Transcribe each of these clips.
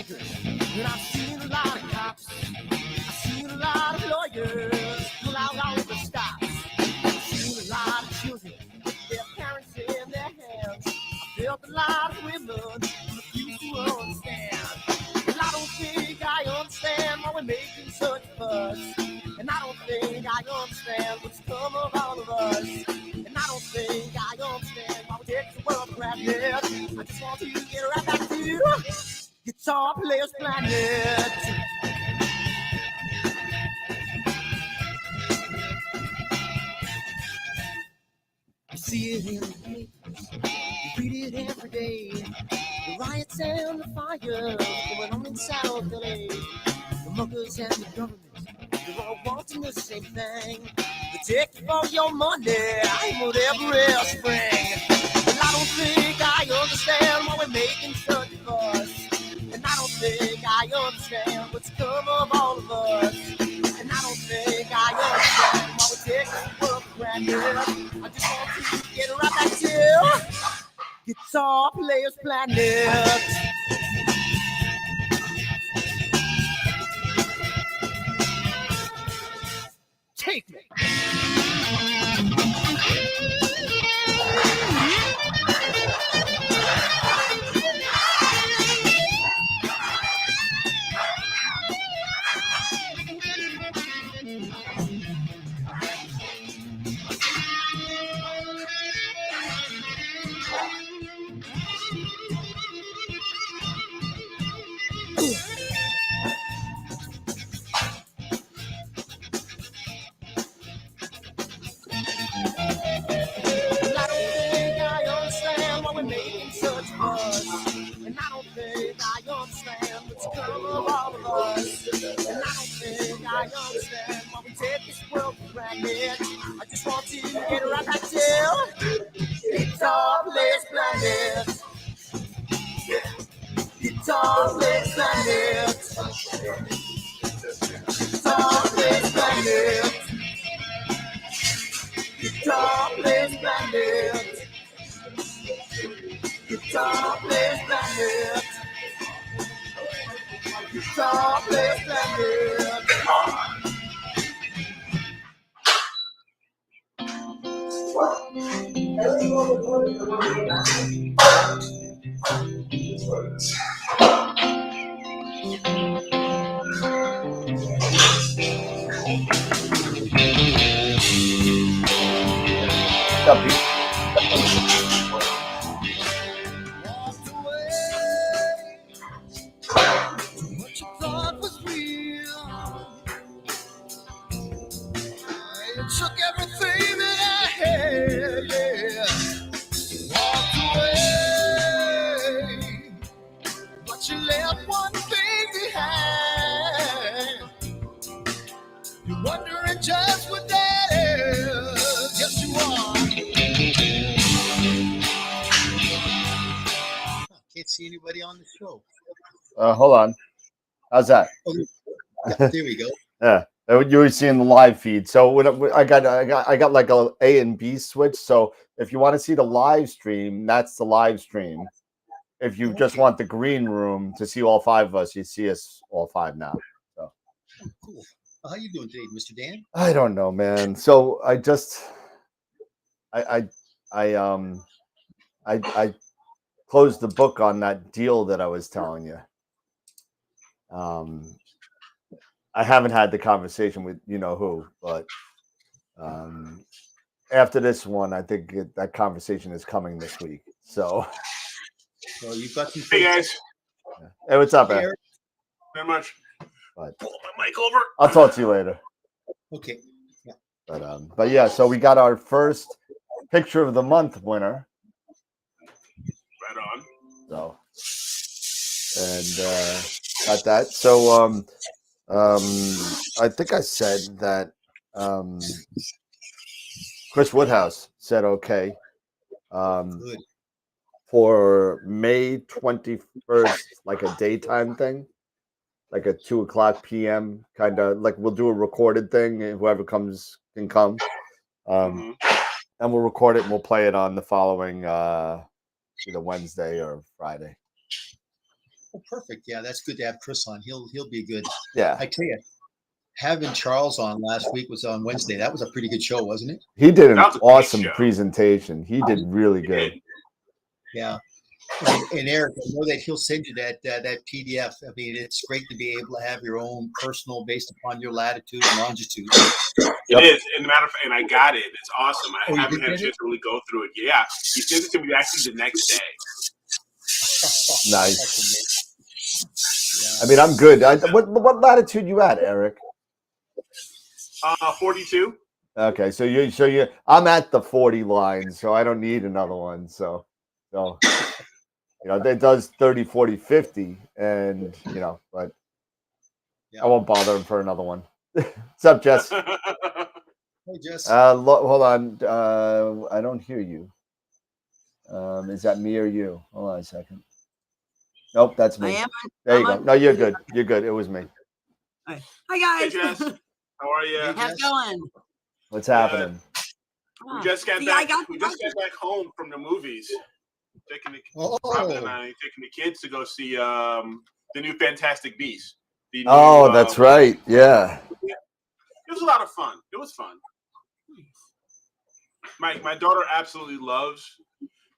record, and I've seen a lot of cops. I've seen a lot of lawyers pull out all the stops. I've seen a lot of children with their parents in their hands. I've felt a lot of women who refuse to understand. And I don't think I understand why we're making such a fuss. And I don't think I understand what's come of all of us. And I don't think I understand why we take the world for granted. I just want to get right back to Guitar Players Planet. You see it in the papers, you read it every day. The riots and the fires going on in South LA. The muggers and the government, they're all wanting the same thing. They take you for your money, and whatever else you bring. Well, I don't think I understand why we're making such a fuss. And I don't think I understand what's come of all of us. And I don't think I understand why we take this world for granted. I just want to get right back to Guitar Players Planet. Take me. And I don't think I understand what's come of all of us. And I don't think I understand why we take this world for granted. I just want to get right back to Guitar Players Planet. Guitar Players Planet. Guitar Players Planet. Guitar Players Planet. Guitar Players Planet. Guitar Players Planet. See anybody on the show? Hold on. How's that? Oh, yeah, there we go. Yeah, you were seeing the live feed. So when I got like a and B switch. So if you want to see the live stream, that's the live stream. If you just want the green room to see all five of us, you see us all five now. So cool. How you doing today, Mr. Dan? I don't know, man. So I closed the book on that deal that I was telling you. I haven't had the conversation with you know who, but after this one, I think that conversation is coming this week. So you've got some. Hey guys. Yeah. Hey, what's up, man? Not much. But pull my mic over. I'll talk to you later. Okay. Yeah. But yeah, so we got our first picture of the month winner. Right on. So, and got that. So, I think I said that Chris Woodhouse said okay for May 21st, like a daytime thing, like a 2:00 p.m. kind of like we'll do a recorded thing, and whoever comes can come, and we'll record it and we'll play it on the following either Wednesday or Friday. Oh, perfect. Yeah, that's good to have Chris on. He'll be good. Yeah, I tell you, having Charles on last week was on Wednesday. That was a pretty good show, wasn't it? he did an That was a great awesome show. presentation. He did really He good. did. Yeah. And Eric, I know that he'll send you that PDF. I mean, it's great to be able to have your own personal based upon your latitude and longitude. Yep. It is. And the matter of fact, and I got it. It's awesome. I Oh, you haven't did had a get it? chance to really go through it. Yeah, he sent it to me actually the next day. Nice. Yeah. I mean, I'm good. What latitude you at, Eric? 42. Okay, so you I'm at the 40 line, so I don't need another one. So that does 30, 40, 50, and but Yeah. I won't bother him for another one. What's up, Jess? Hey, Jess. Hold on. I don't hear you. Is that me or you? Hold on a second. Nope, that's me. I am. There you I'm go. on- No, you're good. You're good. It was me. Hi Hey, guys. Jess. How are you? Hey, How's it Jess. going? What's happening? We just got See, back. I We just got back home from the movies. Oh. Robin and I taking the kids to go see the new Fantastic Beasts. The new, Oh, that's right. Yeah. It was a lot of fun. It was fun. My daughter absolutely loves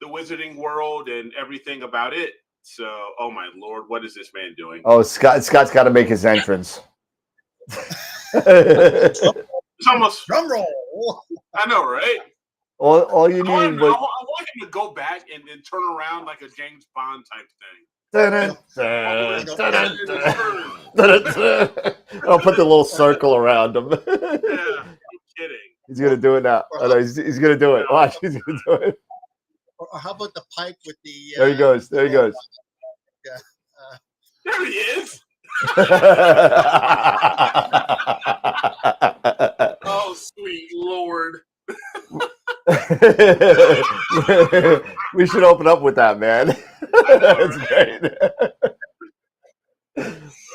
the Wizarding World and everything about it. So, oh my Lord, what is this man doing? Oh, Scott's got to make his entrance. It's almost. Drum roll. I know, right? all you I want, need him, was. I want him to go back and then turn around like a James Bond type thing. I'll put the little circle around him. Yeah, I'm kidding. He's gonna do it now. Oh, no, he's gonna do it. Watch, he's gonna do it. Or how about the pipe with the? There he goes. There he goes. There he is. Oh, sweet Lord. We should open up with that, man. That's great.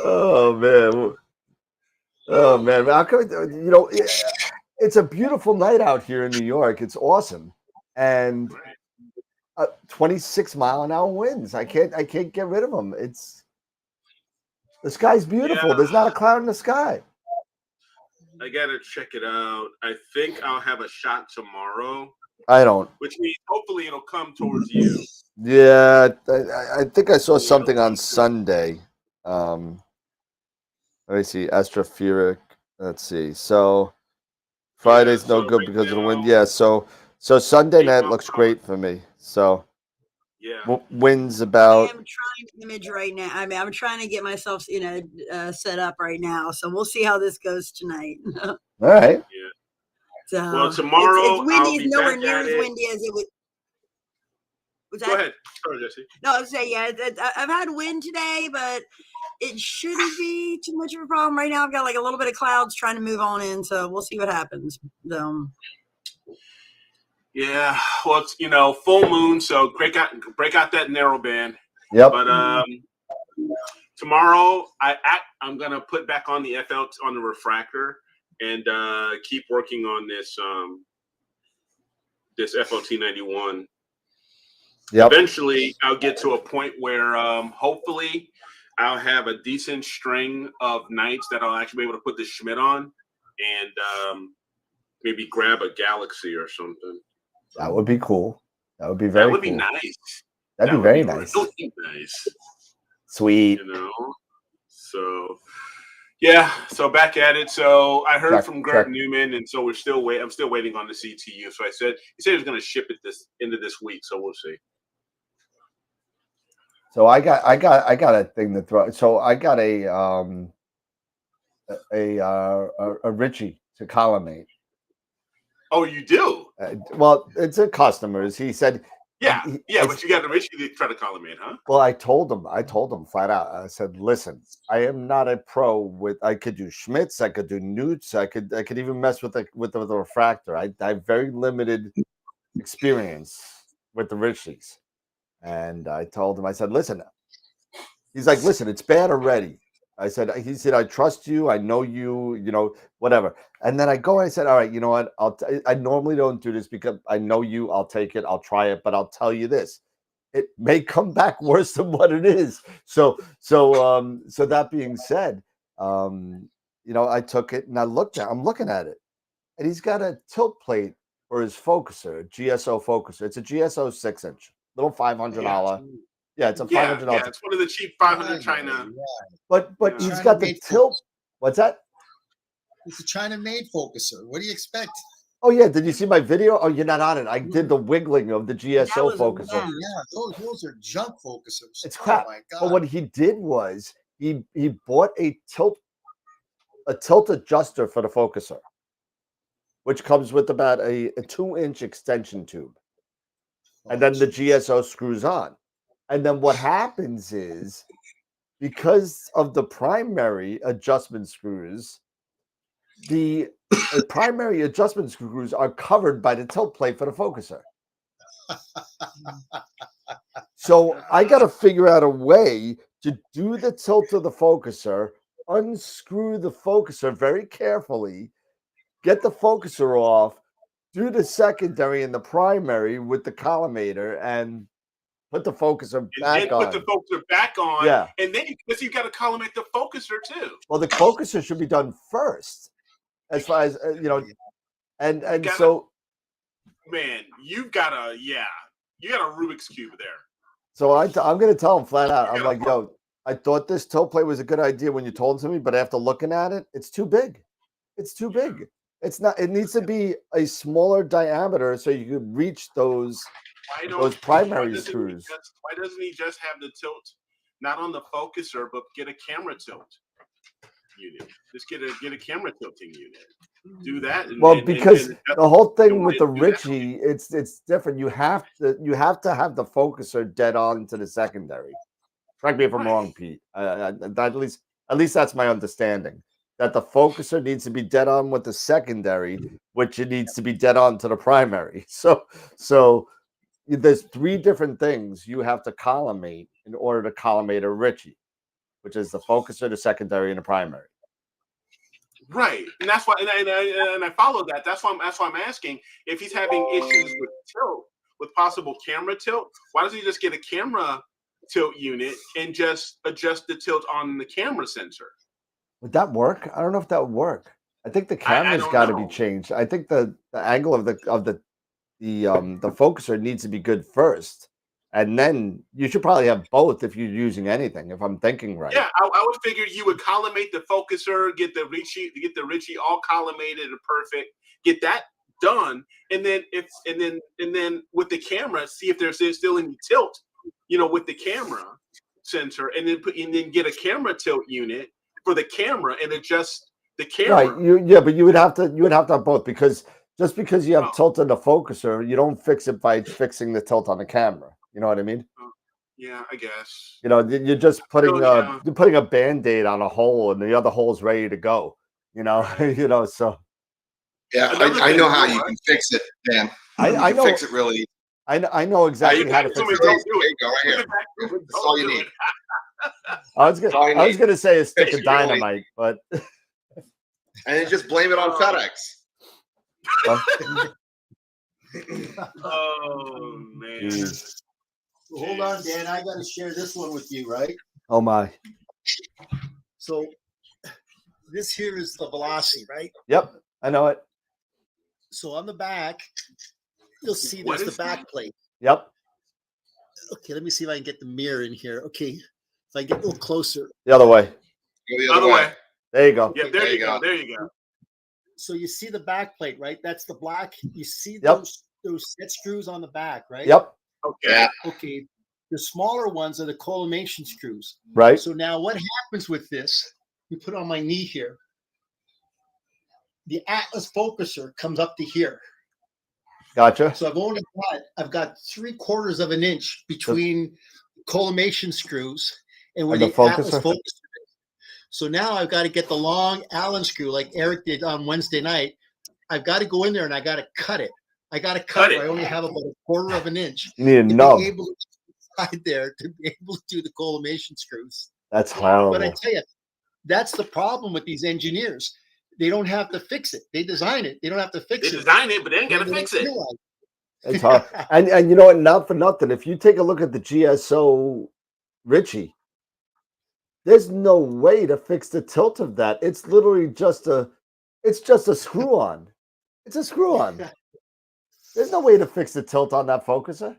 Oh man. Oh man. How come, it's a beautiful night out here in New York. It's awesome. And 26-mile-an-hour winds. I can't get rid of them. The sky's beautiful. Yeah. There's not a cloud in the sky. I gotta check it out. I think I'll have a shot tomorrow, I don't. which means hopefully it'll come towards you. Yeah, I think I saw something on Sunday. Let me see. Astropheric. Let's see. So Friday's no so good right because of the wind. now- Yeah. So Sunday 8 night mile looks per great for me. So Yeah. winds I about. am trying to image right now. I mean, I'm trying to get myself, set up right now. So we'll see how this goes tonight. All right. So Well, tomorrow it's windy. I'll It's be nowhere back near at as it. windy as it would. Was that? Go ahead. Sorry, Jesse. No, I was saying, yeah, I've had wind today, but it shouldn't be too much of a problem. Right now, I've got like a little bit of clouds trying to move on in, so we'll see what happens. Yeah. Well, it's full moon, so break out that narrow band. Yep. But tomorrow I'm gonna put back on the FL on the refractor and keep working on this FLT 91. Yep. Eventually, I'll get to a point where hopefully I'll have a decent string of nights that I'll actually be able to put the Schmidt on and maybe grab a Galaxy or something. That would be cool. That would be very. That would cool. be nice. That'd be very nice. Really nice. Sweet. So yeah, so back at it. So I heard Check, from Gert check. Newman, and so I'm still waiting on the CTU. So he said he was going to ship it this into this week. So we'll see. So I got a thing to throw. So I got a Richie to collimate. Oh, you do? Well, it's a customer's. He said, But you got the Richie to try to call him in, huh? well, I told him flat out. I said, listen, I am not a pro with. I could do Schmitz, I could do Newts, I could even mess with the refractor. I have very limited experience with the Richies, and I told him. I said, listen. He's like, listen, it's bad already. He said, I trust you. I know you, whatever. And then I said, all right, you know what? I normally don't do this because I know you. I'll take it. I'll try it. But I'll tell you this. it may come back worse than what it is. So that being said, I took it and I'm looking at it, and he's got a tilt plate for his focuser, a GSO focuser. It's a GSO 6-inch, little $500. Yeah, it's a $500. Yeah, it's one of the cheap 500 China. But he's got the tilt. What's that? It's a China-made focuser. What do you expect? Oh yeah, did you see my video? Oh, you're not on it. I did the wiggling of the GSO focuser. Yeah, those are junk focusers. It's crap. Oh my God. But what he did was he bought a tilt adjuster for the focuser, which comes with about a 2-inch extension tube. And then the GSO screws on. And then what happens is, because of the primary adjustment screws, the primary adjustment screws are covered by the tilt plate for the focuser. So I got to figure out a way to do the tilt of the focuser, unscrew the focuser very carefully, get the focuser off, do the secondary and the primary with the collimator, and put the focuser back on. Put the focuser back on. Yeah. And then because you got to collimate the focuser too. Well, the focuser should be done first, as far as and so. Man, you got a Rubik's Cube there. So I'm going to tell him flat out. I'm like, yo, I thought this tilt plate was a good idea when you told it to me, but after looking at it, it's too big. It's too big. It's not. It needs to be a smaller diameter so you could reach those primary screws. Why doesn't he just have the tilt not on the focuser, but get a camera tilt unit? Just get a camera tilting unit. Do that. Because the whole thing with the Ritchie, it's different. You have to have the focuser dead on to the secondary. Correct me if I'm wrong, Pete. At least that's my understanding. That the focuser needs to be dead on with the secondary, which it needs to be dead on to the primary. So there's 3 different things you have to collimate in order to collimate a Ritchie, which is the focuser, the secondary, and the primary. Right, and that's why, and I follow that. That's why I'm asking if he's having issues with tilt, with possible camera tilt. Why doesn't he just get a camera tilt unit and just adjust the tilt on the camera sensor? Would that work? I don't know if that would work. I think the camera's got to be changed. I think the angle of the focuser needs to be good first, and then you should probably have both if you're using anything. If I'm thinking right. Yeah, I would figure you would collimate the focuser, get the Ritchie all collimated and perfect, get that done, and then with the camera, see if there's still any tilt, with the camera sensor, and then get a camera tilt unit for the camera and adjust the camera. Right. But you would have to have both, because just because you have tilt in the focuser, you don't fix it by fixing the tilt on the camera. You know what I mean? Yeah, I guess. You're just putting you're putting a Band-Aid on a hole, and the other hole's ready to go. So. Yeah, I know how you can fix it, Dan. I know. Fix it really. I know exactly how to fix it. There you go, right here. That's all you need. I was gonna say a stick of dynamite, but and then just blame it on FedEx. Oh man. Well, hold on, Dan. I got to share this one with you, right? Oh my. So this here is the velocity, right? Yep, I know it. So on the back, you'll see there's the back plate. Yep. Okay, let me see if I can get the mirror in here. Okay, if I get a little closer. The other way. Go the other way. There you go. Yeah, there you go. There you go. So you see the back plate, right? That's the black. You see those set screws on the back, right? Yep. Okay. Okay. The smaller ones are the collimation screws. Right. So now what happens with this? You put on my knee here. The Atlas focuser comes up to here. Gotcha. So I've got 3/4 of an inch between collimation screws and where the Atlas focuser is. So now I've got to get the long Allen screw like Eric did on Wednesday night. I've got to go in there and I got to cut it. I got to cut it. I only have about 1/4 of an inch. You need a nub. Be able to inside there to be able to do the collimation screws. That's horrible. But I tell you, that's the problem with these engineers. They don't have to fix it. They design it. They don't have to fix it. They design it, but they ain't got to fix it. It's hard. And you know what? Not for nothing. If you take a look at the GSO Richie, there's no way to fix the tilt of that. It's literally just a screw on. It's a screw on. There's no way to fix the tilt on that focuser.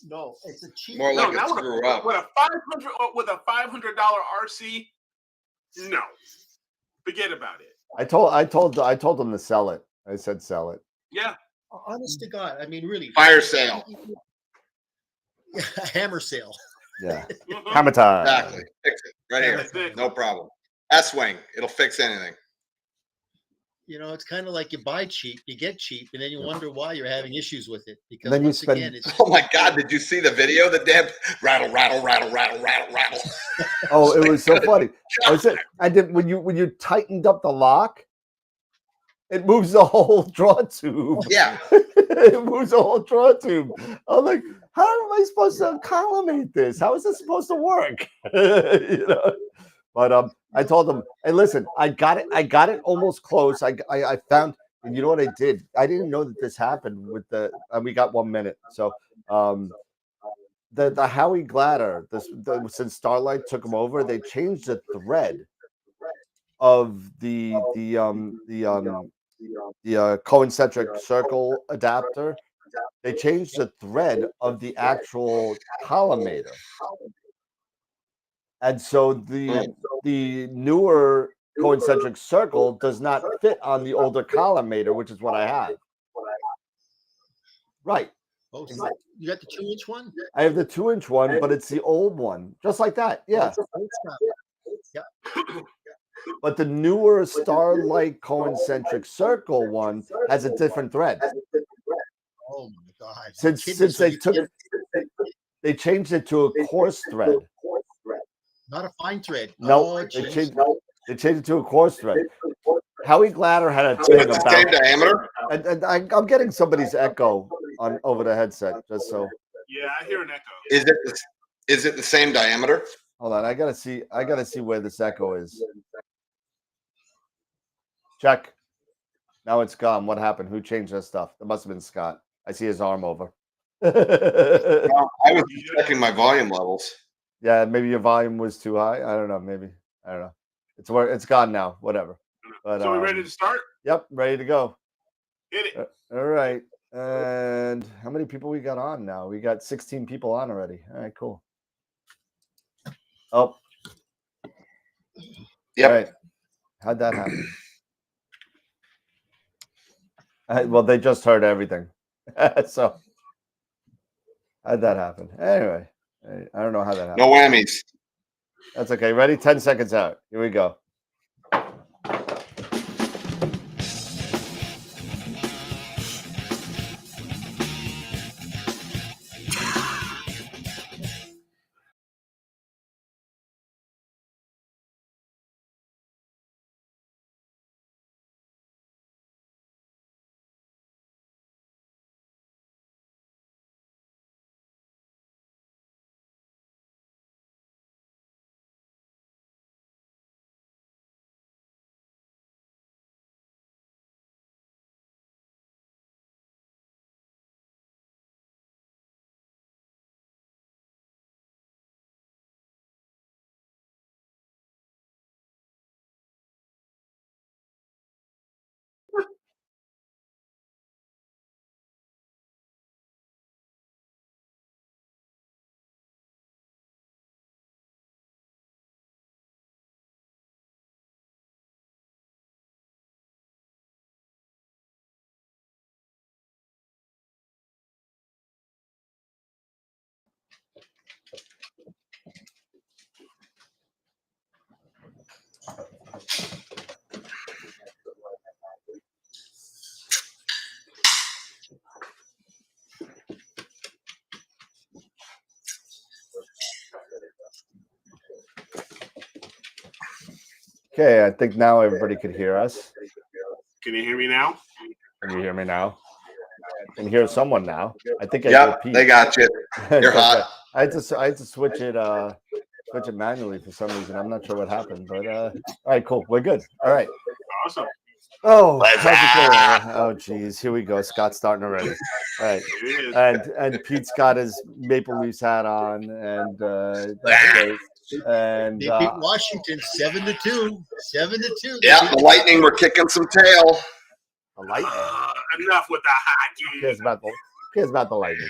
No, it's a cheap. More like no, a screw up. With a $500 RC, no. Forget about it. I told them to sell it. I said sell it. Yeah. Honest to God, I mean, really. Fire sale. Hammer sale. Yeah. Hammer time. Exactly. Fix it right here. No problem. S-wing. It'll fix anything. You know, it's kind of like you buy cheap, you get cheap, and then you wonder why you're having issues with it. Because then you once again, it's Oh my God! Did you see the video? The damn rattle, rattle, rattle, rattle, rattle, rattle. Oh, it was so funny. I did when you tightened up the lock, it moves the whole draw tube. Yeah. It moves the whole draw tube. I'm like, how am I supposed to collimate this? How is this supposed to work? You know. But I told them, hey, listen, I got it almost close. I found, and you know what I did? I didn't know that this happened with we got 1 minute. So the Howie Glatter, since Starlight took them over, they changed the thread of the concentric circle adapter. They changed the thread of the actual collimator. And so the newer concentric circle does not fit on the older collimator, which is what I have. Right. Oh, so you got the 2-inch one? I have the 2-inch one, but it's the old one, just like that. Yeah. Yeah. But the newer Starlight concentric circle one has a different thread. Oh my God! Since they changed it to a coarse thread. Not a fine thread. No, they changed it to a coarse thread. Howie Glatter had a thing about same diameter. And I'm getting somebody's echo over the headset, just so. Yeah, I hear an echo. Is it the same diameter? Hold on, I gotta see where this echo is. Check. Now it's gone. What happened? Who changed that stuff? It must have been Scott. I see his arm over. Well, I was checking my volume levels. Yeah, maybe your volume was too high. I don't know. Maybe. I don't know. It's gone now. Whatever. But, so we ready to start? Yep, ready to go. Hit it. All right. And how many people we got on now? We got 16 people on already. All right, cool. Oh. Yep. All right. How'd that happen? Well, they just heard everything. So how'd that happen? Anyway, I don't know how that happened. No whammies. That's okay. Ready? 10 seconds out. Here we go. Okay, I think now everybody could hear us. Can you hear me now? Can you hear me now? I can hear someone now. I think I Yep, hear they got you. You're hot. I had to switch it manually for some reason. I'm not sure what happened, but all right, cool. We're good. All right. Awesome. Oh, how's it going? Oh, geez, here we go. Scott's starting already. All right, and Pete's got his Maple Leafs hat on, and that's great. And they beat Washington 7-2. 7-2. Yeah, the Lightning were kicking some tail. The Lightning. Enough with the hockey. Who cares about the Lightning?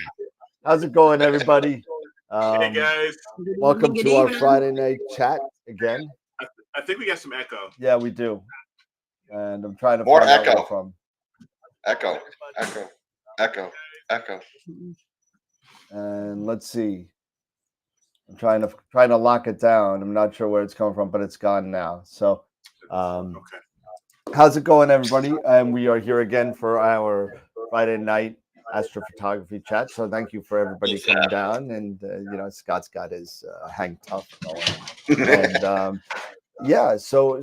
How's it going, everybody? Hey guys, welcome to our Friday night chat again. I think we got some echo. Yeah, we do. And I'm trying to More find echo. out where from. Echo. And let's see. I'm trying to lock it down. I'm not sure where it's coming from, but it's gone now. So, Okay. How's it going, everybody? And we are here again for our Friday night astrophotography chat. So thank you for everybody coming down. And Scott's got his hang tough going. And yeah, so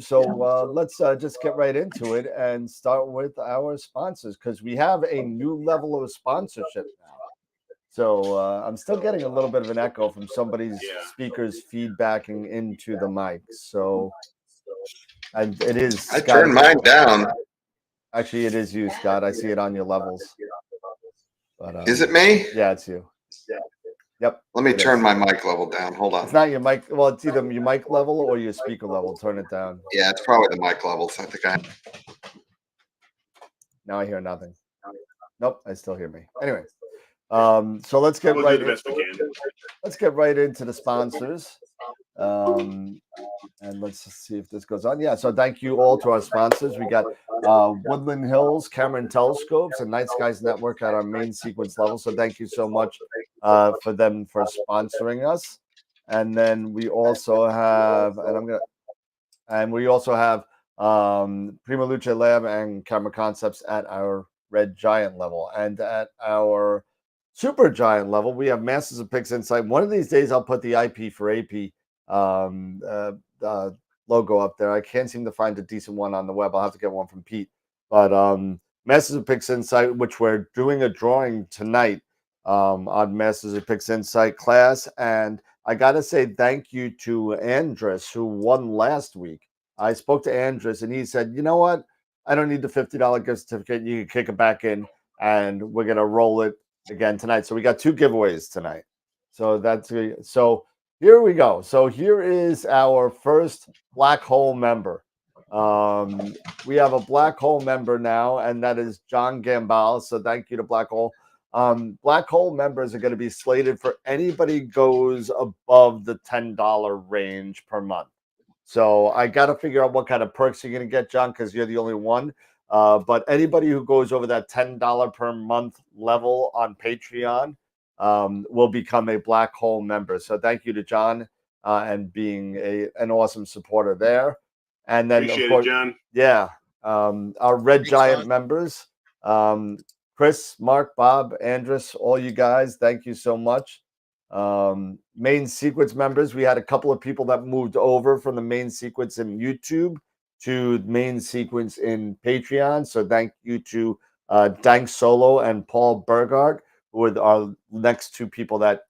let's just get right into it and start with our sponsors, because we have a new level of sponsorship now. So I'm still getting a little bit of an echo from somebody's speakers feedbacking into the mic. So and it is. I turned mine down. Actually, it is you, Scott. I see it on your levels. But, is it me? Yeah, it's you. Yep. Let me turn my mic level down. Hold on. It's not your mic. Well, it's either your mic level or your speaker level. Turn it down. Yeah, it's probably the mic levels. I think Now I hear nothing. Nope, I still hear me. Anyway, so let's get let's get right into the sponsors. And let's see if this goes on. Yeah, so thank you all to our sponsors. We got Woodland Hills Cameron Telescopes and Night Skies Network at our main sequence level. So thank you so much for them for sponsoring us. And then we also have, Prima Luce Lab and Camera Concepts at our Red Giant level. And at our Super Giant level, we have Masters of Pixinsight. One of these days, I'll put the IP for AP logo up there. I can't seem to find a decent one on the web. I'll have to get one from Pete. But Masters of Pixinsight, which we're doing a drawing tonight on Masters of Pixinsight Class. And I got to say thank you to Andres, who won last week. I spoke to Andres, and he said, you know what? I don't need the $50 gift certificate. You can kick it back in, and we're going to roll it again tonight. So we got 2 giveaways tonight. So here we go. So here is our first Black Hole member. We have a Black Hole member now, and that is John Gambal. So thank you to Black Hole. Black Hole members are going to be slated for anybody goes above the $10 range per month. So I got to figure out what kind of perks you're going to get, John, because you're the only one. But anybody who goes over that $10 per month level on Patreon will become a Black Hole member. So thank you to John and being an awesome supporter there. And then appreciate of course, it, John. Yeah, our Red Giant members, Chris, Mark, Bob, Andres, all you guys, thank you so much. Main Sequence members, we had a couple of people that moved over from the Main Sequence in YouTube to Main Sequence in Patreon. So thank you to Dank Solo and Paul Burgard, who are our next 2 people that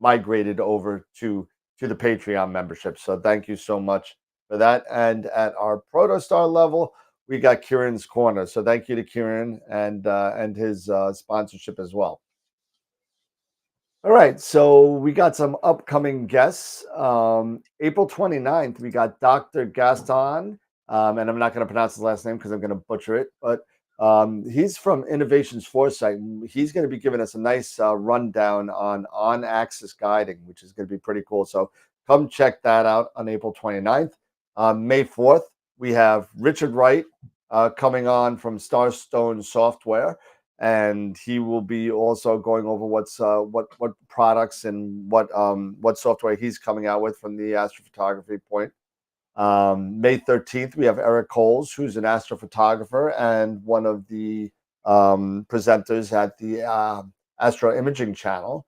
migrated over to the Patreon membership. So thank you so much for that. And at our Protostar level, we got Kieran's Corner. So thank you to Kieran and his sponsorship as well. All right, so we got some upcoming guests. April 29th, we got Dr. Gaston, and I'm not going to pronounce his last name because I'm going to butcher it, but he's from Innovations Foresight. He's going to be giving us a nice rundown on axis guiding, which is going to be pretty cool. So come check that out on April 29th. May 4th, we have Richard Wright coming on from Starstone Software. And he will be also going over what products and what software he's coming out with from the astrophotography point. May 13th, we have Eric Coles, who's an astrophotographer and one of the presenters at the Astro Imaging Channel.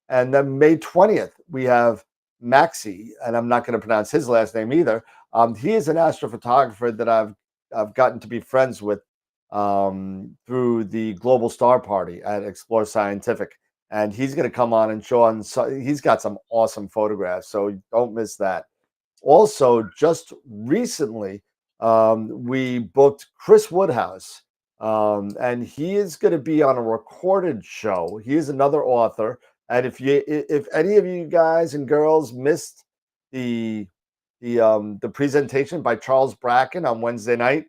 And then May 20th, we have Maxi, and I'm not going to pronounce his last name either. He is an astrophotographer that I've gotten to be friends with through the Global Star Party at Explore Scientific, and he's going to come on and show on. He's got some awesome photographs, so don't miss that. Also, just recently, we booked Chris Woodhouse, and he is going to be on a recorded show. He is another author, and if any of you guys and girls missed the presentation by Charles Bracken on Wednesday night,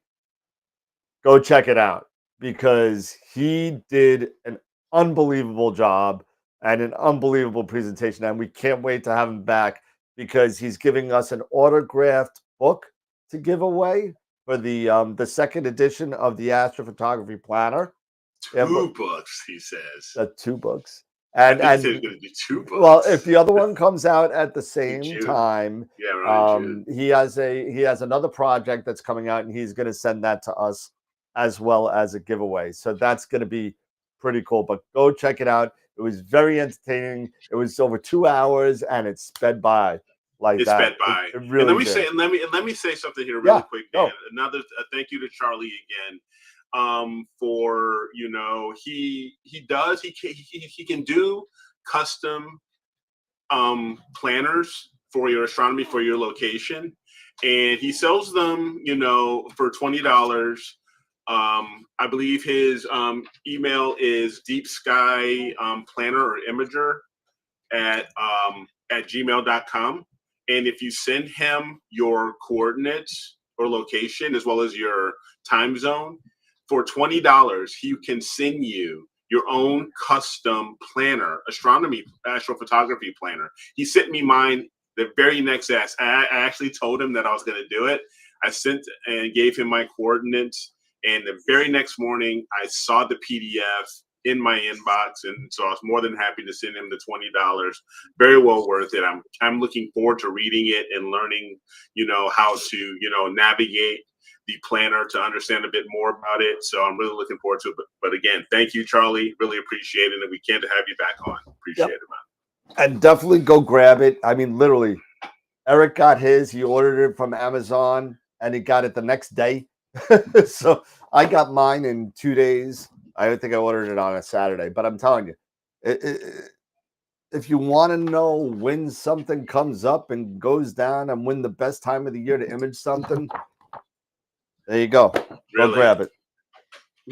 go check it out, because he did an unbelievable job and an unbelievable presentation, and we can't wait to have him back, because he's giving us an autographed book to give away for the second edition of the Astrophotography Planner. Two books, he says. 2 books. And he's going to do 2 books. Well, if the other one comes out at the same time, he has another project that's coming out, and he's going to send that to us as well as a giveaway. So that's going to be pretty cool. But go check it out. It was very entertaining. It was over 2 hours, and it sped by like that. It sped by. It really and let me say something here really quick, Dan. Another thank you to Charlie again. For he can do custom planners for your astronomy, for your location, and he sells them for $20. I believe his email is deep sky planner or imager at gmail.com, and if you send him your coordinates or location as well as your time zone, for $20, he can send you your own custom planner, astrophotography planner. He sent me mine the very next day. I actually told him that I was going to do it. I sent and gave him my coordinates, and the very next morning, I saw the PDF in my inbox, and so I was more than happy to send him the $20. Very well worth it. I'm looking forward to reading it and learning, how to, navigate the planner to understand a bit more about it. So I'm really looking forward to it. But again, thank you, Charlie. Really appreciate it. And we can't have you back on. Appreciate it, man. And definitely go grab it. I mean, literally, Eric got his. He ordered it from Amazon, and he got it the next day. So I got mine in 2 days. I think I ordered it on a Saturday. But I'm telling you, if you want to know when something comes up and goes down and when the best time of the year to image something, there you go. Go grab it.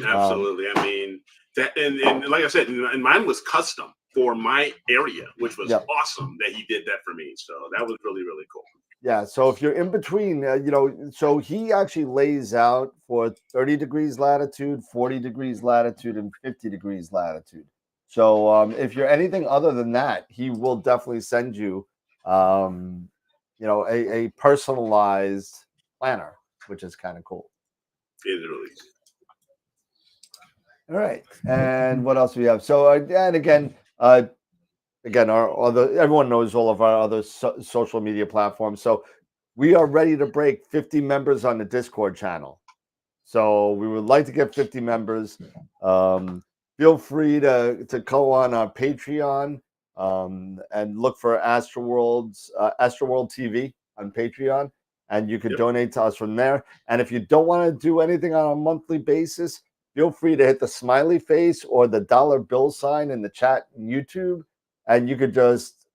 Absolutely. I mean, that, and like I said, and mine was custom for my area, which was awesome that he did that for me. So that was really, really cool. Yeah. So if you're in between, so he actually lays out for 30 degrees latitude, 40 degrees latitude, and 50 degrees latitude. So if you're anything other than that, he will definitely send you, a personalized planner, which is kind of cool. It really is. All right, and what else do we have? So, and again, our other, everyone knows all of our other social media platforms. So, we are ready to break 50 members on the Discord channel. So, we would like to get 50 members. Feel free to go on our Patreon and look for AstroWorld TV on Patreon. And you could donate to us from there. And if you don't want to do anything on a monthly basis, feel free to hit the smiley face or the dollar bill sign in the chat in YouTube. And you could just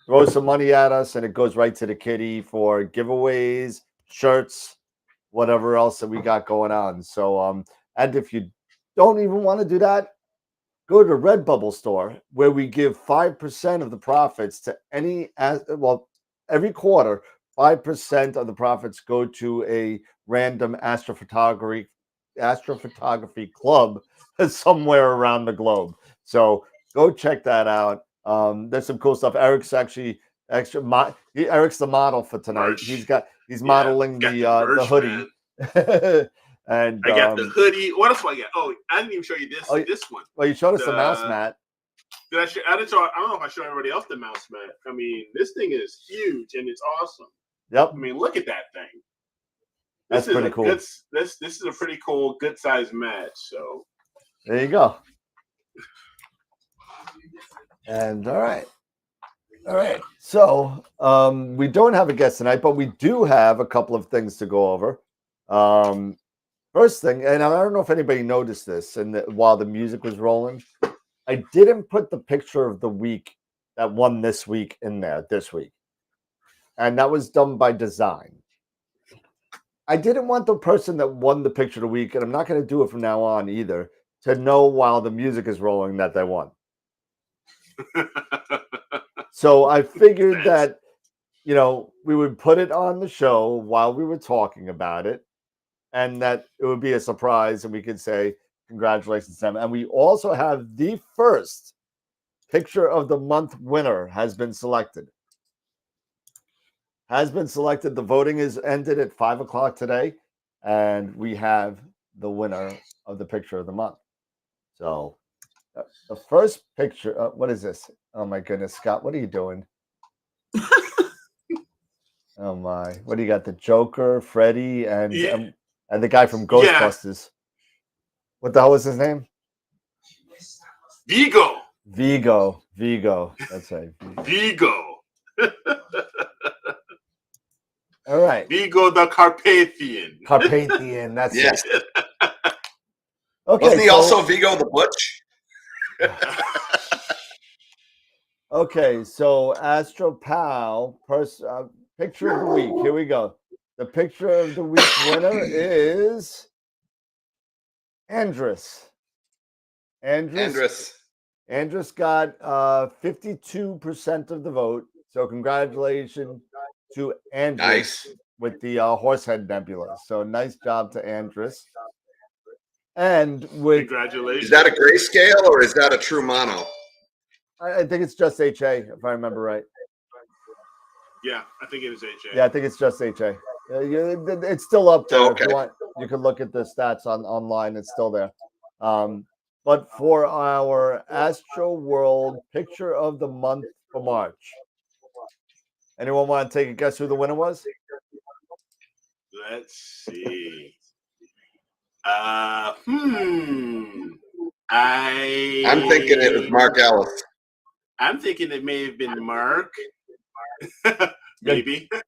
throw some money at us, and it goes right to the kitty for giveaways, shirts, whatever else that we got going on. So, and if you don't even want to do that, go to the Redbubble store, where we give 5% of the profits to every quarter. 5% of the profits go to a random astrophotography club somewhere around the globe. So go check that out. There's some cool stuff. Eric's actually Eric's the model for tonight. Merch. He's modeling the hoodie. And I got the hoodie. What else do I get? Oh, I didn't even show you this one. Well, you showed us the mouse mat. Did I show? I didn't show. I don't know if I showed everybody else the mouse mat. I mean, this thing is huge and it's awesome. Yep. I mean, look at that thing. That's pretty cool. This is a pretty cool, good size mat. So there you go. And all right. So we don't have a guest tonight, but we do have a couple of things to go over. First thing, and I don't know if anybody noticed this, while the music was rolling, I didn't put the picture of the week that won this week in there this week. And that was done by design. I didn't want the person that won the picture of the week, and I'm not going to do it from now on either, to know while the music is rolling that they won. So I figured that, you know, we would put it on the show while we were talking about it, and that it would be a surprise, and we could say congratulations to them. And we also have the first picture of the month winner has been selected. The voting is ended at 5 o'clock today, and we have the winner of the picture of the month. So the first picture, what is this? Oh my goodness, Scott, what are you doing? Oh my, what do you got? The Joker, Freddy, and the guy from Ghostbusters. Yeah. What the hell was his name? Vigo. That's right. Vigo. All right. Vigo the Carpathian. That's yes. it. Okay. Wasn't he also Vigo the Butch? Okay, so Astro Pal, picture of the week. Here we go. The picture of the week winner is Andrus. Andrus got 52% of the vote. So congratulations to Andrus with the Horsehead Nebula. So nice job to Andrus. And with congratulations. Is that a grayscale or is that a true mono? I think it's just HA, if I remember right. Yeah, I think it is HA. Yeah, I think it's just HA. It's still up there. Okay. If you want, you can look at the stats online. It's still there. But for our AstroWorld picture of the month for March, anyone want to take a guess who the winner was? Let's see. I'm thinking it was Mark Ellis. I'm thinking it may have been Mark. Maybe. I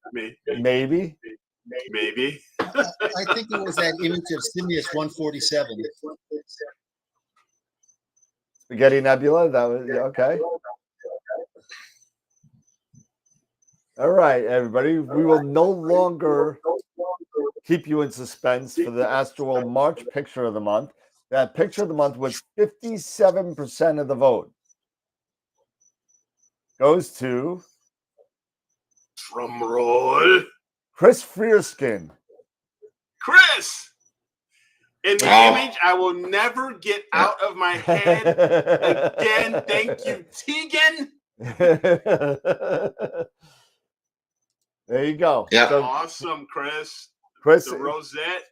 think it was that image of Simius 147. Spaghetti Nebula. That was okay. All right, everybody. We will no longer keep you in suspense for the AstroWorld March picture of the month. That picture of the month was 57% of the vote. Goes to drum roll, Chris Freerskin. Chris, in the image I will never get out of my head again. Thank you, Tegan. There you go. Yeah, so, awesome, Chris. The Rosette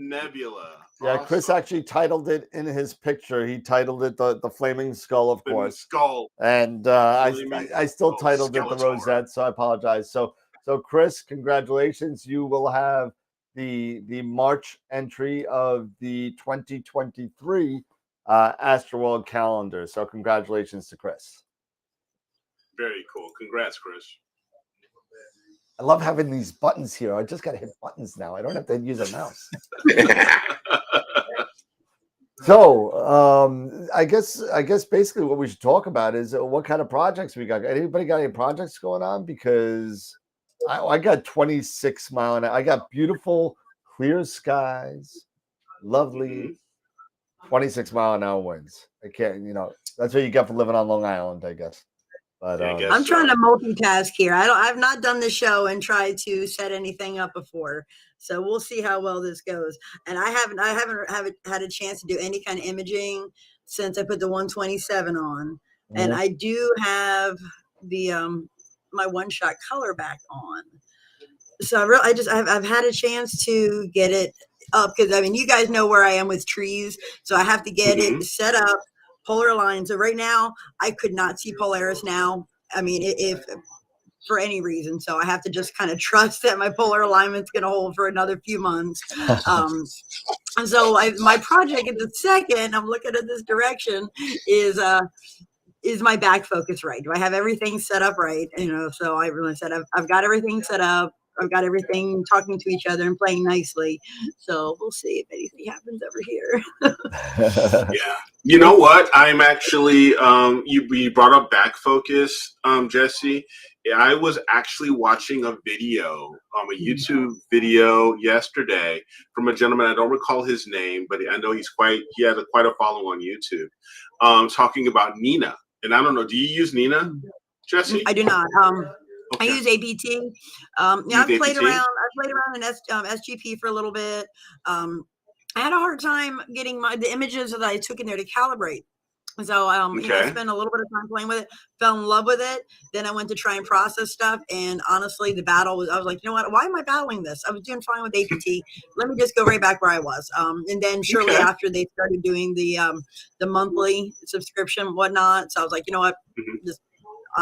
Nebula. Yeah, awesome. Chris actually titled it in his picture. He titled it the Flaming Skull, of course. Skull. And I still titled it the Rosette, so I apologize. So Chris, congratulations. You will have the March entry of the 2023 AstroWorld calendar. So congratulations to Chris. Very cool. Congrats, Chris. I love having these buttons here. I just got to hit buttons now. I don't have to use a mouse. So I guess basically what we should talk about is what kind of projects we got. Anybody got any projects going on? Because I got 26 mile an hour. I got beautiful clear skies, lovely 26 mile an hour winds. I can't, that's what you get for living on Long Island, I guess. But I'm trying to multitask here. I've not done the show and tried to set anything up before, so we'll see how well this goes. And I haven't had a chance to do any kind of imaging since I put the 127 on, and I do have the my one-shot color back on. So I've had a chance to get it up because you guys know where I am with trees, so I have to get it set up. Polar lines. So right now, I could not see Polaris now. If for any reason, so I have to just kind of trust that my polar alignment's going to hold for another few months. So my project in the second, I'm looking at this direction, is my back focus right? Do I have everything set up right? So I really said I've got everything set up. I've got everything talking to each other and playing nicely. So we'll see if anything happens over here. Yeah. You know what? I'm actually, you brought up back focus, Jesse. I was actually watching a video, a YouTube video yesterday from a gentleman. I don't recall his name, but I know he has quite a following on YouTube, talking about Nina. And I don't know, do you use Nina, Jesse? I do not. Okay. I use APT. I've played around in SGP for a little bit. I had a hard time getting the images that I took in there to calibrate. So, I spent a little bit of time playing with it, fell in love with it. Then I went to try and process stuff. And honestly, I was like, you know what? Why am I battling this? I was doing fine with APT. Let me just go right back where I was. And then shortly after they started doing the monthly subscription and whatnot. So I was like, you know what?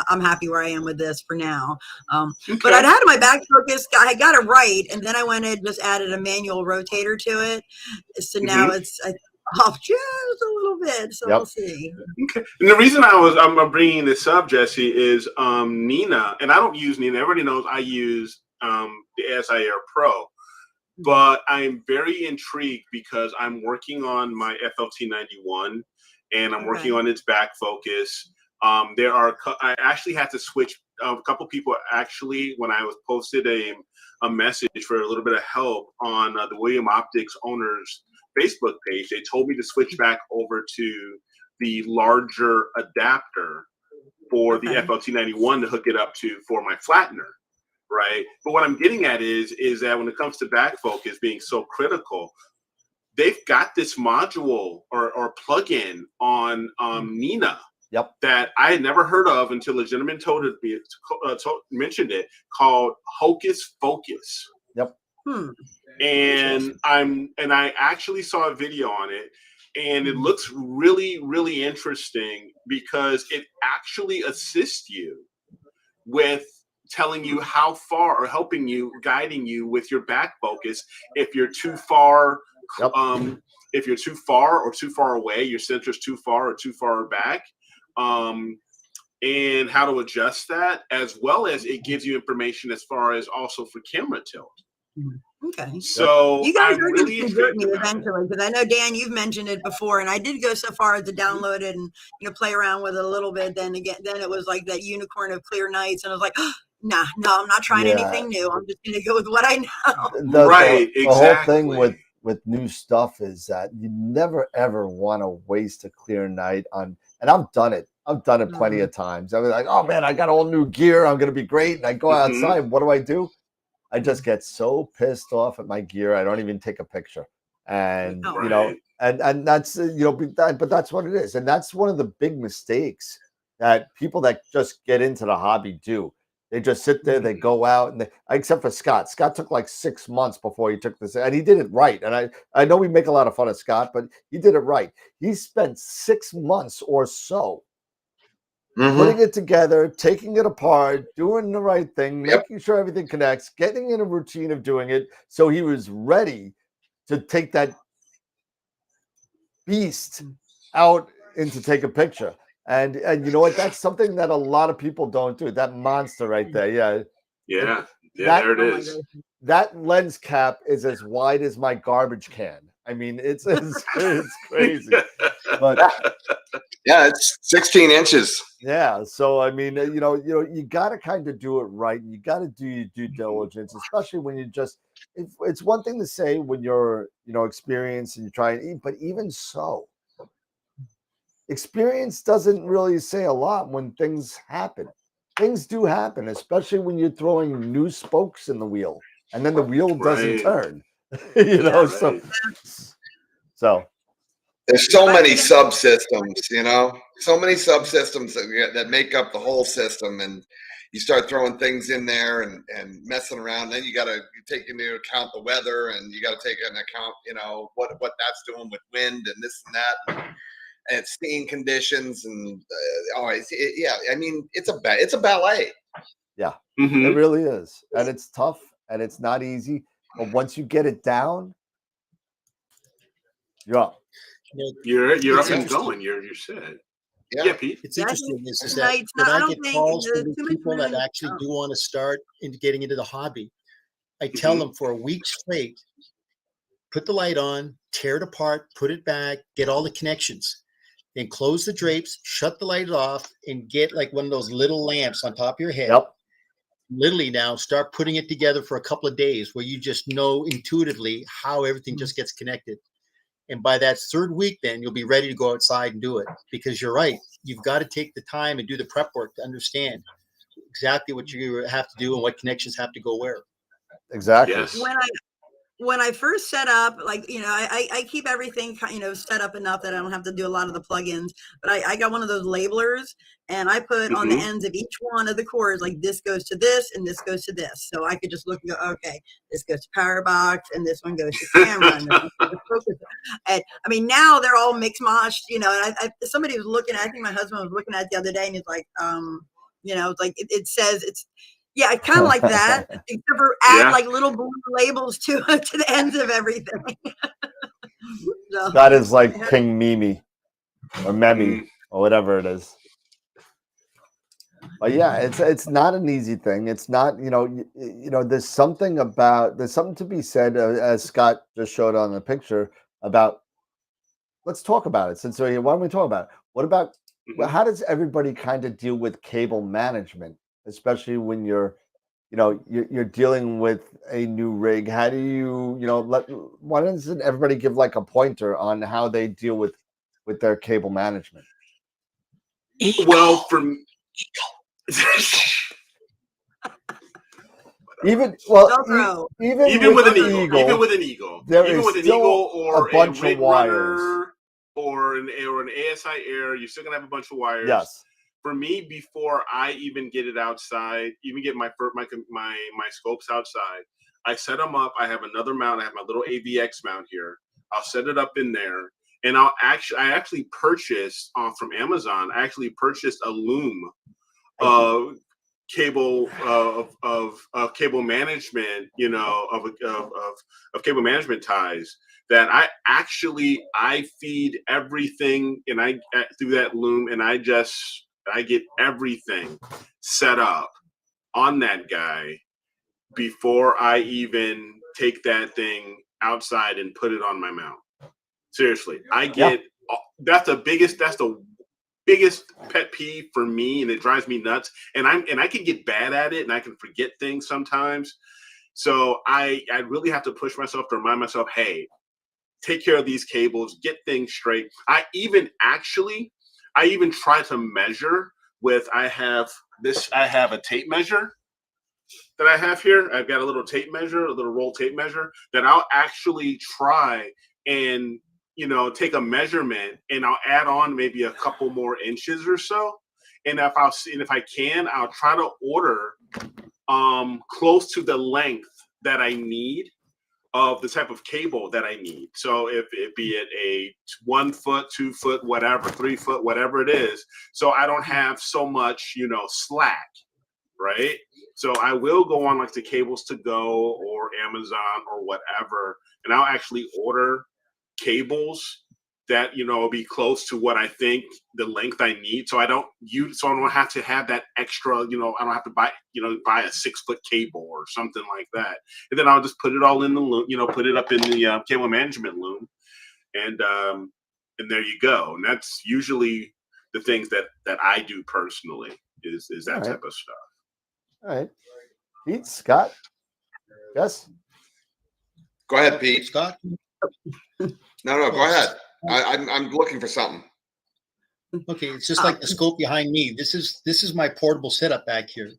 I'm happy where I am with this for now. But I'd had my back focus. I got it right. And then I went and just added a manual rotator to it. So now it's off just a little bit, so we'll see. Okay. And the reason I'm bringing this up, Jesse, is Nina, and I don't use Nina. Everybody knows I use the ASI Air Pro, but I'm very intrigued because I'm working on my FLT91, and I'm working on its back focus. I actually had to switch. A couple people actually, when I was posted a message for a little bit of help on the William Optics owners Facebook page, they told me to switch back over to the larger adapter for the FLT91 to hook it up to for my flattener, right? But what I'm getting at is that when it comes to back focus being so critical, they've got this module or plugin on Nina that I had never heard of until a gentleman mentioned it, called Hocus Focus. And I actually saw a video on it, and it looks really, really interesting because it actually assists you with telling you how far, or helping you, guiding you with your back focus. If you're too far, if you're too far or too far away, your center's too far or too far back, and how to adjust that, as well as it gives you information as far as also for camera tilt. Okay. So you guys I'm are really going to convert me eventually, because I know, Dan, you've mentioned it before, and I did go so far as to download it and play around with it a little bit. Then it was like that unicorn of clear nights, and I was like, oh, no, I'm not trying anything new. I'm just going to go with what I know. The whole thing with new stuff is that you never ever want to waste a clear night on. And I've done it. I've done it plenty of times. I was like, oh man, I got all new gear. I'm going to be great. And I go outside. What do? I just get so pissed off at my gear. I don't even take a picture. And, and that's, but that's what it is. And that's one of the big mistakes that people that just get into the hobby do. They just sit there, they go out, and except for Scott. Scott took like 6 months before he took this, and he did it right. And I know we make a lot of fun of Scott, but he did it right. He spent 6 months or so putting it together, taking it apart, doing the right thing, making sure everything connects, getting in a routine of doing it, so he was ready to take that beast out and to take a picture. And you know what? That's something that a lot of people don't do. That monster right there, there it is. That lens cap is as wide as my garbage can. I mean, it's crazy. But yeah, it's 16 inches. Yeah, so I mean, you got to kind of do it right, and you got to do your due diligence, especially when you just. It's one thing to say when you're, experienced and you try and eat, but even so, experience doesn't really say a lot when things happen. Things do happen, especially when you're throwing new spokes in the wheel, and then the wheel doesn't turn. So. There's so many subsystems, so many subsystems that make up the whole system, and you start throwing things in there and messing around. Then you take into account the weather, and you got to take into account, what that's doing with wind and this and that, and scene conditions, and I mean, it's a ballet. Yeah, it really is, and it's tough, and it's not easy. But once you get it down, you're up. You're up and going. You're set. Yeah, Pete. It's interesting is that when I get calls from the people that actually do want to start into getting into the hobby, I tell them for a week straight, put the light on, tear it apart, put it back, get all the connections, then close the drapes, shut the light off, and get like one of those little lamps on top of your head. literally now start putting it together for a couple of days where you just know intuitively how everything just gets connected. And by that third week, then you'll be ready to go outside and do it, because you're right. You've got to take the time and do the prep work to understand exactly what you have to do and what connections have to go where. Exactly. Yes. When I first set up, like, I keep everything, set up enough that I don't have to do a lot of the plugins, but I got one of those labelers, and I put on the ends of each one of the cords, like this goes to this and this goes to this. So I could just look and go, okay, this goes to power box and this one goes to camera. And, this one goes to focus. And I mean, now they're all mixed moshed, and somebody was looking, I think my husband was looking at it the other day, and he's like, it's like, it says it's, yeah, kind of like that, except for add like little blue labels to the ends of everything. So, that is like King Mimi or Memi or whatever it is. But yeah, it's not an easy thing. It's not, there's something to be said, as Scott just showed on the picture, about, let's talk about it. Since why don't we talk about it? What about, how does everybody kind of deal with cable management? Especially when you're dealing with a new rig. How do you, why doesn't everybody give like a pointer on how they deal with their cable management? Well, even with an eagle, there is still or a bunch of wires, or an ASI air. You're still gonna have a bunch of wires. Yes. For me, before I even get it outside, even get my scopes outside, I set them up. I have another mount. I have my little AVX mount here. I'll set it up in there, and I actually purchased from Amazon. I actually purchased a loom cable of cable management, of cable management ties that I feed everything, and I through that loom, and I get everything set up on that guy before I even take that thing outside and put it on my mount. Seriously, that's the biggest pet peeve for me, and it drives me nuts. And I can get bad at it, and I can forget things sometimes. So I really have to push myself to remind myself, hey, take care of these cables, get things straight. I even try to measure with, I have a tape measure that I have here. I've got a little roll tape measure that I'll actually try and, take a measurement, and I'll add on maybe a couple more inches or so. And if I can, I'll try to order close to the length that I need of the type of cable that I need. So if it be it a 1 foot, 2 foot, whatever, 3 foot, whatever it is, so I don't have so much, slack, right? So I will go on like the Cables to Go or Amazon or whatever, and I'll actually order cables that will be close to what I think the length I need. So I don't have to have that extra, I don't have to buy a 6 foot cable or something like that. And then I'll just put it all in the loom, put it up in the cable management loom, and there you go. And that's usually the things that I do personally is that type of stuff. All right. Pete, Scott? Yes? Go ahead, Pete. Scott? No, go ahead. I'm looking for something. Okay, it's just like the scope behind me. This is my portable setup back here.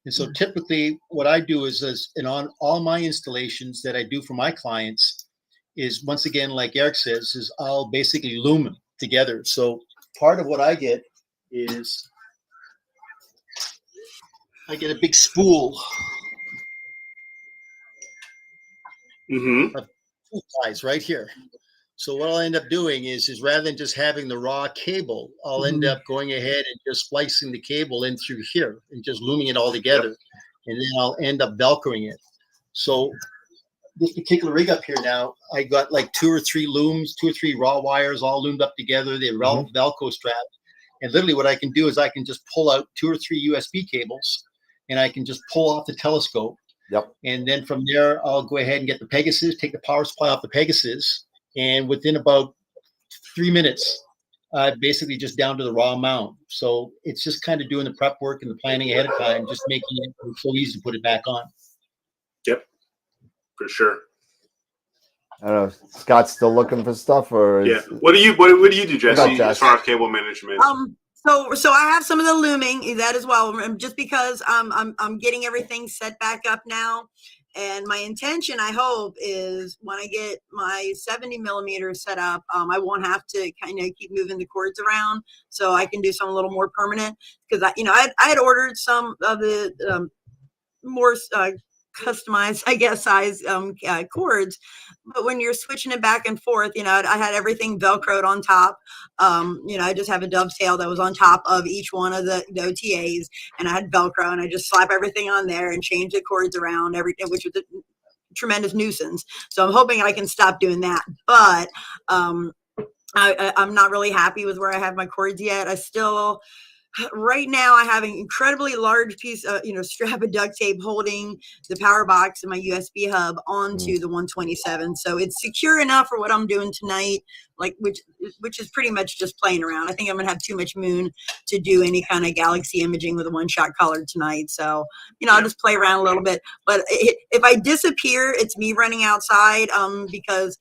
And so typically what I do is on all my installations that I do for my clients is, once again, like Eric says, is I'll basically loom them together. So part of what I get is I get a big spool of tool ties right here. So what I'll end up doing is rather than just having the raw cable, I'll end up going ahead and just splicing the cable in through here and just looming it all together. And then I'll end up Velcroing it. So this particular rig up here now, I got like 2 or 3 looms, 2 or 3 raw wires all loomed up together. They're Velcro strapped. And literally what I can do is I can just pull out 2 or 3 USB cables, and I can just pull off the telescope. Yep. And then from there, I'll go ahead and get the Pegasus, take the power supply off the Pegasus. And within about 3 minutes, basically just down to the raw amount. So it's just kind of doing the prep work and the planning ahead of time, just making it so easy to put it back on. Yep, for sure. I don't know. Scott's still looking for stuff, or What do you do, Jesse, as far as cable management? So I have some of the looming that as well, just because I'm getting everything set back up now. And my intention, I hope, is when I get my 70 millimeters set up, I won't have to kind of keep moving the cords around, so I can do something a little more permanent. Because I had ordered some of the more customized, I guess, size cords, but when you're switching it back and forth, I had everything Velcroed on top. I just have a dovetail that was on top of each one of the OTAs, and I had Velcro, and I just slap everything on there and change the cords around everything, which was a tremendous nuisance. So I'm hoping I can stop doing that, but I'm not really happy with where I have my cords yet. Right now, I have an incredibly large piece of, strap of duct tape holding the power box and my USB hub onto the 127. So it's secure enough for what I'm doing tonight, which is pretty much just playing around. I think I'm going to have too much moon to do any kind of galaxy imaging with a one-shot color tonight. So, I'll just play around a little bit. But if I disappear, it's me running outside because,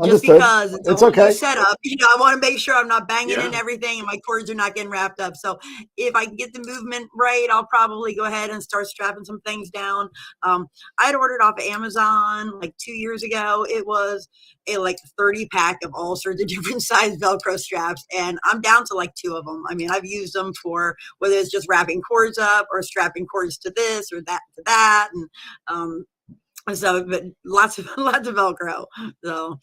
just because it's a whole new setup, I want to make sure I'm not banging in everything and my cords are not getting wrapped up. So if I can get the movement right, I'll probably go ahead and start strapping some things down. I had ordered off of Amazon like 2 years ago. It was a 30 pack of all sorts of different size Velcro straps, and I'm down to 2 of them. I mean, I've used them for whether it's just wrapping cords up or strapping cords to this or that to that, and so, but lots of Velcro. So,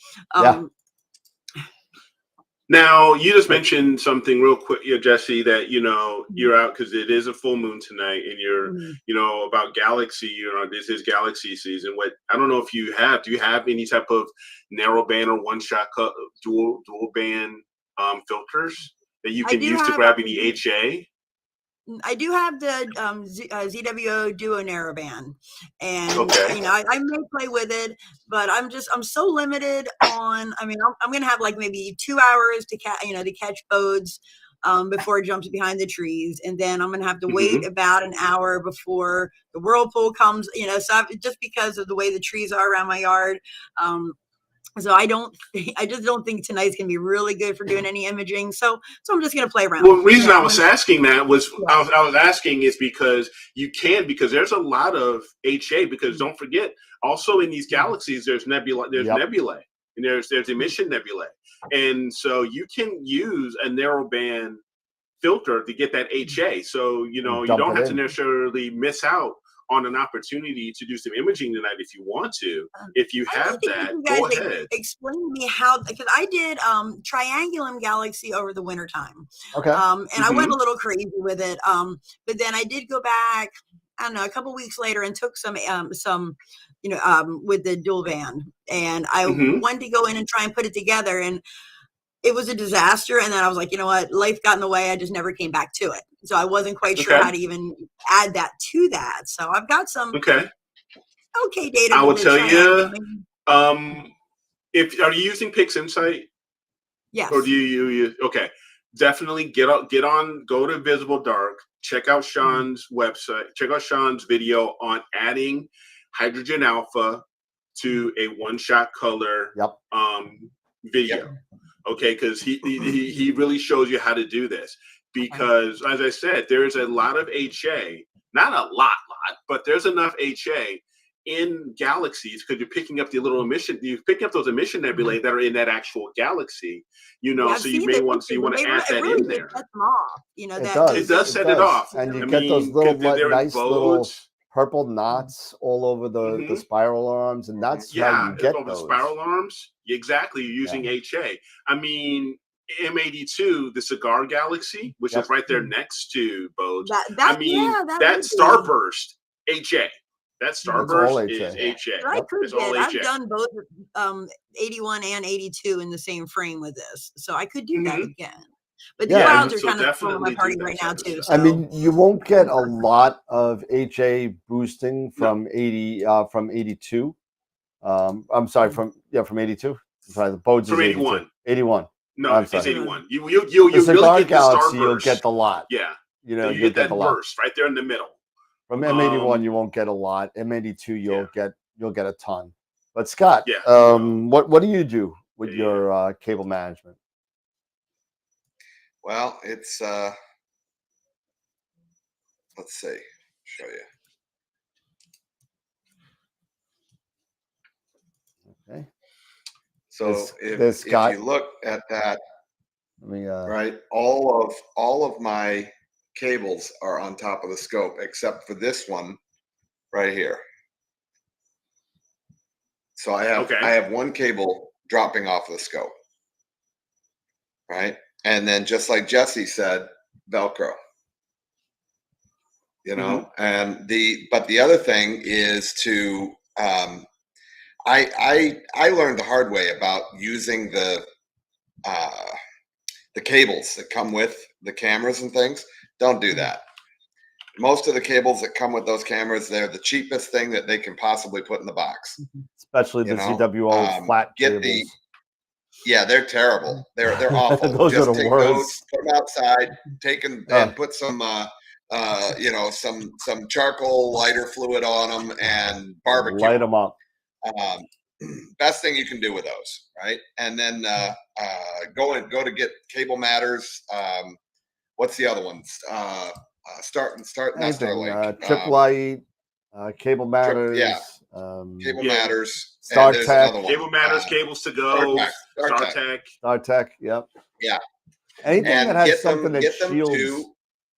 Now you just mentioned something real quick, Jesse, that you're out because it is a full moon tonight, and you're about Galaxy. This is Galaxy season. What I don't know if do you have any type of narrow band or one shot dual band filters that you can use to grab the HA? I do have the ZWO Duo Narrowband, and I may play with it, but I'm so limited on. I mean, I'm going to have maybe 2 hours to catch bodes before it jumps behind the trees, and then I'm going to have to wait about an hour before the whirlpool comes. So just because of the way the trees are around my yard. So I just don't think tonight's gonna be really good for doing any imaging. So I'm just gonna play around. Well, the reason I was asking that was I was asking is because because there's a lot of HA, because don't forget also in these galaxies there's nebulae and there's emission nebulae, and so you can use a narrowband filter to get that HA. So you don't have to necessarily miss out on an opportunity to do some imaging tonight if you want to. If you have that, go ahead. Explain to me how, because I did Triangulum Galaxy over the winter time. Okay. And I went a little crazy with it. But then I did go back, I don't know, a couple weeks later and took some with the dual band. And I wanted to go in and try and put it together, and it was a disaster. And then I was like, you know what, life got in the way. I just never came back to it. So I wasn't quite sure how to even add that to that. So I've got some okay data. I will tell you, are you using Pixinsight? Yes. Or do you use, definitely go to Visible Dark, check out Sean's website, check out Sean's video on adding hydrogen alpha to a one-shot color video. Okay, because he really shows you how to do this. Because, as I said, there's a lot of HA, not a lot, but there's enough HA in galaxies because you're picking up you're picking up those emission nebulae that are in that actual galaxy, so you may want to add that in there. It does set it off. And you get those little nice little purple knots all over the spiral arms, and that's how you get those. The spiral arms, exactly. You're using HA. I mean, M82, the Cigar Galaxy, which is right there next to Bodes. That Starburst HA. That Starburst is HA. I've done both 81 and 82 in the same frame with this, so I could do that again. But the clouds are kind of throwing my party right now too. So. I mean, you won't get a lot of HA boosting from 82. I'm sorry, from 82. Sorry, the Bodes is 81. 81. I'm it's sorry. anyone. You The Cigar really get the Galaxy, you'll starburst. get the lot. Yeah. You know, You you'll get that the lot. burst right there in the middle. From M81, you won't get a lot. M82, you'll get a ton. But Scott, what do you do with your cable management? Well, it's let's see, show you. Okay. So if you look at that, right, all of my cables are on top of the scope except for this one right here. So I have one cable dropping off of the scope, right? And then just like Jesse said, Velcro. You know, and the other thing is to I learned the hard way about using the cables that come with the cameras and things. Don't do that. Most of the cables that come with those cameras, they're the cheapest thing that they can possibly put in the box. Especially the ZWO flat cables. Yeah, they're terrible. They're awful. Those Just are the take worst. those, put them outside, and put some some charcoal lighter fluid on them and barbecue. Light them up. Best thing you can do with those, right? And then go to get Cable Matters. What's the other ones? Start not Starlink. Trip Light, Cable Matters. Cable Matters. Star Tech. Cable Matters, Cables to Go. Star Tech. Yep. Yeah. Anything that has something that shields.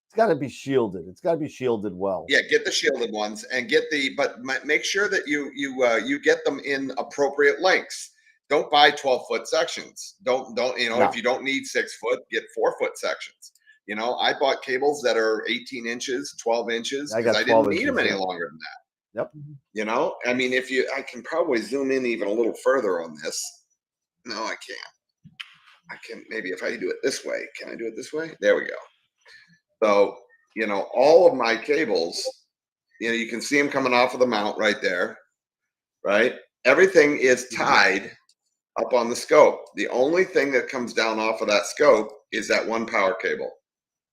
It's got to be shielded. It's got to be shielded well. Yeah, get the shielded ones and but make sure that you get them in appropriate lengths. Don't buy 12-foot sections. Don't if you don't need 6 foot, get 4-foot sections. You know, I bought cables that are 18 inches, 12 inches because I didn't need them any longer than that. Yep. You know, I mean, I can probably zoom in even a little further on this. No, I can't. I can maybe if I do it this way. Can I do it this way? There we go. So, you know, all of my cables, you know, you can see them coming off of the mount right there, right? Everything is tied up on the scope. The only thing that comes down off of that scope is that one power cable.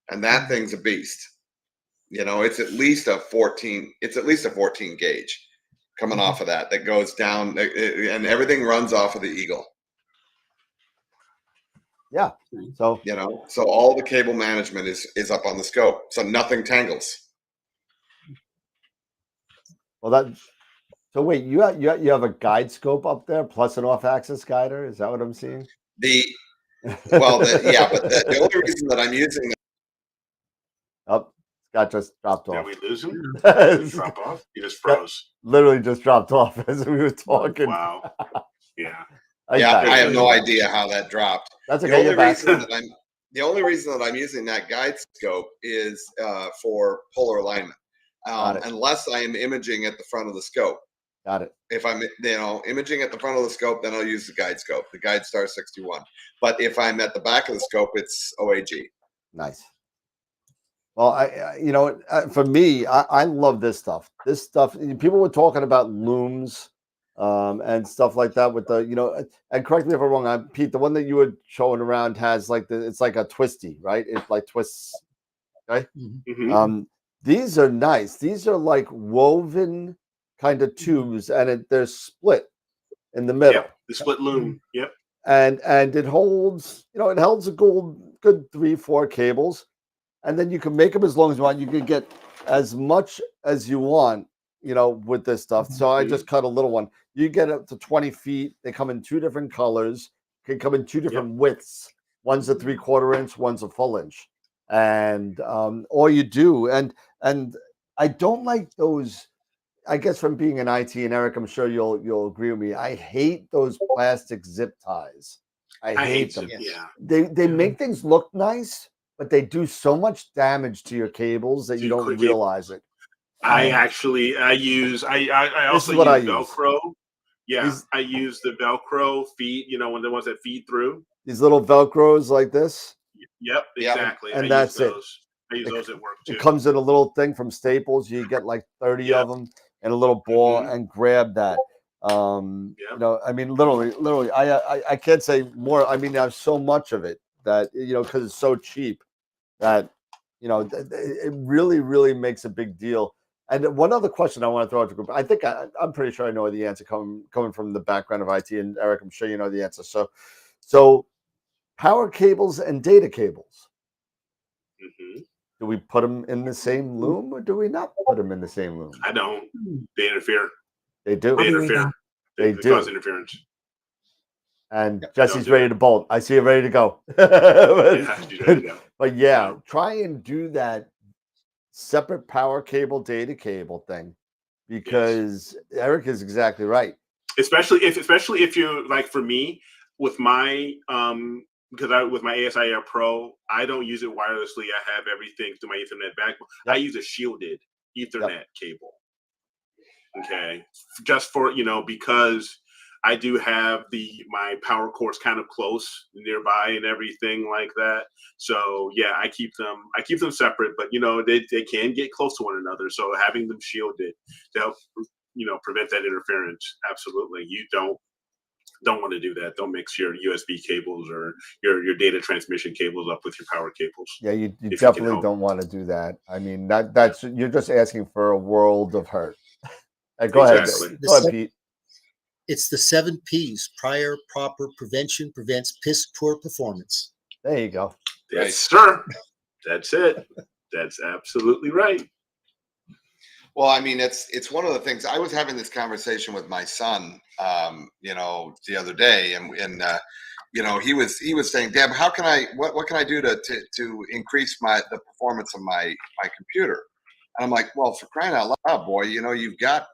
And that thing's a beast. You know, it's at least a 14 gauge coming off of that goes down, and everything runs off of the Eagle. Yeah. So, you know, so all the cable management is up on the scope. So nothing tangles. Well, so wait, you have a guide scope up there plus an off-axis guider? Is that what I'm seeing? But the only reason that I'm using that. Oh, Scott just dropped off. Did we lose him? Did he drop off? He just froze. Literally just dropped off as we were talking. Wow. Yeah. I have no idea how that dropped. That's okay. The only reason that I'm using that guide scope is for polar alignment, unless I am imaging at the front of the scope. Got it. If I'm imaging at the front of the scope, then I'll use the guide scope, the Guide Star 61. But if I'm at the back of the scope, it's OAG. Nice. Well, for me, I love this stuff. This stuff. People were talking about looms. And stuff like that with the, and correct me if I'm wrong, Pete, the one that you were showing around has it's like a twisty, right? It like twists, right? Mm-hmm. These are nice. These are like woven kind of tubes, and they're split in the middle. Yep, the split loom. Yep. And it holds, it holds a good 3-4 cables, and then you can make them as long as you want. You can get as much as you want, with this stuff. So I just cut a little one. You get up to 20 feet. They come in 2 different colors. Can come in 2 different widths. One's a 3/4 inch, one's a full inch. And all you do, and I don't like those. I guess from being an IT, and Eric, I'm sure you'll agree with me. I hate those plastic zip ties. I hate them. Yeah. They make things look nice, but they do so much damage to your cables that you don't realize it. I also use Velcro. Yeah, I use the Velcro feed, when the ones that feed through. These little Velcros like this? Yep, exactly. And that's it. I use those at work too. It comes in a little thing from Staples. You get like 30 of them and a little ball and grab that. You know, I mean, literally, I can't say more. I mean, there's so much of it that, you know, because it's so cheap that, you know, it really makes a big deal. And one other question I want to throw out to the group. I think I'm pretty sure I know the answer coming from the background of IT, and Eric, I'm sure you know the answer. So power cables and data cables. Do we put them in the same loom, or do we not put them in the same loom? I don't. They interfere. They do. They interfere. They do. Cause interference. And Jesse's ready to bolt. I see it ready to go. But yeah, try and do that separate power cable, data cable thing, because Eric is exactly right. Especially if you're like, for me, with my with my ASI Air Pro, I don't use it wirelessly. I have everything through my Ethernet backbone. I use a shielded Ethernet cable. Okay, just for, you know, because I do have my power cords kind of close nearby and everything like that. So yeah, I keep them separate, but you know, they can get close to one another. So having them shielded to help, you know, prevent that interference. Absolutely. You don't want to do that. Don't mix your USB cables or your data transmission cables up with your power cables. Yeah, you definitely don't want to do that. I mean, that's you're just asking for a world of hurt. Go ahead, Pete. It's the 7 P's: prior, proper, prevention, prevents piss poor performance. There you go. Yes, sir. That's it. That's absolutely right. Well, I mean, it's one of the things. I was having this conversation with my son, you know, the other day, and you know, he was saying, "Dad, how can what can I do to increase the performance of my computer?" And I'm like, "Well, for crying out loud, boy, you know, you've got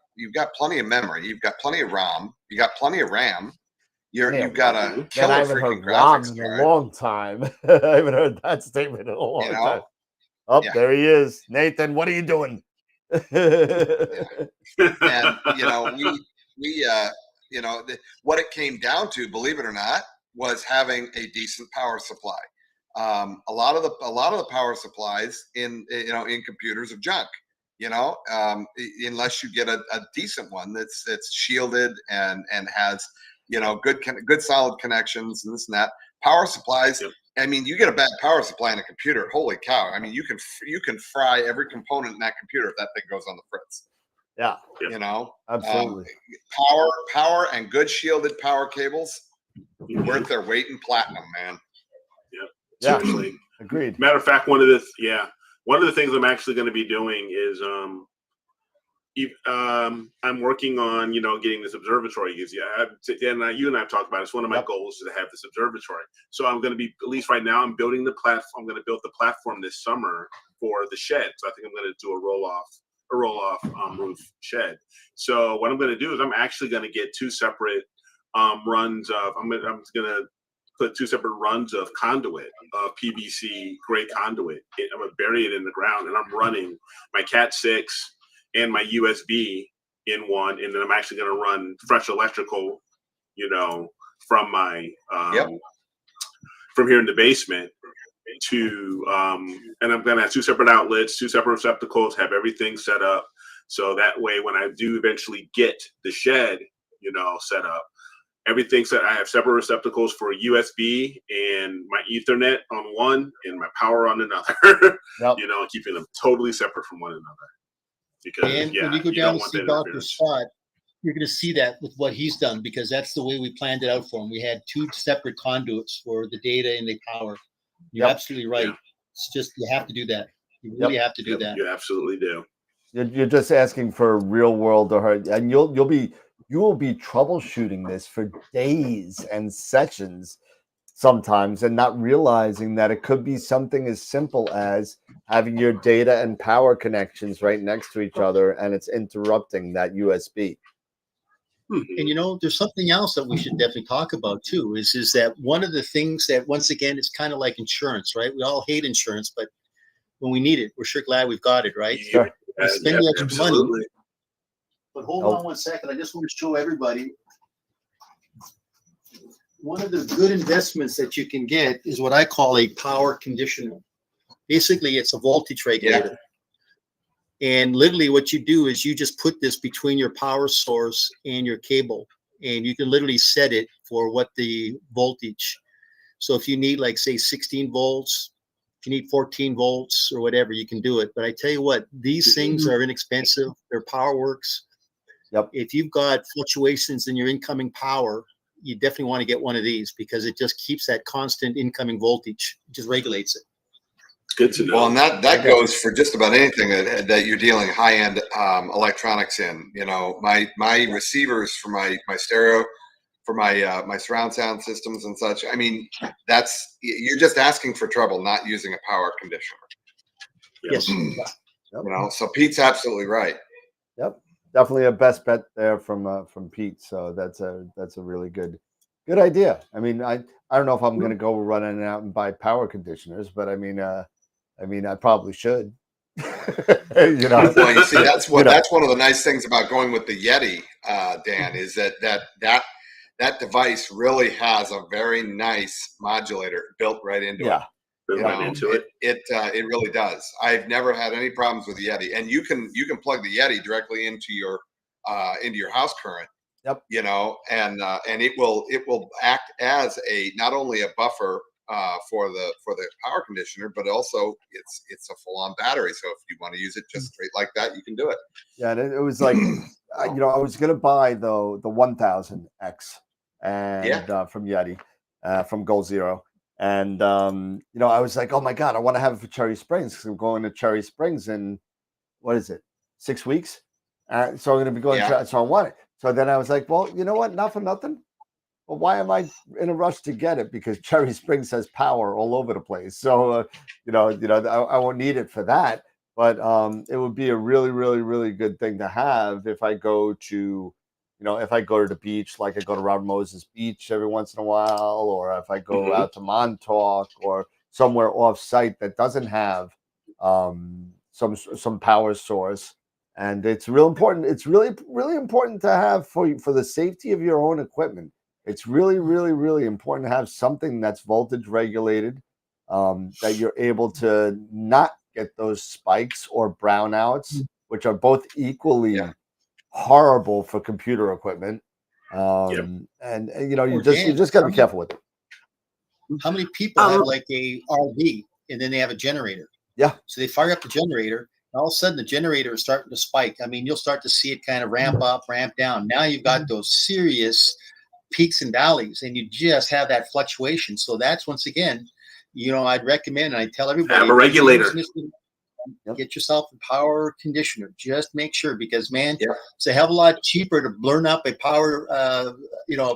plenty of memory, you've got plenty of ROM, you got plenty of RAM. You've got a killer I haven't heard ROM in a long time. I haven't heard that statement in a long time. Oh, there he is, Nathan. What are you doing?" And you know, we you know, what it came down to, believe it or not, was having a decent power supply. A lot of the power supplies in computers are junk. You know, unless you get a decent one that's shielded and has, you know, good solid connections and this and that. Power supplies. I mean, you get a bad power supply in a computer. Holy cow! I mean, you can fry every component in that computer if that thing goes on the fritz. Yeah. You know, absolutely. Power and good shielded power cables worth their weight in platinum, man. Yeah. Seriously. Agreed. Matter of fact, one of the things I'm actually going to be doing is I'm working on, you know, getting this observatory. Because you and I have talked about it. It's one of my goals is to have this observatory. So I'm going to be, at least right now, I'm building the platform. I'm going to build the platform this summer for the shed. So I think I'm going to do a roll off roof shed. So what I'm going to do is I'm actually going to get 2 separate runs of. I'm going to put 2 separate runs of conduit, of PVC gray conduit. I'm going to bury it in the ground, and I'm running my Cat 6 and my USB in one, and then I'm actually going to run fresh electrical, you know, from my from here in the basement to and I'm going to have 2 separate outlets, 2 separate receptacles, have everything set up, so that way when I do eventually get the shed, you know, set up, everything's set. I have separate receptacles for USB and my Ethernet on one and my power on another. You know, keeping them totally separate from one another. Because when you go down to see Dr. Scott, you're going to see that with what he's done, because that's the way we planned it out for him. We had 2 separate conduits for the data and the power. You're absolutely right. It's just, you have to do that. You really have to do that. You absolutely do. You're just asking for real world to hurt, and you will be troubleshooting this for days and sessions sometimes, and not realizing that it could be something as simple as having your data and power connections right next to each other, and it's interrupting that USB. And you know, there's something else that we should definitely talk about too, is that one of the things that, once again, it's kind of like insurance, right? We all hate insurance, but when we need it, we're sure glad we've got it, right? Sure. We spend the extra money. But hold on one second. I just want to show everybody. One of the good investments that you can get is what I call a power conditioner. Basically, it's a voltage regulator. And literally what you do is you just put this between your power source and your cable, and you can literally set it for what the voltage. So if you need, like, say 16 volts, if you need 14 volts or whatever, you can do it. But I tell you what, these things are inexpensive. They're PowerWorks. Yep. If you've got fluctuations in your incoming power, you definitely want to get one of these, because it just keeps that constant incoming voltage. It just regulates it. Good to know. Well, and that goes for just about anything that you're dealing high-end electronics in. You know, my receivers for my stereo, for my surround sound systems and such. I mean, you're just asking for trouble not using a power conditioner. Yes. You know, so Pete's absolutely right. Yep, definitely a best bet there from Pete. So that's a really good idea. I mean, I don't know if I'm going to go running out and buy power conditioners, but I mean, I probably should. You know, well, you see, that's one of the nice things about going with the Yeti, Dan, is that device really has a very nice modulator built right into it. Built right into it. It really does. I've never had any problems with the Yeti, and you can plug the Yeti directly into your house current. Yep. You know, and it will act as not only a buffer for the power conditioner, but also it's a full-on battery. So if you want to use it just straight like that, you can do it. Yeah, and it was like, you know, I was gonna buy the 1000X and from Yeti, from Goal Zero, and you know, I was like, oh my god, I want to have it for Cherry Springs, because I'm going to Cherry Springs in, what is it, 6 weeks? So I'm going to be going. So I want it. So then I was like, well, you know what? Not for nothing. Well, why am I in a rush to get it? Because Cherry Springs has power all over the place. So, you know, I won't need it for that. But it would be a really, really, really good thing to have if I go to, if I go to the beach, like I go to Robert Moses Beach every once in a while, or if I go out to Montauk or somewhere off site that doesn't have some power source. And it's real important. It's really, really important to have for the safety of your own equipment. It's really, really, really important to have something that's voltage regulated, that you're able to not get those spikes or brownouts, which are both equally horrible for computer equipment. And you just got to be careful with it. How many people have like a RV and then they have a generator? Yeah. So they fire up the generator. All of a sudden, the generator is starting to spike. I mean, you'll start to see it kind of ramp up, ramp down. Now you've got those serious peaks and valleys, and you just have that fluctuation. So that's, once again, I'd recommend, and I tell everybody, have a regulator. Get yourself a power conditioner. Just make sure, because man, it's a hell of a lot cheaper to burn up a power, a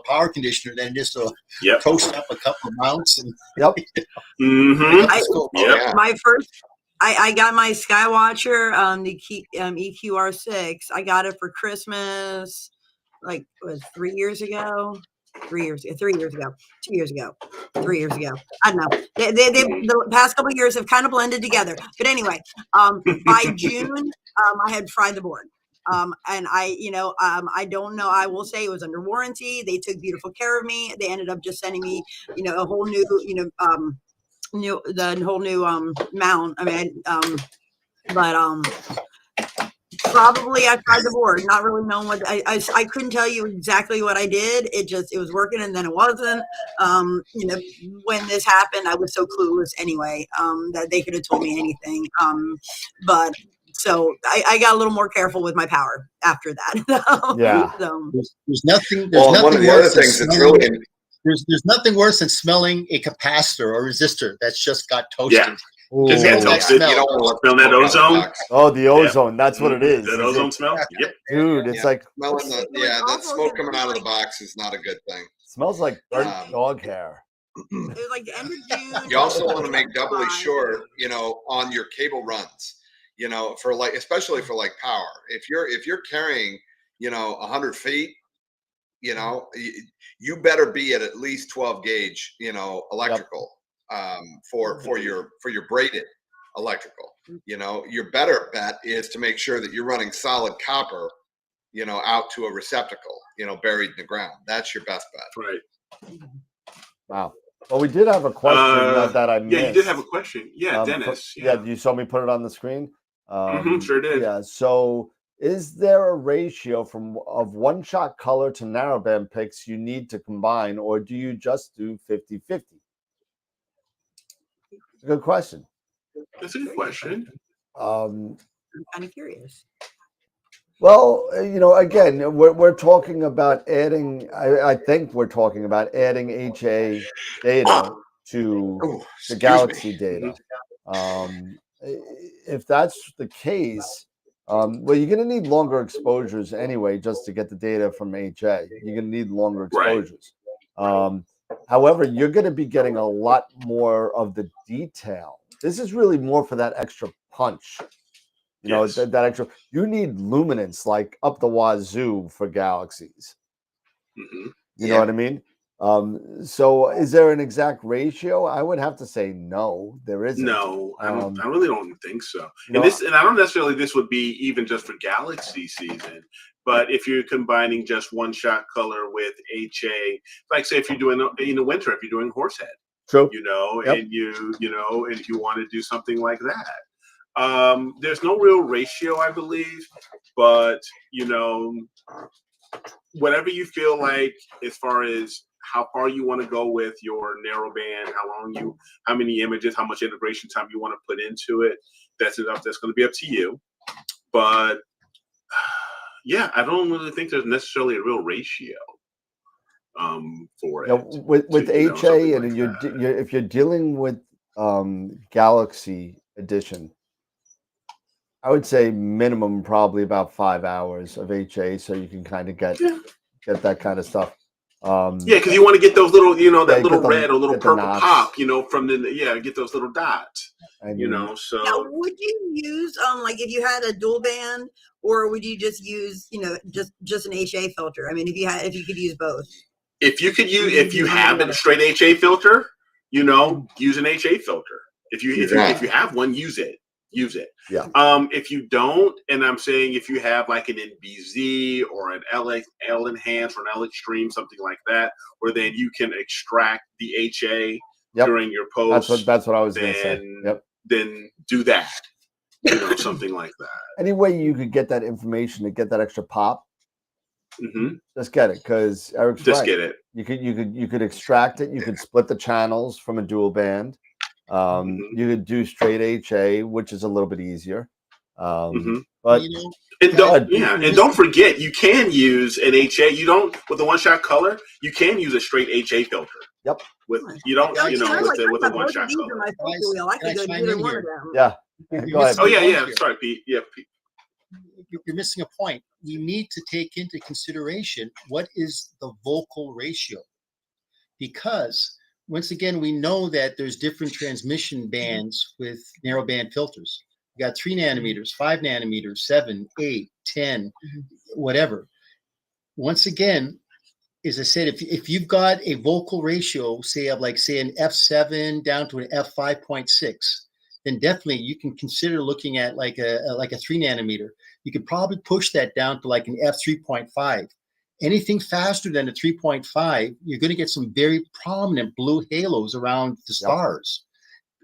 power conditioner than just to toast up a couple of mounts. And my first. I got my Skywatcher, the EQR6. I got it for Christmas, like, was 3 years ago? 3 years ago, 2 years ago, 3 years ago. I don't know. They the past couple of years have kind of blended together. But anyway, by June, I had fried the board. And I don't know. I will say it was under warranty. They took beautiful care of me. They ended up just sending me, a whole new, the whole new mount. I mean, probably I tried the board, not really knowing what I couldn't tell you exactly what I did. It was working, and then it wasn't. When this happened, I was so clueless anyway, that they could have told me anything. But so I got a little more careful with my power after that. Yeah. So, there's nothing. One of the other things that's really there's nothing worse than smelling a capacitor or resistor that's just got toasted. Yeah. Just get toasted. You don't want to smell that ozone. Oh, the ozone. That's what it is. That ozone smell? Yep. Dude, it's like smelling that smoke coming out of the box is not a good thing. Smells like burnt dog hair. It was like the end of June. You also want to make doubly sure, on your cable runs, for especially for power. If you're carrying, 100 feet, you better be at least 12 gauge, electrical, for your braided electrical. Your better bet is to make sure that you're running solid copper, out to a receptacle, buried in the ground. That's your best bet. Right. Wow. Well, we did have a question that I missed. Yeah, you did have a question. Yeah, Dennis. You saw me put it on the screen. Sure did. Yeah. So is there a ratio of one-shot color to narrowband picks you need to combine, or do you just do 50-50? Good question. That's a good question. I'm kind of curious. Well, again, we're talking about adding. I think we're talking about adding HA data to the Galaxy data. If that's the case, well, you're going to need longer exposures anyway, just to get the data from HA. You're going to need longer exposures. Right. However, you're going to be getting a lot more of the detail. This is really more for that extra punch. That extra. You need luminance like up the wazoo for galaxies. You know what I mean? So is there an exact ratio? I would have to say no, there isn't. No, I really don't think so. And I don't necessarily this would be even just for Galaxy season, but if you're combining just one shot color with HA, like say if you're doing in the winter, if you're doing Horsehead, true, and and if you want to do something like that. There's no real ratio, I believe, but whatever you feel like as far as how far you want to go with your narrowband, how many images, how much integration time you want to put into it. That's going to be up to you. But I don't really think there's necessarily a real ratio for it. With HA, and if you're dealing with Galaxy Edition, I would say minimum probably about 5 hours of HA, so you can kind of get that kind of stuff. Because you want to get those little, that little red or little purple pop, from get those little dots, So now, would you use like if you had a dual band, or would you just use just an HA filter? I mean, if you could use both. If you have a straight HA filter, use an HA filter. If you have one, use it. Yeah. If you don't, and I'm saying if you have like an NBZ or an L Enhance or an L Extreme, something like that, where then you can extract the HA during your post. That's what I was going to say. Yep. Then do that. Something like that. Any way you could get that information to get that extra pop, just get it, because Eric's just right. Get it. You could extract it. You could split the channels from a dual band. You could do straight HA, which is a little bit easier. But don't forget, you can use an HA. You don't with the one-shot color. You can use a straight HA filter. Yep. With with a one-shot color. I could go either one of them. Yeah. Go ahead. Oh yeah. Sorry, Pete. Yeah, Pete. You're missing a point. We need to take into consideration what is the vocal ratio, because once again, we know that there's different transmission bands with narrowband filters. You got 3 nanometers, 5 nanometers, 7, 8, 10, whatever. Once again, as I said, if you've got a vocal ratio, say of an F7 down to an F5.6, then definitely you can consider looking at like a 3 nanometer. You could probably push that down to like an F3.5. Anything faster than a 3.5, you're going to get some very prominent blue halos around the stars.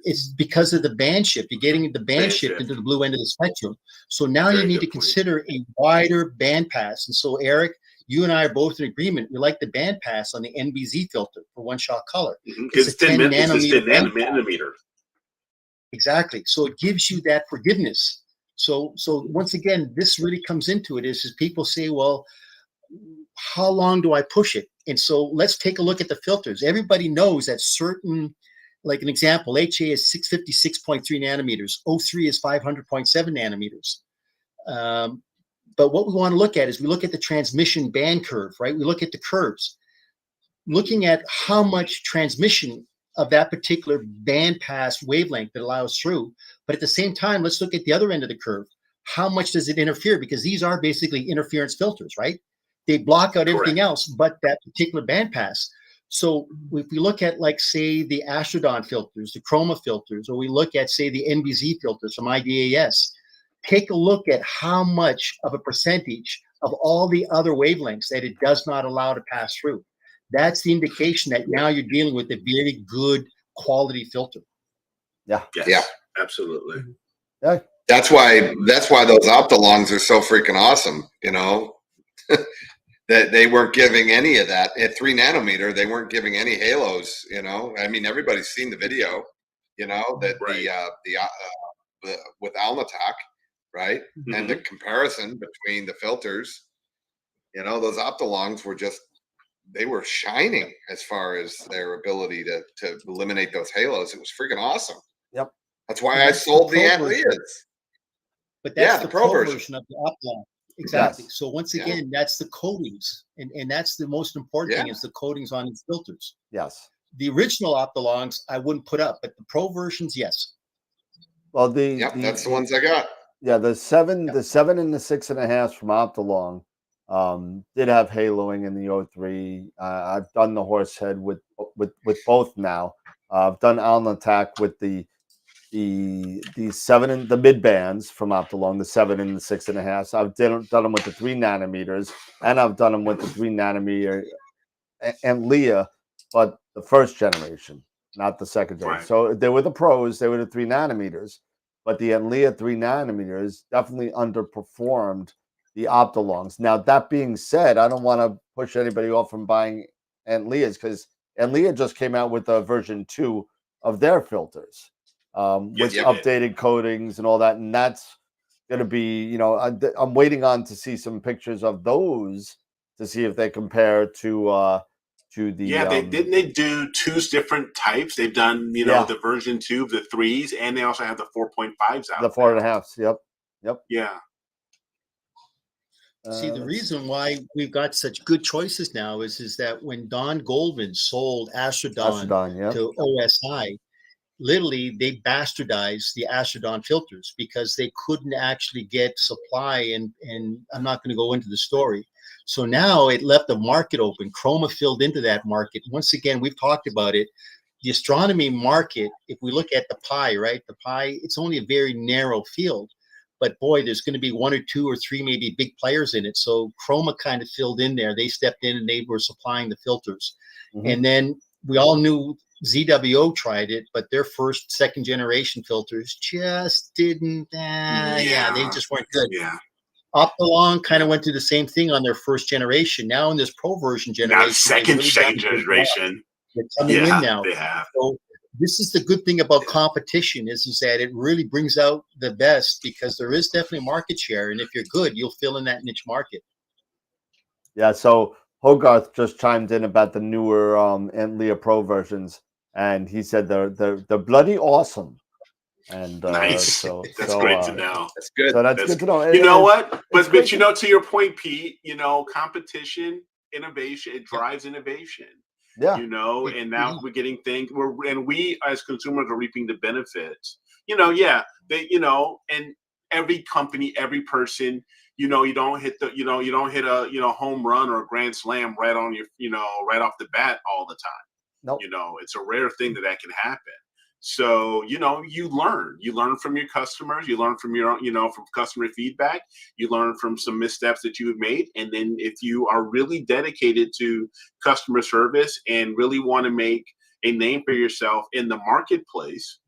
It's because of the band shift. You're getting the band shift into the blue end of the spectrum. So now you need to consider a wider band pass. And so, Eric, you and I are both in agreement. We like the band pass on the NBZ filter for one-shot color. It's a 10 nanometer. Exactly. So it gives you that forgiveness. So once again, this really comes into it is people say, well, how long do I push it? And so let's take a look at the filters. Everybody knows that certain, like an example, HA is 656.3 nanometers. O3 is 500.7 nanometers. But what we want to look at is we look at the transmission band curve, right? We look at the curves, looking at how much transmission of that particular band pass wavelength that allows through. But at the same time, let's look at the other end of the curve. How much does it interfere? Because these are basically interference filters, right? They block out everything else but that particular band pass. So if we look at, like, say, the Astrodon filters, the Chroma filters, or we look at, say, the NBZ filters from IDAS, take a look at how much of a percentage of all the other wavelengths that it does not allow to pass through. That's the indication that now you're dealing with a very good quality filter. Yeah. Yes, absolutely. Yeah. That's why those Optolongs are so freaking awesome. You know, that they weren't giving any of that at 3 nanometer. They weren't giving any halos. You know, I mean, everybody's seen the video. You know that Right. the with Alnitak, right, and the comparison between the filters. You know, those Optolongs were just, they were shining as far as their ability to eliminate those halos. It was freaking awesome. Yep. That's why I sold the Antlias. But that's the the pro version of the Optolong. Exactly. Yes. So once again, that's the coatings, and that's the most important thing is the coatings on these filters. Yes. The original Optolongs I wouldn't put up, but the pro versions, yes. Well, that's the ones I got. Yeah, the 7 and the 6.5 from Optolong did have haloing in the O3. I've done the Horsehead with both now. I've done Alnitak with the 7 and the mid bands from Optolong, the 7 and the 6.5. So I've done them with the 3 nanometers, and I've done them with the 3 nanometer and Leah, but the first generation, not the second generation. Right. So they were the pros, they were the 3 nanometers, but the Enlia 3 nanometers definitely underperformed the Optolongs. Now, that being said, I don't want to push anybody off from buying Enlias because Enlia just came out with a version 2 of their filters with updated coatings and all that. And that's going to be, you know, I'm waiting on to see some pictures of those to see if they compare to the didn't they do 2 different types? They've done, you know, the version 2 of the 3s, and they also have the 4.5s out. The 4.5s. Yep. Yeah. See, the reason why we've got such good choices now is that when Don Goldman sold Astrodon to OSI, literally they bastardized the Astrodon filters because they couldn't actually get supply, and I'm not going to go into the story. So now it left the market open. Chroma filled into that market. Once again, we've talked about it. The astronomy market, if we look at the pie, right? The pie, it's only a very narrow field. But boy, there's going to be 1 or 2 or 3 maybe big players in it. So Chroma kind of filled in there. They stepped in and they were supplying the filters. And then we all knew ZWO tried it, but their first, second generation filters just didn't. They just weren't good. Yeah. Optolong kind of went through the same thing on their first generation. Now in this pro version generation, now second generation, they're coming in now. They have. So this is the good thing about competition is that it really brings out the best because there is definitely market share, and if you're good, you'll fill in that niche market. Yeah. So Hogarth just chimed in about the newer Antlia Pro versions, and he said they're bloody awesome. And nice. So that's great to know. That's good. So that's good to know. You know what? But you know, to your point, Pete, you know, competition, innovation, it drives innovation. Yeah. You know, and now we're getting things and we as consumers are reaping the benefits. You know, you know, and every company, every person, you know, you don't hit a, home run or a grand slam right on your, right off the bat all the time. Nope. You know, it's a rare thing that can happen. So, you know, you learn from your customers, you learn from your, from customer feedback, you learn from some missteps that you have made. And then if you are really dedicated to customer service and really want to make a name for yourself in the marketplace,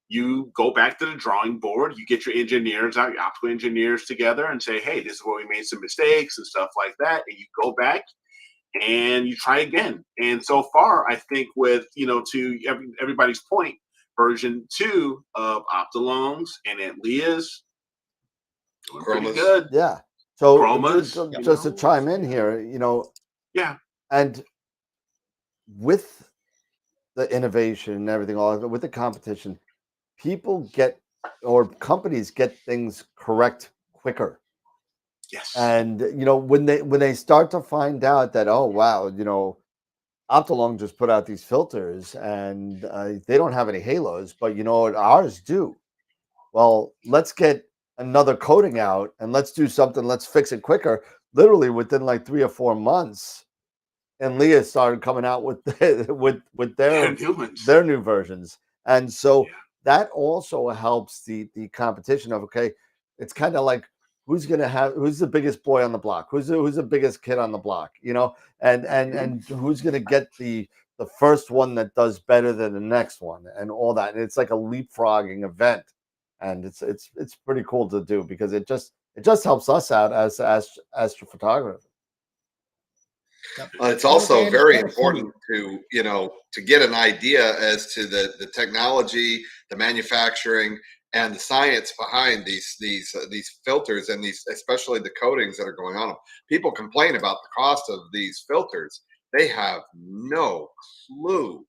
you go back to the drawing board, you get your engineers out, your optical engineers together and say, hey, this is where we made some mistakes and stuff like that. And you go back and you try again. And so far, I think with, to everybody's point, version 2 of Optolongs and Antlias doing pretty good. Yeah. So Chromas, just to chime in here, Yeah. And with the innovation and everything, with the competition, people companies get things correct quicker. Yes. And when they start to find out that, oh wow, Optolong just put out these filters and they don't have any halos, but ours do. Well, let's get another coating out and let's do something. Let's fix it quicker. Literally within like 3 or 4 months, and Leah started coming out with their new versions, and so that also helps the competition of it's kind of like who's the biggest boy on the block, who's the biggest kid on the block, and who's gonna get the first one that does better than the next one and all that, and it's like a leapfrogging event. and it's pretty cool to do because it just helps us out as astrophotographers. It's also very important to to get an idea as to the technology, the manufacturing, and the science behind these filters and these, especially the coatings that are going on them. People complain about the cost of these filters. They have no clue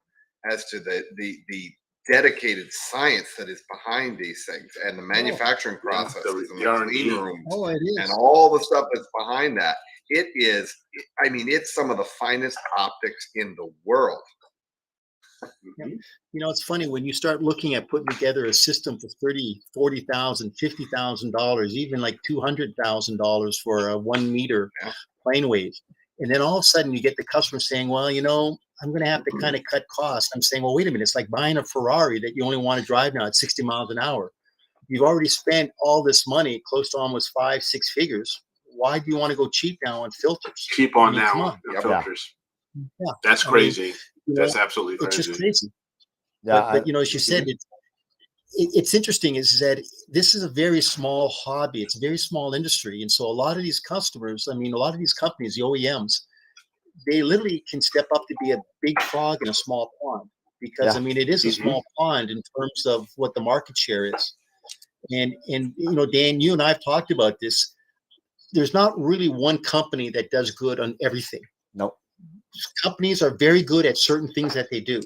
as to the dedicated science that is behind these things and the manufacturing processes and the clean rooms and all the stuff that's behind that. It is, I mean, it's some of the finest optics in the world. It's funny when you start looking at putting together a system for $30,000, $40,000, $50,000, even like $200,000 for a 1 meter plane wave. And then all of a sudden you get the customer saying, well, I'm going to have to kind of cut costs. I'm saying, well, wait a minute. It's like buying a Ferrari that you only want to drive now at 60 miles an hour. You've already spent all this money, close to almost 5-6 figures. Why do you want to go cheap now on filters? Cheap on filters. Yeah. That's crazy. That's absolutely crazy. It's just crazy. Yeah, but as you said, it's interesting is that this is a very small hobby. It's a very small industry. And so a lot of these customers, a lot of these companies, the OEMs, they literally can step up to be a big frog in a small pond because, it is a small pond in terms of what the market share is. And Dan, you and I have talked about this. There's not really one company that does good on everything. Nope. Companies are very good at certain things that they do,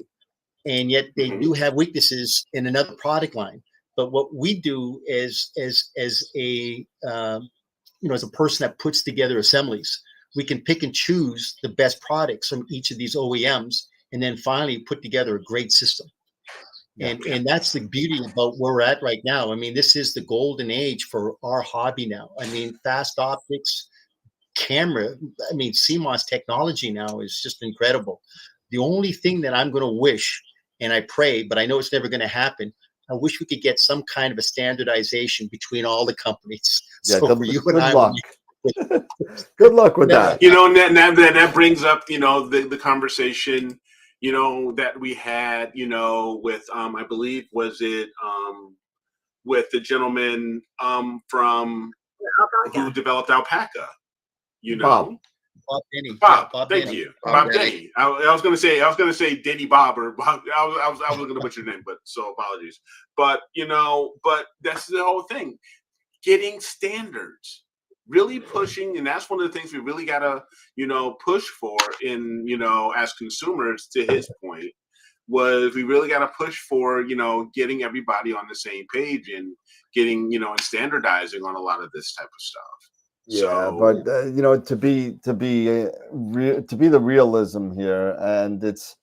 and yet they do have weaknesses in another product line. But what we do as a person that puts together assemblies, we can pick and choose the best products from each of these OEMs, and then finally put together a great system. And that's the beauty about where we're at right now. This is the golden age for our hobby now. Fast optics, camera, CMOS technology now is just incredible. The only thing that I'm going to wish, and I pray, but I know it's never going to happen, I wish we could get some kind of a standardization between all the companies. Yeah, so good luck. Good luck with that. That brings up, the conversation, that we had, with, I believe, was it with the gentleman from who developed Alpaca, Bob Denny. Bob, thank you. Bob Denny. I was gonna say Denny Bob or Bob. I was gonna butcher your name, but so apologies. But but that's the whole thing. Getting standards. Really pushing, and that's one of the things we really gotta, push for in, as consumers, to his point, was we really gotta push for, getting everybody on the same page and getting, and standardizing on a lot of this type of stuff. Yeah, but to be the realism here, and it's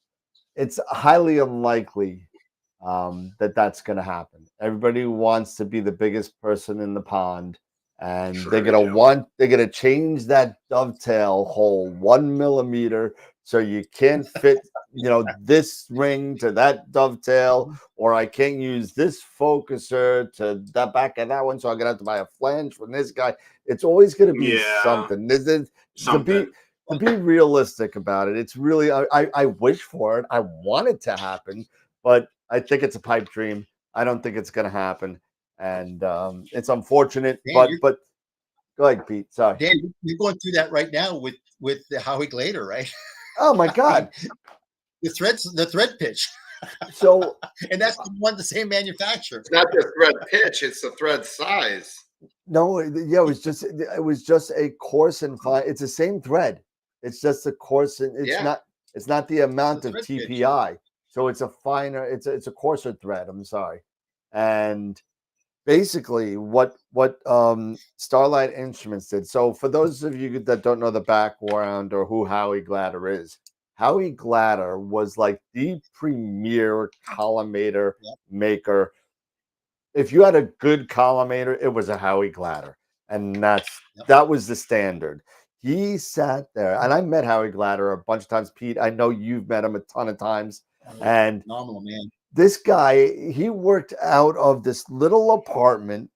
highly unlikely that's going to happen. Everybody wants to be the biggest person in the pond, and they're gonna change that dovetail hole 1 millimeter so you can't fit this ring to that dovetail, or I can't use this focuser to the back of that one, so I'm gonna have to buy a flange from this guy. It's always gonna be something. To be realistic about it, it's really I wish for it. I want it to happen, but I think it's a pipe dream. I don't think it's gonna happen. And it's unfortunate, Dan, but go ahead, Pete. Sorry, Dan, you're going through that right now with the Howie Glader, right? Oh my God, the thread pitch. So, and that's the same manufacturer. It's not the thread pitch; it's the thread size. No, yeah, it was just a coarse and fine. It's the same thread. It's just a coarse, and it's not the amount of TPI. Pitch. So it's a finer. It's a coarser thread. I'm sorry, and basically what Starlight Instruments did. So for those of you that don't know the background or who Howie Glader is, Howie Glader was like the premier collimator maker. If you had a good collimator, it was a Howie Glader, and that was the standard. He sat there, and I met Howie Glader a bunch of times. Pete, I know you've met him a ton of times, and phenomenal man. This guy, he worked out of this little apartment.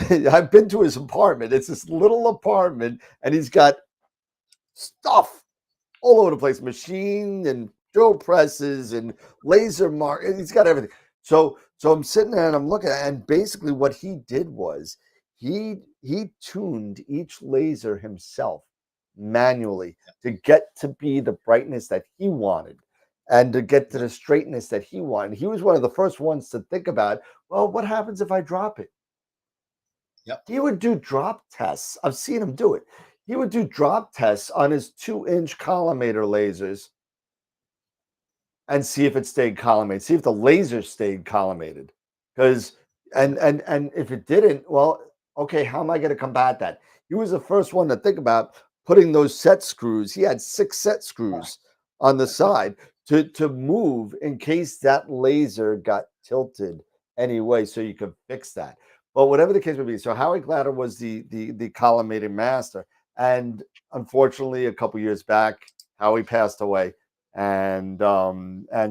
I've been to his apartment. It's this little apartment, and he's got stuff all over the place, machine and drill presses and laser mark. He's got everything. So I'm sitting there and I'm looking at it, and basically what he did was he tuned each laser himself manually to get to be the brightness that he wanted and to get to the straightness that he wanted. He was one of the first ones to think about, well, what happens if I drop it? Yep. He would do drop tests. I've seen him do it. He would do drop tests on his 2-inch collimator lasers and see if it stayed collimated, see if the laser stayed collimated. Because and if it didn't, well, okay, how am I going to combat that? He was the first one to think about putting those set screws. He had 6 set screws on the side to move in case that laser got tilted anyway, so you could fix that. But whatever the case may be, so Howie Glatter was the collimating master, and unfortunately, a couple years back, Howie passed away. And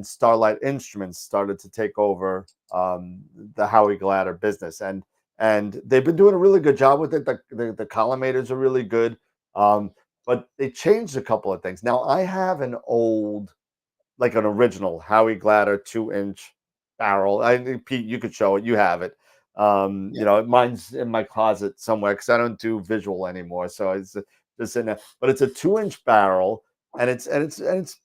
Starlight Instruments started to take over the Howie Glatter business, and they've been doing a really good job with it. The collimators are really good, but they changed a couple of things. Now I have an old, like an original Howie Glatter 2-inch barrel. Pete, you could show it. You have it. You know, mine's in my closet somewhere because I don't do visual anymore, so it's just in there. But it's a 2-inch barrel. And it's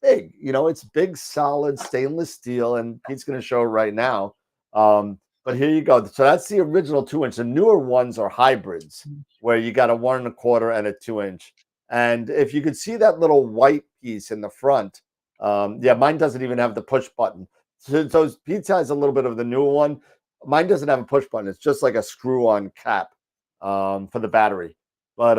big, you know, it's big, solid stainless steel, and Pete's going to show it right now. But here you go. So that's the original 2-inch. The newer ones are hybrids, where you got a 1 1/4 and a 2-inch. And if you could see that little white piece in the front, mine doesn't even have the push button. So Pete's has a little bit of the newer one. Mine doesn't have a push button. It's just like a screw-on cap for the battery. But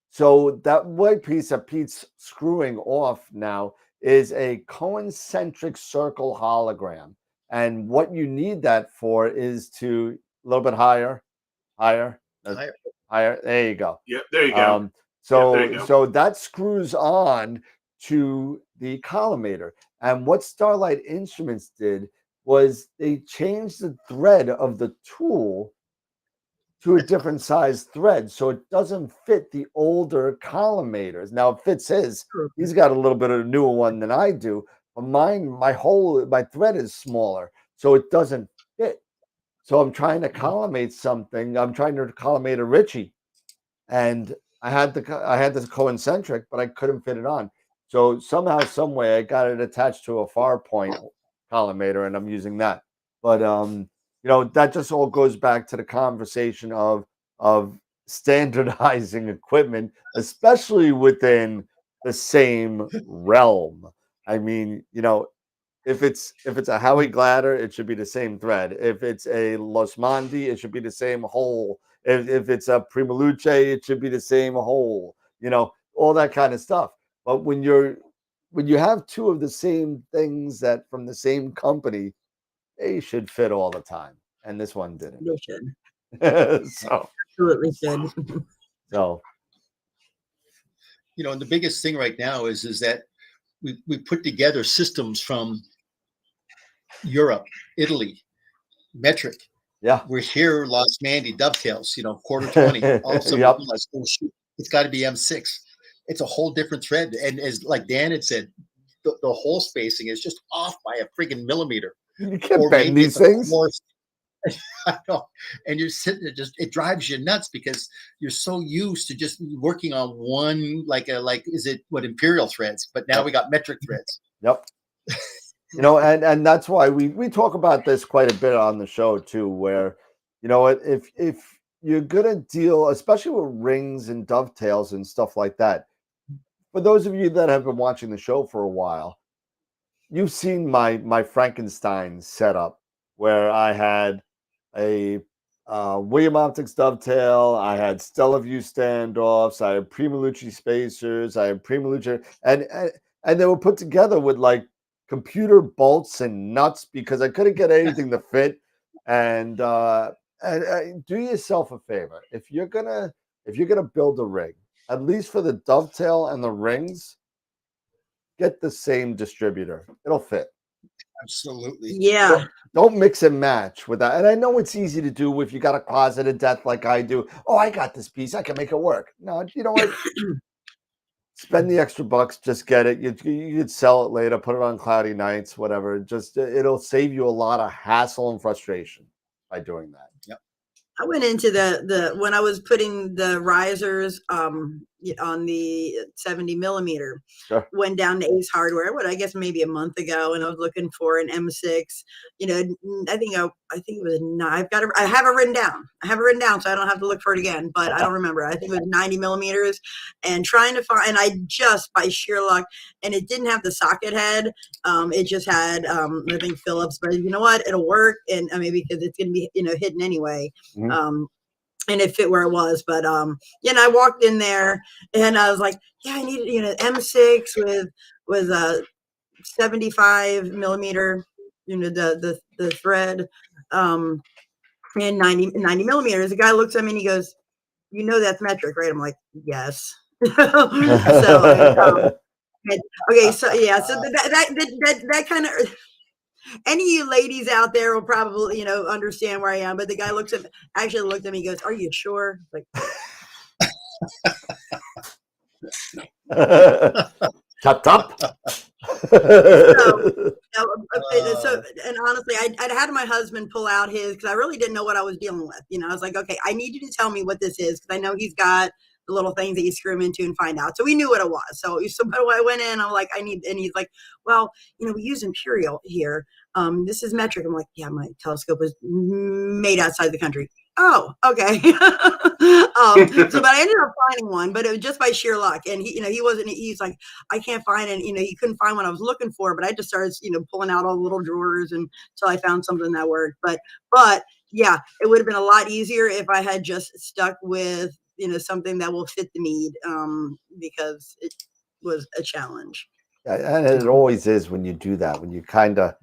so that white piece that Pete's screwing off now is a concentric circle hologram. And what you need that for is to a little bit higher. There you go. Yep, there you go. So that screws on to the collimator. And what Starlight Instruments did was they changed the thread of the tool to a different size thread, so it doesn't fit the older collimators. Now it fits his. He's got a little bit of a newer one than I do, but mine, my thread is smaller, so it doesn't fit. So I'm trying to collimate something. I'm trying to collimate a Ritchie, and I had this concentric, but I couldn't fit it on. So somehow, some way, I got it attached to a far point collimator, and I'm using that. But you know, that just all goes back to the conversation of standardizing equipment, especially within the same realm. I mean, you know, if it's a Howie Glatter, it should be the same thread. If it's a Los Mondi, it should be the same hole. If it's a Prima Luce, it should be the same hole. You know, all that kind of stuff. But when you have two of the same things that from the same company, they should fit all the time, and this one didn't. They should. So Absolutely should. So, you know, and the biggest thing right now is that we put together systems from Europe, Italy, metric. Yeah, we're here, Los Mandy dovetails. You know, 1/4-20. All of a sudden, Yep. oh, shoot, it's got to be M6. It's a whole different thread, and as like Dan had said, the hole spacing is just off by a friggin' millimeter. You can't bend these things. I know. And you're sitting there, just it drives you nuts because you're so used to just working on one, is it what Imperial threads? But now we got metric threads. Yep. You know, and that's why we talk about this quite a bit on the show too, where, you know, if you're gonna deal, especially with rings and dovetails and stuff like that, for those of you that have been watching the show for a while, you've seen my Frankenstein setup where I had a William Optics dovetail, I had Stellaview standoffs, I had Prima Luce spacers, I had Prima Luce, and they were put together with like computer bolts and nuts because I couldn't get anything to fit. And do yourself a favor, if you're gonna build a rig, at least for the dovetail and the rings, get the same distributor. It'll fit. Absolutely. Yeah. Don't mix and match with that. And I know it's easy to do if you got a closet of death like I do. Oh, I got this piece. I can make it work. No, you know what? spend the extra bucks, just get it. You could sell it later, put it on cloudy nights, whatever. Just it'll save you a lot of hassle and frustration by doing that. Yep. I went into the when I was putting the risers on the 70 millimeter, Sure. went down to Ace Hardware, I guess maybe a month ago, and I was looking for an M6. You know, I think it was I have it written down. So I don't have to look for it again, but I don't remember. I think it was 90 millimeters, and trying to find, and I just by sheer luck, and it didn't have the socket head. It just had I think Phillips, but you know what? It'll work, and I mean, because it's gonna be hidden anyway. Mm-hmm. And it fit where it was, but and I walked in there and I was like, yeah, I need M6 with a 75 millimeter, the thread, and 90 millimeters. The guy looks at me and he goes, that's metric, right? I'm like, yes. So okay, so yeah, so that kind of. Any of you ladies out there will probably, understand where I am. But the guy looked at me and he goes, "Are you sure?" Like, Chop chop. So, and honestly, I'd had my husband pull out his, because I really didn't know what I was dealing with. I was like, okay, I need you to tell me what this is, because I know he's got the little things that you screw him into and find out. So we knew what it was. So but when I went in, I'm like, and he's like, well, we use imperial here. This is metric. I'm like, yeah, my telescope was made outside the country. Oh, okay. But I ended up finding one, but it was just by sheer luck. And he's like, I can't find it. He couldn't find what I was looking for, but I just started, pulling out all the little drawers until I found something that worked. But yeah, it would have been a lot easier if I had just stuck with, something that will fit the need, because it was a challenge. And it always is when you do that, when you kind of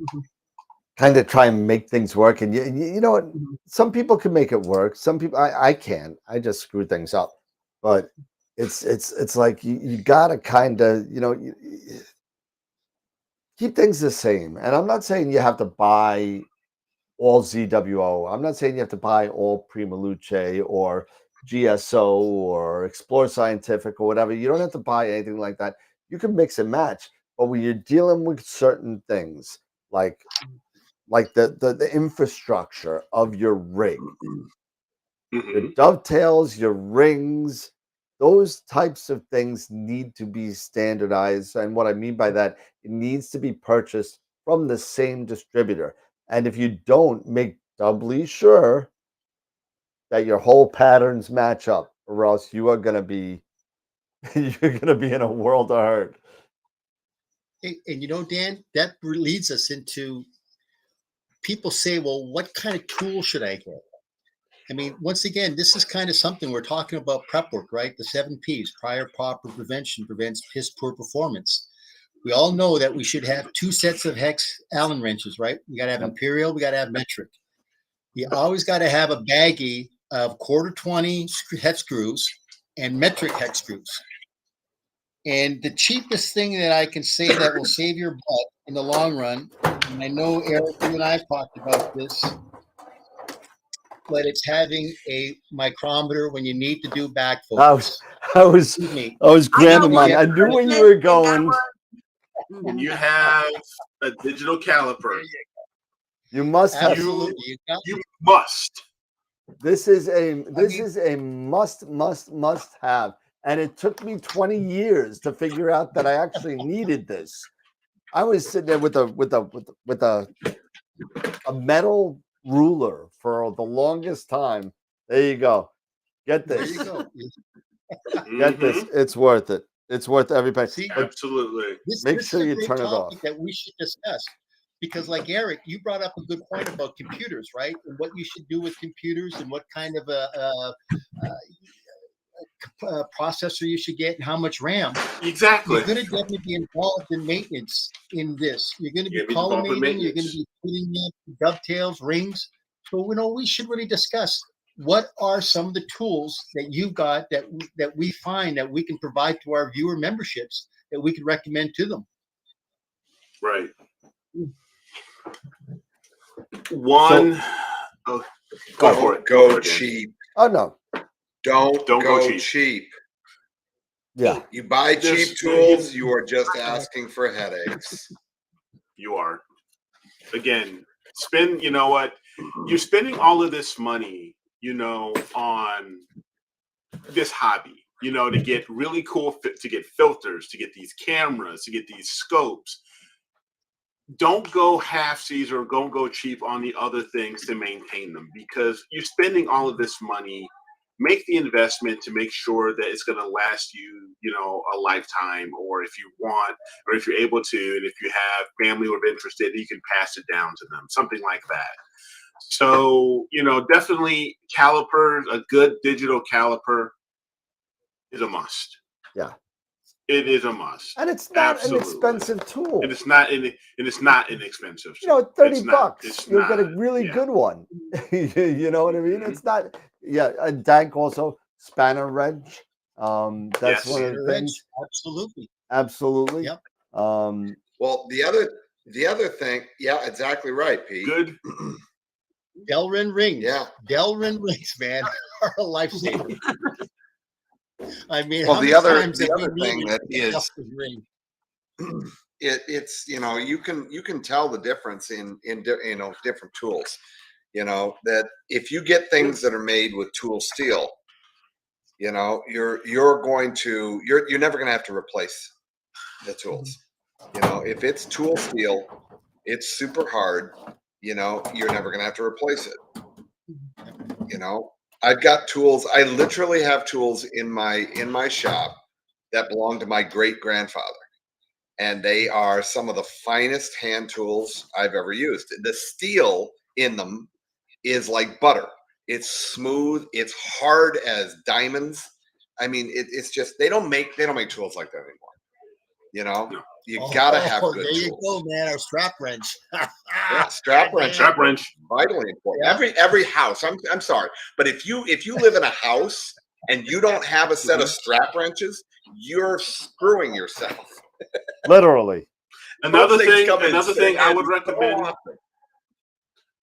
try and make things work. And you know what? Some people can make it work. Some people, I can't. I just screw things up. But it's like you gotta kind of keep things the same. And I'm not saying you have to buy all ZWO. I'm not saying you have to buy all Prima Luce or GSO or Explore Scientific or whatever. You don't have to buy anything like that. You can mix and match. But when you're dealing with certain things, like the infrastructure of your rig, your dovetails, your rings, those types of things need to be standardized. And what I mean by that, it needs to be purchased from the same distributor. And if you don't, make doubly sure that your whole patterns match up, or else you are going to be in a world of hurt. And Dan, that leads us into, people say, well, what kind of tool should I get? I mean, once again, this is kind of something we're talking about prep work, right? The 7 Ps, prior, proper, prevention, prevents piss poor performance. We all know that we should have 2 sets of hex Allen wrenches, right? We got to have imperial, we got to have metric. You always got to have a baggie of 1/4-20 hex screws and metric hex screws. And the cheapest thing that I can say that will save your butt in the long run, and I know, Eric, you and I have talked about this, but it's having a micrometer when you need to do back focus. I was grabbing mine. I knew where you were going. And you have a digital caliper. You must have. Absolutely. You must. This is a must have. And it took me 20 years to figure out that I actually needed this. I was sitting there with a metal ruler for the longest time. There you go. Get this. There you go. Get this. It's worth it. It's worth every penny. See, absolutely. Make sure you turn it off. That we should discuss, because, like Eric, you brought up a good point about computers, right? And what you should do with computers, and what kind of processor you should get, and how much RAM. Exactly. You're going to definitely be involved in maintenance in this. You're going to be collimating. You're going to be putting in dovetails, rings. So we should really discuss what are some of the tools that you've got that we find that we can provide to our viewer memberships that we can recommend to them. Right. Go for it. Go cheap. Oh no. Don't go cheap. Yeah. You buy cheap tools, you are just asking for headaches. You are. Again, you know what? You're spending all of this money, on this hobby, to get really cool, to get filters, to get these cameras, to get these scopes. Don't go half-seas or don't go cheap on the other things to maintain them, because you're spending all of this money. Make the investment to make sure that it's going to last you, a lifetime, or if you want, or if you're able to, and if you have family who are interested, you can pass it down to them, something like that. So, definitely calipers, a good digital caliper is a must. Yeah. It is a must. And it's not an expensive tool. And it's not inexpensive. $30. You'll get a really good one. You know what I mean? It's not. Yeah, and Dank also spanner wrench. That's one of the things. Absolutely. Yep. Well, the other thing, yeah, exactly right, Pete. Good. Delrin rings. Yeah. Delrin rings, man, are a lifesaver. I mean, well, the other thing that is, it's you can tell the difference in different tools. That if you get things that are made with tool steel, you're never going to have to replace the tools. If it's tool steel, it's super hard. You're never going to have to replace it. I've got tools. I literally have tools in my shop that belong to my great grandfather, and they are some of the finest hand tools I've ever used. The steel in them is like butter. It's smooth. It's hard as diamonds. I mean, it's just they don't make tools like that anymore. You gotta have good tools. There you go, man. Our strap wrench. Yeah, strap wrench, vitally important. Yeah. Every house. I'm sorry, but if you live in a house and you don't have a set of strap wrenches, you're screwing yourself. Literally. Another thing I would recommend.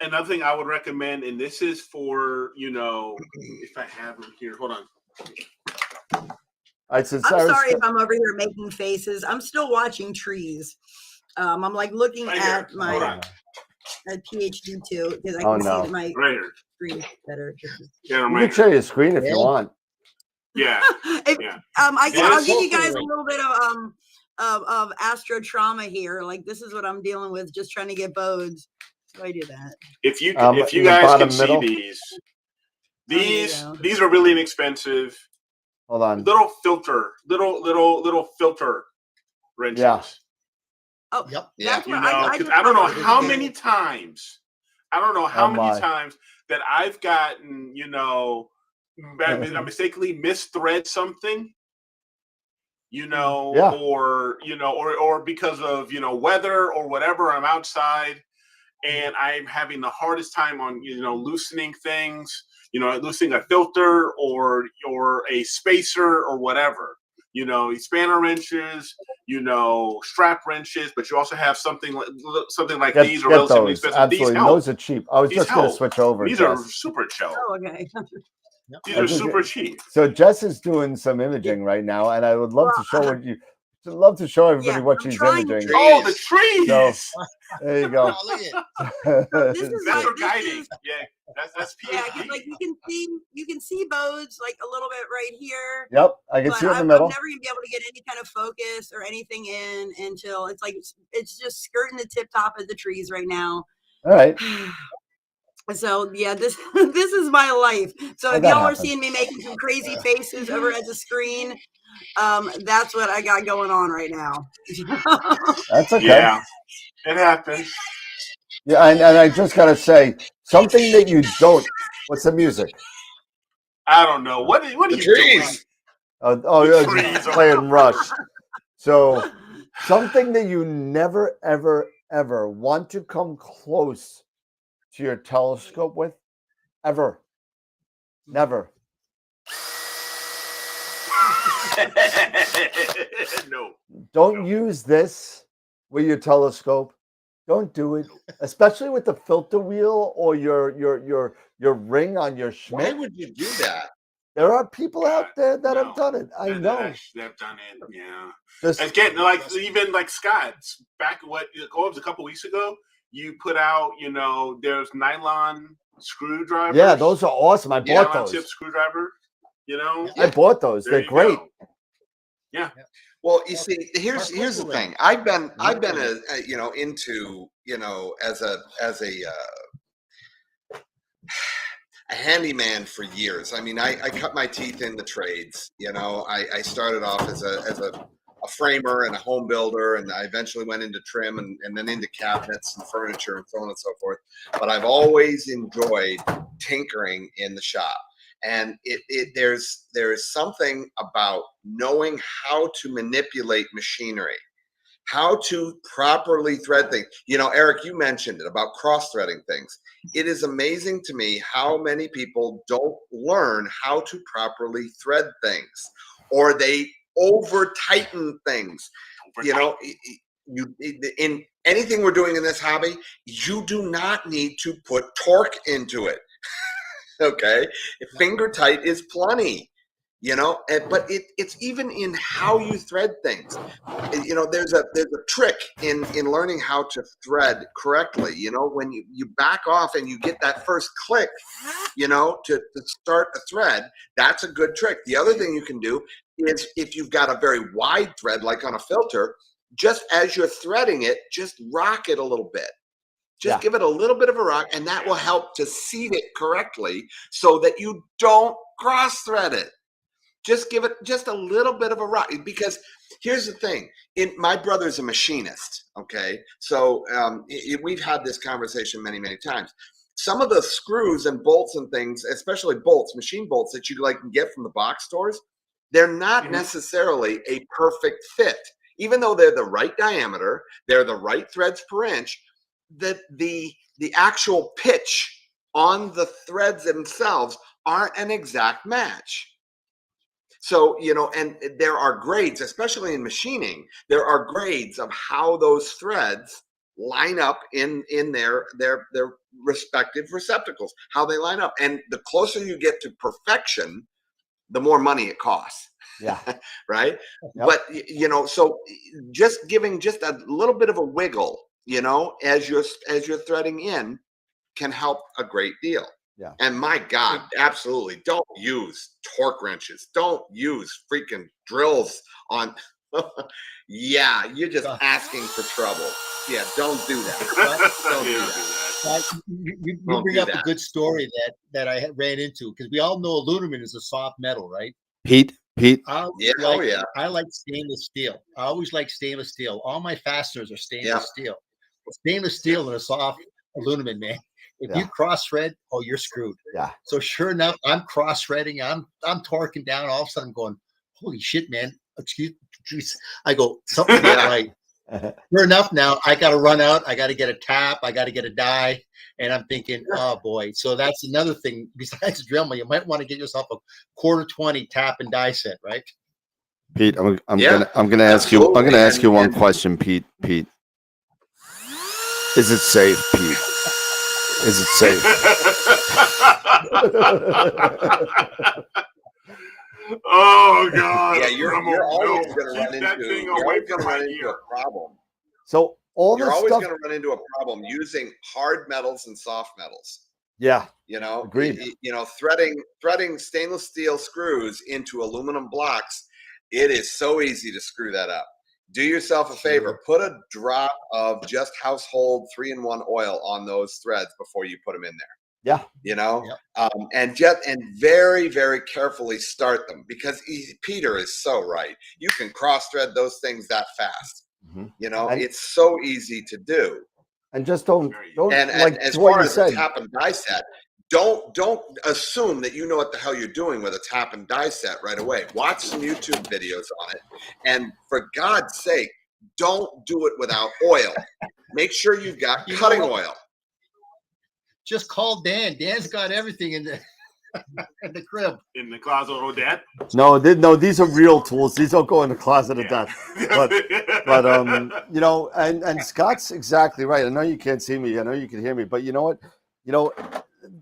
Another thing I would recommend, and this is for if I have them here. Hold on. I'm sorry if I'm over here making faces. I'm still watching trees. I'm like looking at my PhD too, because I can see my screen better. You can share your screen if you want. Yeah. I'll give you guys a little bit of astro trauma here. Like this is what I'm dealing with, just trying to get bodes. So I do that. If you guys can see these are really inexpensive. Hold on. Little filter wrenches. Yeah. Oh, yep. Yeah. I don't know how many times. Times that I've gotten, I mistakenly misthread something, or because of weather or whatever. I'm outside, and I'm having the hardest time on loosening things. Loosening a filter or a spacer or whatever. Spanner wrenches, strap wrenches, but you also have something like these are relatively expensive. Absolutely, those are cheap. I was just going to switch over. These are super cheap. Oh, okay. These are super cheap. So Jess is doing some imaging right now, and I would love to show everybody what she's imaging. Oh, the trees! So, there you go. This is that's for guiding. That's PhD. Yeah, because like you can see bodes like a little bit right here. Yep, I can see it in the middle. I'm never gonna be able to get any kind of focus or anything in until it's just skirting the tip top of the trees right now. All right. So yeah, this is my life. So if y'all are seeing me making some crazy faces over at the screen, that's what I got going on right now. That's okay. Yeah, it happens. Yeah, and I just gotta say something that you don't. What's the music? I don't know. What are you doing? Trees playing Rush. So something that you never, ever, ever want to come close to your telescope with, ever, never. No. Don't use this with your telescope. Don't do it, especially with the filter wheel or your ring on your Schmidt. Why would you do that? There are people out there that have done it. I know. They've done it. Yeah. Just again, like even like Scott back it was a couple weeks ago. You put out, there's nylon screwdrivers. Yeah, those are awesome. I bought those. Tip screwdriver. I bought those. They're great. Yeah. Well, you see, here's the thing. I've been into as a handyman for years. I mean, I cut my teeth in the trades. I started off as a framer and a home builder, and I eventually went into trim and then into cabinets and furniture and so on and so forth. But I've always enjoyed tinkering in the shop. And there's something about knowing how to manipulate machinery, how to properly thread things. Eric, you mentioned it about cross-threading things. It is amazing to me how many people don't learn how to properly thread things, or they over-tighten things. In anything we're doing in this hobby, you do not need to put torque into it. Okay, finger tight is plenty, but it's even in how you thread things. There's a trick in learning how to thread correctly. When you back off and you get that first click, to start a thread, that's a good trick. The other thing you can do is, if you've got a very wide thread, like on a filter, just as you're threading it, just rock it a little bit. Just give it a little bit of a rock, and that will help to seat it correctly so that you don't cross-thread it. Just give it just a little bit of a rock, because here's the thing. My brother's a machinist, okay? So we've had this conversation many, many times. Some of the screws and bolts and things, especially bolts, machine bolts that you can get from the box stores, they're not necessarily a perfect fit. Even though they're the right diameter, they're the right threads per inch, that the actual pitch on the threads themselves aren't an exact match. So, and there are grades, especially in machining, there are grades of how those threads line up in their respective receptacles, how they line up. And the closer you get to perfection, the more money it costs. Yeah. Right. Yep. But, so just giving just a little bit of a wiggle, as you're threading in, can help a great deal. Yeah. And my God, absolutely, don't use torque wrenches. Don't use freaking drills on. Yeah, you're just asking for trouble. Yeah, don't do that. Don't do that. You bring up a good story that I ran into, because we all know aluminum is a soft metal, right? Pete. I like stainless steel. I always like stainless steel. All my fasteners are stainless steel. Stainless steel and a soft aluminum, man. If you cross thread, you're screwed. Yeah. So sure enough, I'm cross threading. I'm torquing down. All of a sudden, I'm going, holy shit, man! Excuse. I go, something's not right. Sure enough, now I got to run out. I got to get a tap. I got to get a die. And I'm thinking, oh boy. So that's another thing. Besides Dremel, you might want to get yourself a 1/4-20 tap and die set, right? Pete, I'm gonna ask you. I'm gonna ask you one question, Pete. Is it safe, Pete? Is it safe? Oh God! Yeah, you're always going to run into a problem. So you're always going to run into a problem using hard metals and soft metals. Yeah. Agreed. Threading stainless steel screws into aluminum blocks, it is so easy to screw that up. Do yourself a favor, put a drop of just household 3-in-1 oil on those threads before you put them in there. Yeah. And very, very carefully start them, because Peter is so right. You can cross thread those things that fast. Mm-hmm. It's so easy to do. And just don't and as far as the tap and die set, don't assume that you know what the hell you're doing with a tap and die set right away. Watch some YouTube videos on it. And for God's sake, don't do it without oil. Make sure you've got cutting oil. Just call Dan. Dan's got everything in the crib. In the closet of Dad? No, these are real tools. These don't go in the closet of death. But and Scott's exactly right. I know you can't see me. I know you can hear me. But you know what?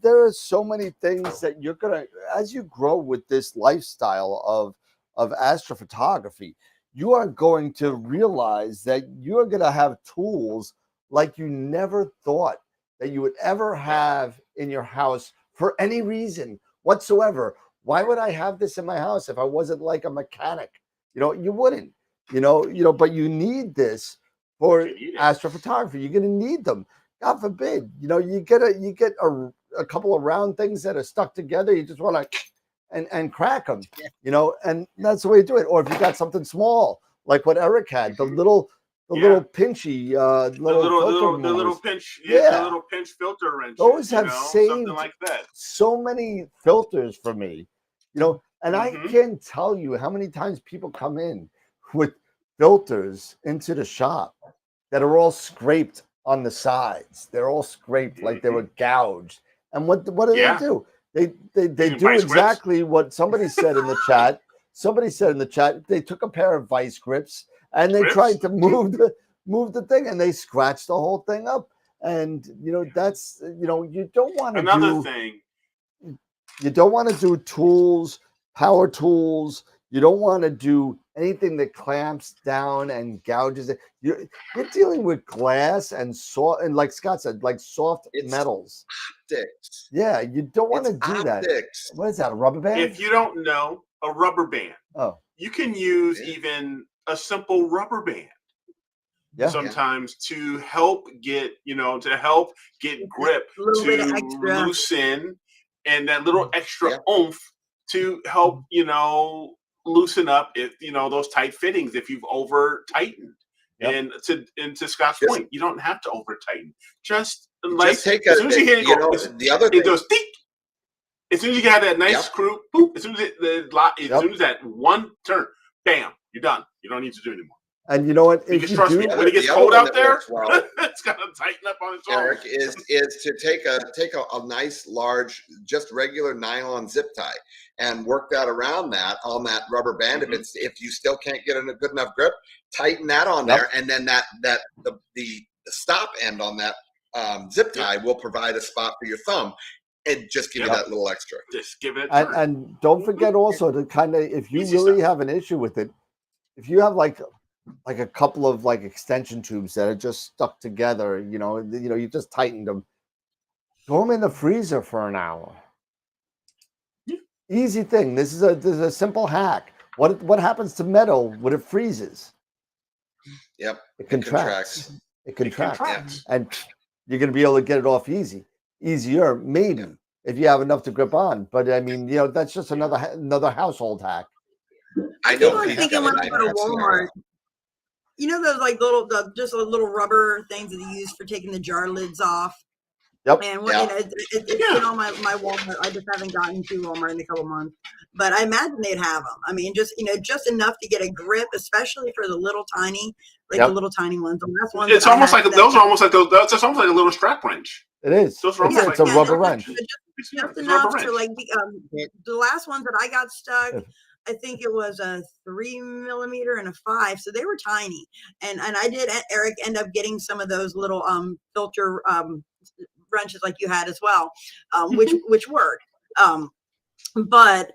there are so many things that you're gonna, as you grow with this lifestyle of astrophotography, you are going to realize that you're gonna have tools like you never thought that you would ever have in your house for any reason whatsoever. Why would I have this in my house if I wasn't like a mechanic? You wouldn't. But you need this for astrophotography. You're going to need them. God forbid, you get a couple of round things that are stuck together. You just want to and crack them, and that's the way to do it. Or if you got something small, like what Eric had, the little pinchy, the little pinch filter wrenches. Those have saved something like that. So many filters for me, and I can't tell you how many times people come in with filters into the shop that are all scraped on the sides. They're all scraped like they were gouged. And what do they do? They do exactly what somebody said in the chat. Somebody said in the chat, they took a pair of vice grips and they tried to move the thing, and they scratched the whole thing up. And that's you don't want to another thing. You don't want to do tools, power tools. You don't want to do anything that clamps down and gouges it. You're dealing with glass and and like Scott said, like soft metals. Optics. Yeah, you don't want to do that. What is that? A rubber band? If you don't know, a rubber band. Oh, you can use even a simple rubber band. Yeah. Sometimes to help get grip, to loosen, and that little extra oomph to help loosen up if those tight fittings if you've over tightened. And to Scott's point, you don't have to over tighten. Just take as soon as you hit it, the other thing, it goes ding. As soon as you got that nice screw, boop, as soon as soon as that one turn, bam, you're done. You don't need to do anymore. And you know what? Because trust me, when it gets cold out there, it's gonna tighten up on its own. Eric, is to take a nice large, just regular nylon zip tie and work that around that on that rubber band. If you still can't get a good enough grip, tighten that on there, and then the stop end on that zip tie will provide a spot for your thumb. And just give you that little extra. Just give it a turn. And don't forget also to kind of, if you really have an issue with it, if you have like a couple of like extension tubes that are just stuck together, you just tightened them, throw them in the freezer for an hour. Easy thing. This is a simple hack. What happens to metal when it freezes? Yep. It contracts. And you're going to be able to get it off easier, maybe, if you have enough to grip on. But I mean, that's just another household hack. I know. People are thinking when I go to Walmart, those like just little rubber things that they use for taking the jar lids off. Yep. And it's been on my Walmart. I just haven't gotten to Walmart in a couple months, but I imagine they'd have them. I mean, just enough to get a grip, especially for the little tiny, the little tiny ones. The last ones. It's almost like those are almost like those. That's almost like a little strap wrench. It is. Those are almost like it's a rubber wrench. Just enough to the last ones that I got stuck. I think it was a 3 millimeter and a 5, so they were tiny. And I did, Eric, end up getting some of those little filter wrenches like you had as well, which worked. But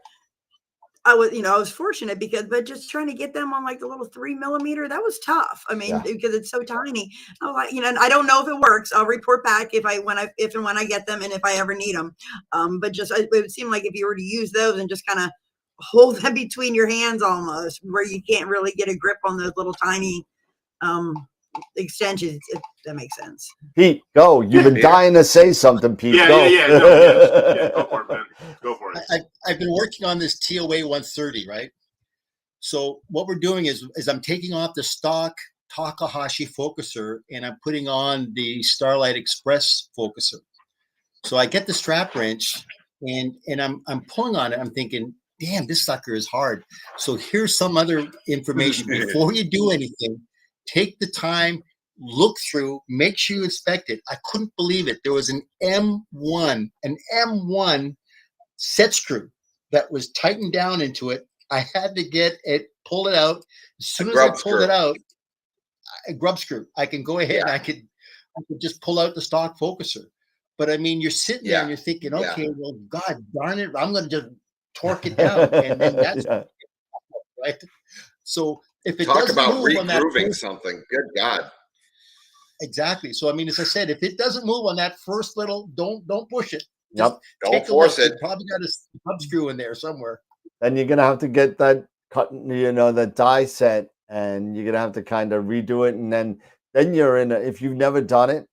I was fortunate but just trying to get them on like the little 3 millimeter, that was tough. I mean, because it's so tiny. I was like, and I don't know if it works. I'll report back if and when I get them and if I ever need them. But just it would seem like if you were to use those and just kind of hold them between your hands almost, where you can't really get a grip on those little tiny extensions, if that makes sense. Pete, go. You've been dying to say something, Pete. Yeah, go. Go for it, man. Go for it. I've been working on this TOA 130, right? So what we're doing is I'm taking off the stock Takahashi focuser and I'm putting on the Starlight Express focuser. So I get the strap wrench and I'm pulling on it. I'm thinking, damn, this sucker is hard. So here's some other information. Before you do anything, take the time, look through, make sure you inspect it. I couldn't believe it. There was an M1 set screw that was tightened down into it. I had to pull it out. As soon as I pulled it out, a grub screw. I can go ahead. I could just pull out the stock focuser. But I mean, you're sitting there and you're thinking, Yeah. okay, well, God darn it, I'm going to just torque it down, and then that's right. So if it Talk doesn't about move on that regrooving first, something. Good God. exactly. So I mean, as I said, if it doesn't move on that first little, don't push it. Just Don't force it. You probably got a hub screw in there somewhere. Then you're gonna have to get that cut, that die set, and you're gonna have to kind of redo it, and then you're in. If you've never done it,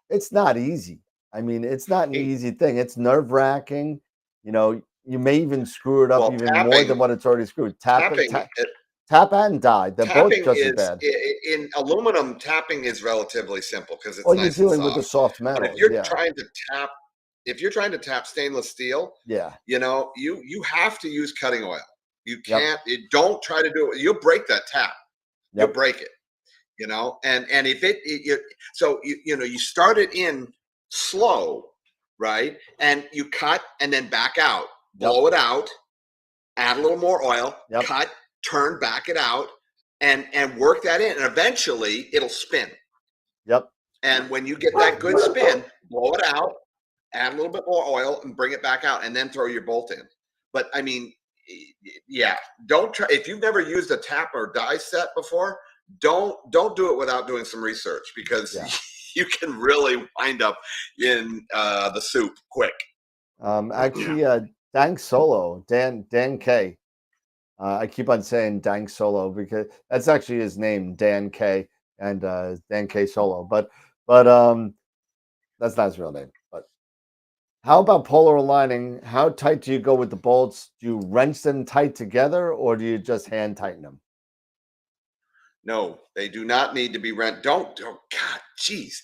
it's not easy. I mean, it's not an easy thing. It's nerve-wracking. You may even screw it up even more than what it's already screwed. Tap and die. They're both just as bad. In aluminum, tapping is relatively simple because it's Well, nice you're dealing and soft. with the soft metal. But if you're trying to tap stainless steel, you have to use cutting oil. You can't. Don't try to do it. You'll break that tap. You'll break it. And if you start it in slow, right? And you cut and then back out, blow it out, add a little more oil, cut, turn, back it out, and work that in. And eventually it'll spin. Yep. And when you get that good spin, blow it out, add a little bit more oil and bring it back out, and then throw your bolt in. But I mean, don't try. If you've never used a tap or die set before, don't do it without doing some research, because you can really wind up in the soup quick. Actually, Dank Solo, Dan K. I keep on saying Dank Solo because that's actually his name, Dan K, and Dan K Solo. But that's not his real name. But how about polar aligning? How tight do you go with the bolts? Do you wrench them tight together, or do you just hand tighten them? No, they do not need to be wrenched. God, jeez.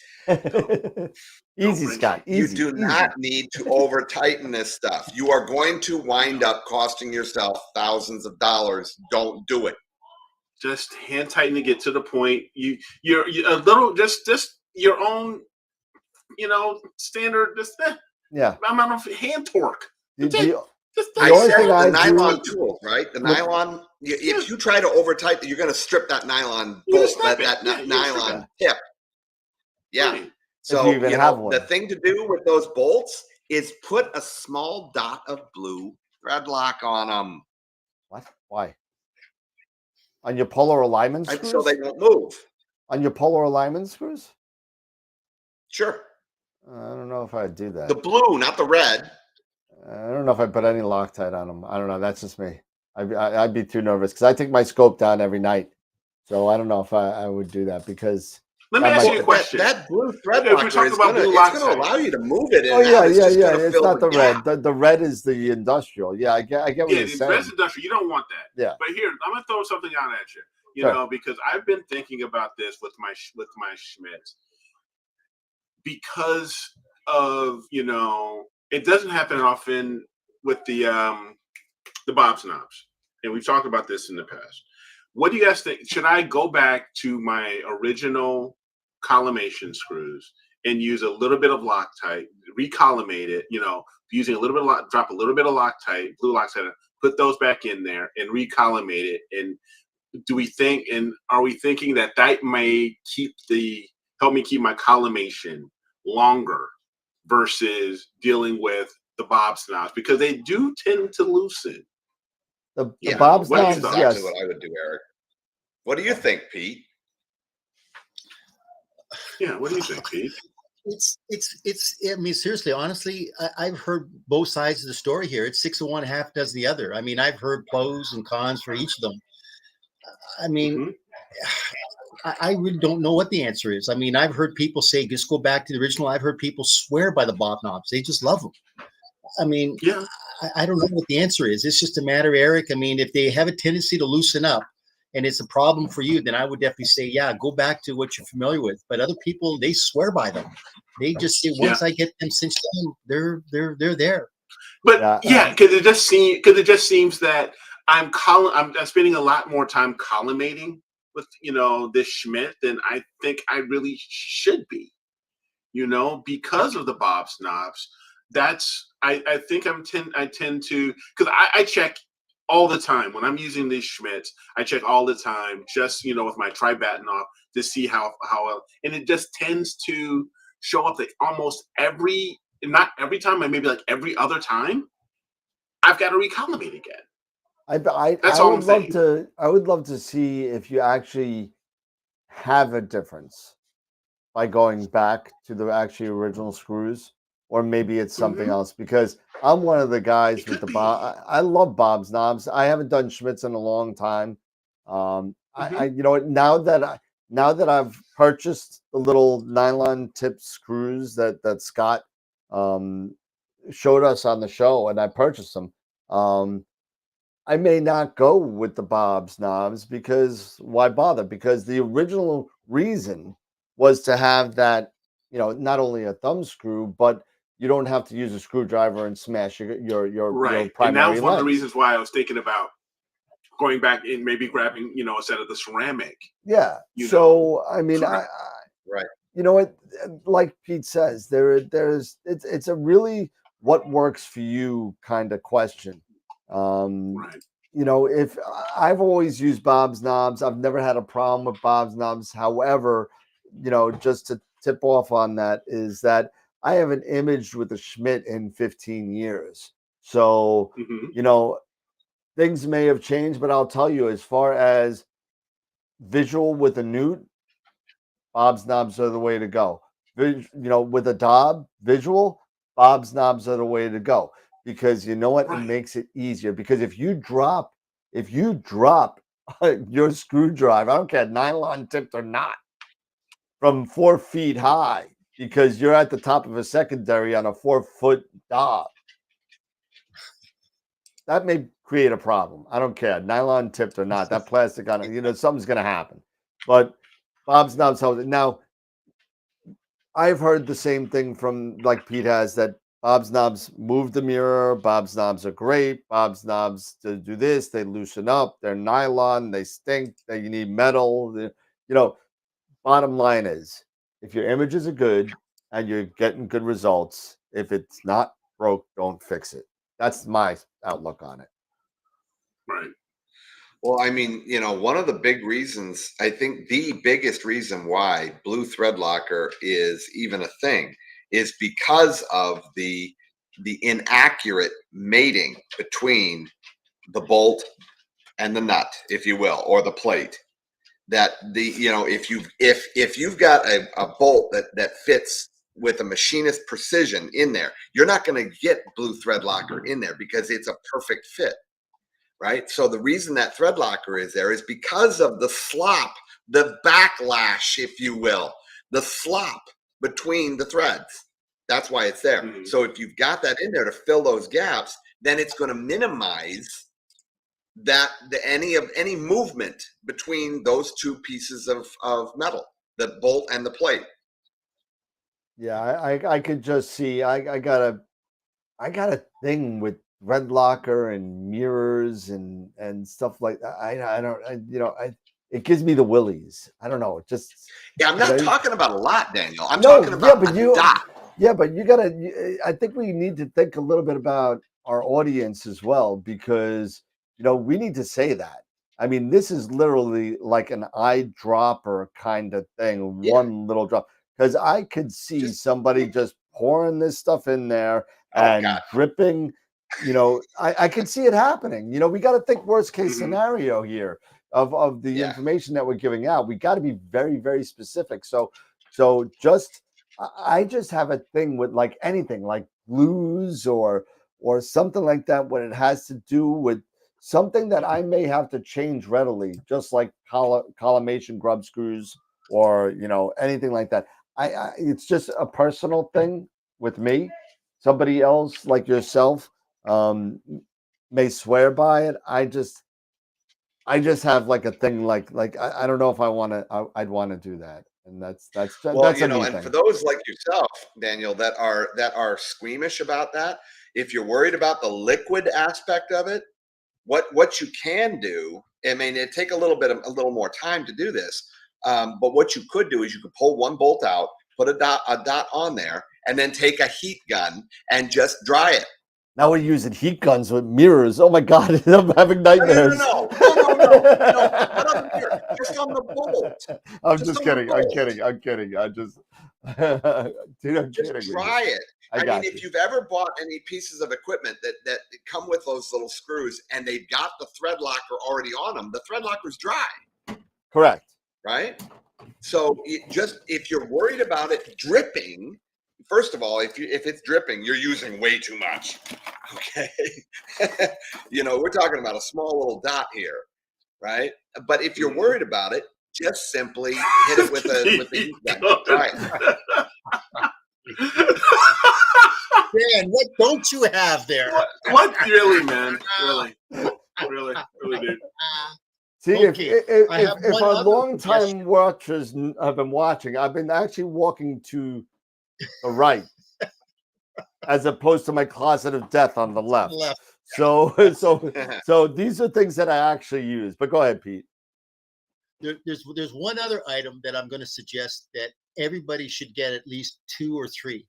Easy, Scott. Easy. You do not need to over tighten this stuff. You are going to wind up costing yourself thousands of dollars. Don't do it. Just hand tighten to get to the point. You're a little just your own, standard amount of hand torque. The nylon tools, right? The nylon. If you try to over tighten, you're going to strip that nylon bolt, that nylon tip. Yeah. Right. So the thing to do with those bolts is put a small dot of blue thread lock on them. What? Why? On your polar alignment screws? So they won't move. On your polar alignment screws? Sure. I don't know if I'd do that. The blue, not the red. I don't know if I put any Loctite on them. I don't know. That's just me. I'd be too nervous because I take my scope down every night. So I don't know if I would do that because. Let me ask you a question. That blue thread locker is going to allow you to move it. Oh yeah. It's not the red. The red is the industrial. Yeah, I get what you're saying. Yeah, red's industrial. You don't want that. Yeah. But here, I'm going to throw something out at you. You know, because I've been thinking about this with my Schmitz. Because of, it doesn't happen often with the Bob's knobs. And we've talked about this in the past. What do you guys think? Should I go back to my original collimation screws and use a little bit of Loctite, recollimate it, using a little bit of drop a little bit of Loctite, blue Loctite, put those back in there and recollimate it? And are we thinking that may help me keep my collimation longer versus dealing with the Bob's knobs, because they do tend to loosen. The Bob's knobs, exactly what I would do, Eric. What do you think, Pete? Yeah, what do you think, Pete? I mean, seriously, honestly, I've heard both sides of the story here. It's 6 of one, half does the other. I mean, I've heard pros and cons for each of them. I mean, I really don't know what the answer is. I mean, I've heard people say, just go back to the original. I've heard people swear by the Bob knobs. They just love them. I mean, I don't know what the answer is. It's just a matter, Eric. I mean, if they have a tendency to loosen up and it's a problem for you, then I would definitely say, go back to what you're familiar with. But other people, they swear by them. They just say, once I get them cinched in, they're there. But because it just seems that I'm spending a lot more time collimating with this Schmidt than I think I really should be, because of the Bob's knobs. I think I tend to, because I check all the time when I'm using these Schmitz. I check all the time, just with my tri-batten off to see how well, and it just tends to show up that almost not every time, but maybe like every other time, I've got to recollimate again. I would love to see if you actually have a difference by going back to the actually original screws, or maybe it's something else, because I'm one of the guys with the Bob. I love Bob's knobs. I haven't done Schmidt's in a long time. I you know, now that I've purchased the little nylon tip screws that Scott showed us on the show, and I purchased them. I may not go with the Bob's knobs, because why bother? Because the original reason was to have that, you know, not only a thumb screw, but you don't have to use a screwdriver and smash your right. primary And that was one of the lens. reasons why I was thinking about going back and maybe grabbing, you know, a set of the ceramic. Yeah. You So I mean, right. You know what? Like Pete says, it's a really what works for you kind of question. Right. You know, if I've always used Bob's knobs, I've never had a problem with Bob's knobs. However, you know, just to tip off on that is that I haven't imaged with a Schmidt in 15 years. So, you know, things may have changed, but I'll tell you, as far as visual with a newt, Bob's knobs are the way to go. You know, with a Dob visual, Bob's knobs are the way to go, because you know what? It makes it easier. Because if you drop your screwdriver, I don't care, nylon tipped or not, from 4 feet high, because you're at the top of a secondary on a 4-foot Dob, that may create a problem. I don't care, nylon tipped or not. That plastic on it, you know, something's going to happen. But Bob's knobs help. Now, I've heard the same thing from, like Pete has, that Bob's knobs move the mirror. Bob's knobs are great. Bob's knobs to do this, they loosen up. They're nylon. They stink. You need metal. You know, bottom line is, if your images are good and you're getting good results, if it's not broke, don't fix it. That's my outlook on it. Right. Well, I mean, you know, one of the big reasons, I think the biggest reason why blue thread locker is even a thing is because of the inaccurate mating between the bolt and the nut, if you will, or the plate. That you know, if you've got a bolt that fits with a machinist precision in there, you're not going to get blue thread locker in there because it's a perfect fit. Right. So the reason that thread locker is there is because of the slop, the backlash, if you will, the slop between the threads. That's why it's there. So if you've got that in there to fill those gaps, then it's going to minimize any movement between those two pieces of metal, the bolt and the plate. Yeah, I could just see. I got a thing with thread locker and mirrors and stuff like that. It gives me the willies. I don't know. I'm not talking about a lot, Daniel. I'm talking about a dot. Yeah, but I think we need to think a little bit about our audience as well, because you know, we need to say that. I mean, this is literally like an eyedropper kind of thing. Yeah. One little drop, because I could see somebody just pouring this stuff in there and dripping. You know, I can see it happening. You know, we got to think worst case scenario here of the information that we're giving out. We got to be very, very specific. So I just have a thing with like anything like glues or something like that when it has to do with something that I may have to change readily, just like collimation grub screws or, you know, anything like that. It's just a personal thing with me. Somebody else like yourself may swear by it. I just have like a thing like I don't know if I'd want to do that. And that's you know, and for those like yourself, Daniel, that are squeamish about that, if you're worried about the liquid aspect of it, what you can do, I mean, it'd take a little more time to do this, but what you could do is you could pull one bolt out, put a dot on there, and then take a heat gun and just dry it. Now we're using heat guns with mirrors. Oh my God, I'm having nightmares. No. Not on the mirror, just on the bolt. I'm just kidding. I'm kidding. Just try it. I mean, if you've ever bought any pieces of equipment that come with those little screws and they've got the thread locker already on them, the thread locker's dry. Correct. Right? So if you're worried about it dripping, first of all, if it's dripping, you're using way too much. Okay. We're talking about a small little dot here, right? But if you're worried about it, just simply hit it with a heat gun. Right. Man, what don't you have there? What really, man? Really, dude. See, Okay, if our long-time watchers have been watching, I've been actually walking to the right, as opposed to my closet of death on the left. So these are things that I actually use. But go ahead, Pete. There's one other item that I'm going to suggest that everybody should get at least 2 or 3.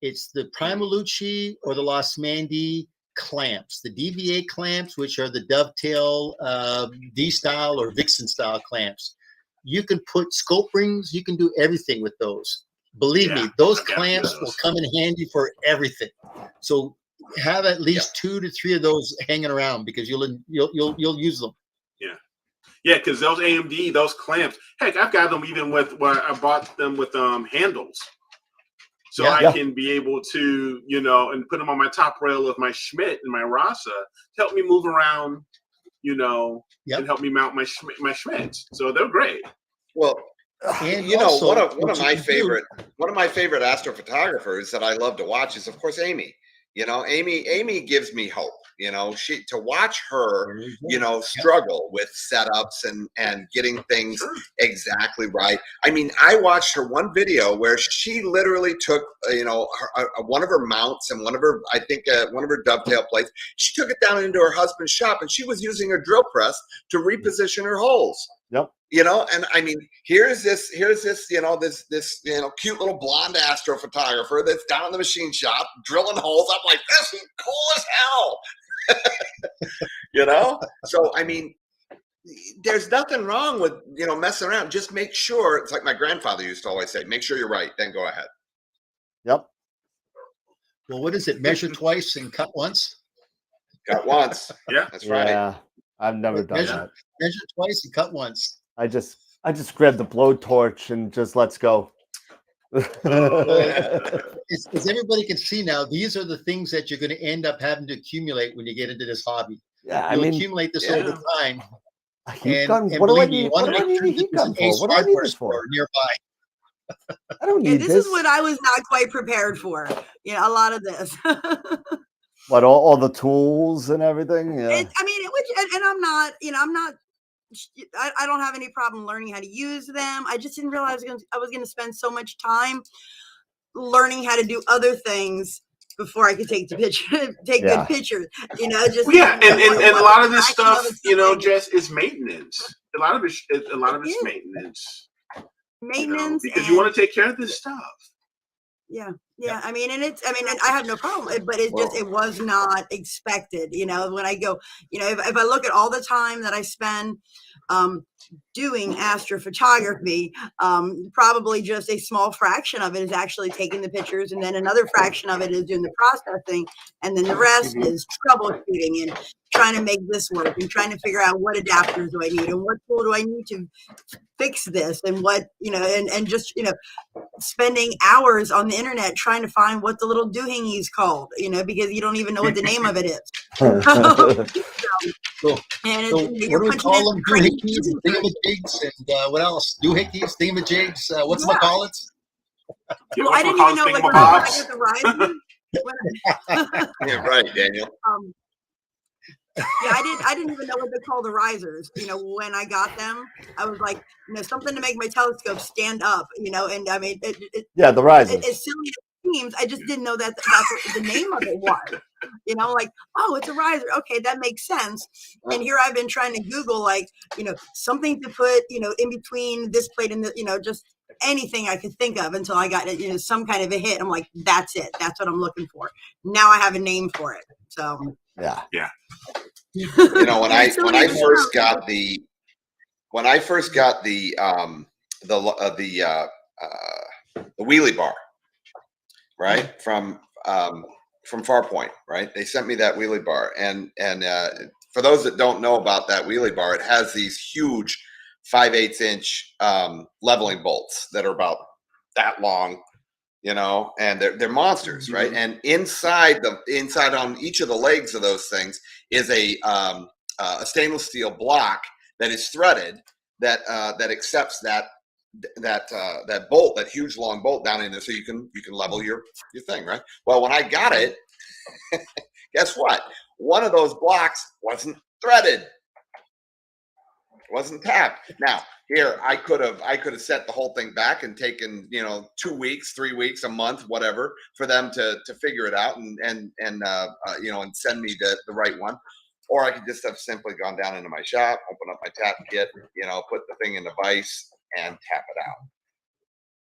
It's the Primalucci or the Losmandi clamps, the DVA clamps, which are the dovetail D-style or Vixen style clamps. You can put scope rings, you can do everything with those. Believe me, those clamps will come in handy for everything. So have at least 2 to 3 of those hanging around because you'll use them. Yeah, because those AMD, those clamps, heck, I've got them even with where I bought them with handles. So I can be able to, and put them on my top rail of my Schmidt and my Rasa to help me move around, and help me mount my Schmitts. So they're great. Well, one of my favorite astrophotographers that I love to watch is, of course, Amy. Amy gives me hope. To watch her, struggle with setups and getting things exactly right. I mean, I watched her one video where she literally took, one of her mounts and one of her dovetail plates. She took it down into her husband's shop and she was using her drill press to reposition her holes. Yep. And I mean, here's this, this cute little blonde astrophotographer that's down in the machine shop drilling holes. I'm like, this is cool as hell. So I mean, there's nothing wrong with messing around. Just make sure. It's like my grandfather used to always say, make sure you're right, then go ahead. Yep. Well, what is it? Measure twice and cut once. Cut once. Yeah, that's right. Yeah, I've never done that. Measure twice and cut once. I just grab the blowtorch and just let's go. As everybody can see now, these are the things that you're going to end up having to accumulate when you get into this hobby. Yeah, You'll accumulate this over time. What do I need? What do I need a heat gun for? What do I need this for? Nearby. I don't need this. This is what I was not quite prepared for. A lot of this. What all the tools and everything? Yeah. I'm not. I don't have any problem learning how to use them. I just didn't realize I was going to spend so much time learning how to do other things before I could take good pictures. And a lot of this stuff, Jess, is maintenance. A lot of it's maintenance. Because you want to take care of this stuff. Yeah. I mean, and I have no problem, but it was not expected. When I go, if I look at all the time that I spend doing astrophotography, probably just a small fraction of it is actually taking the pictures, and then another fraction of it is doing the processing, and then the rest is troubleshooting and trying to make this work and trying to figure out what adapters do I need and what tool do I need to fix this, and what and just spending hours on the internet trying to find what the little doohickey is called, because you don't even know what the name of it is. And what do we call them? Doohickeys and thingamajigs, and what else? Doohickeys, thingamajigs. What's my call it? Well, I didn't even know when I get the risers. Yeah, right, Daniel. I didn't even know what they call the risers. When I got them, I was like, something to make my telescope stand up. And I mean, the risers. As silly as it seems, I just didn't know that that's what the name of it was. Like, oh, it's a riser. Okay, that makes sense. And here I've been trying to Google, something to put, in between this plate and the, just anything I could think of until I got, some kind of a hit. I'm like, that's it. That's what I'm looking for. Now I have a name for it. So yeah. When I first got the wheelie bar, right? From Farpoint, right? They sent me that wheelie bar, and for those that don't know about that wheelie bar, it has these huge 5/8 inch leveling bolts that are about that long, you know, and they're monsters, right? And inside on each of the legs of those things is a stainless steel block that is threaded that accepts that bolt, that huge long bolt down in there, so you can level your thing, right? Well, when I got it, guess what? One of those blocks wasn't threaded. It wasn't tapped. Now, here I could have set the whole thing back and taken, 2 weeks, 3 weeks, a month, whatever, for them to figure it out and send me the right one. Or I could just have simply gone down into my shop, open up my tap kit, put the thing in the vise and tap it out.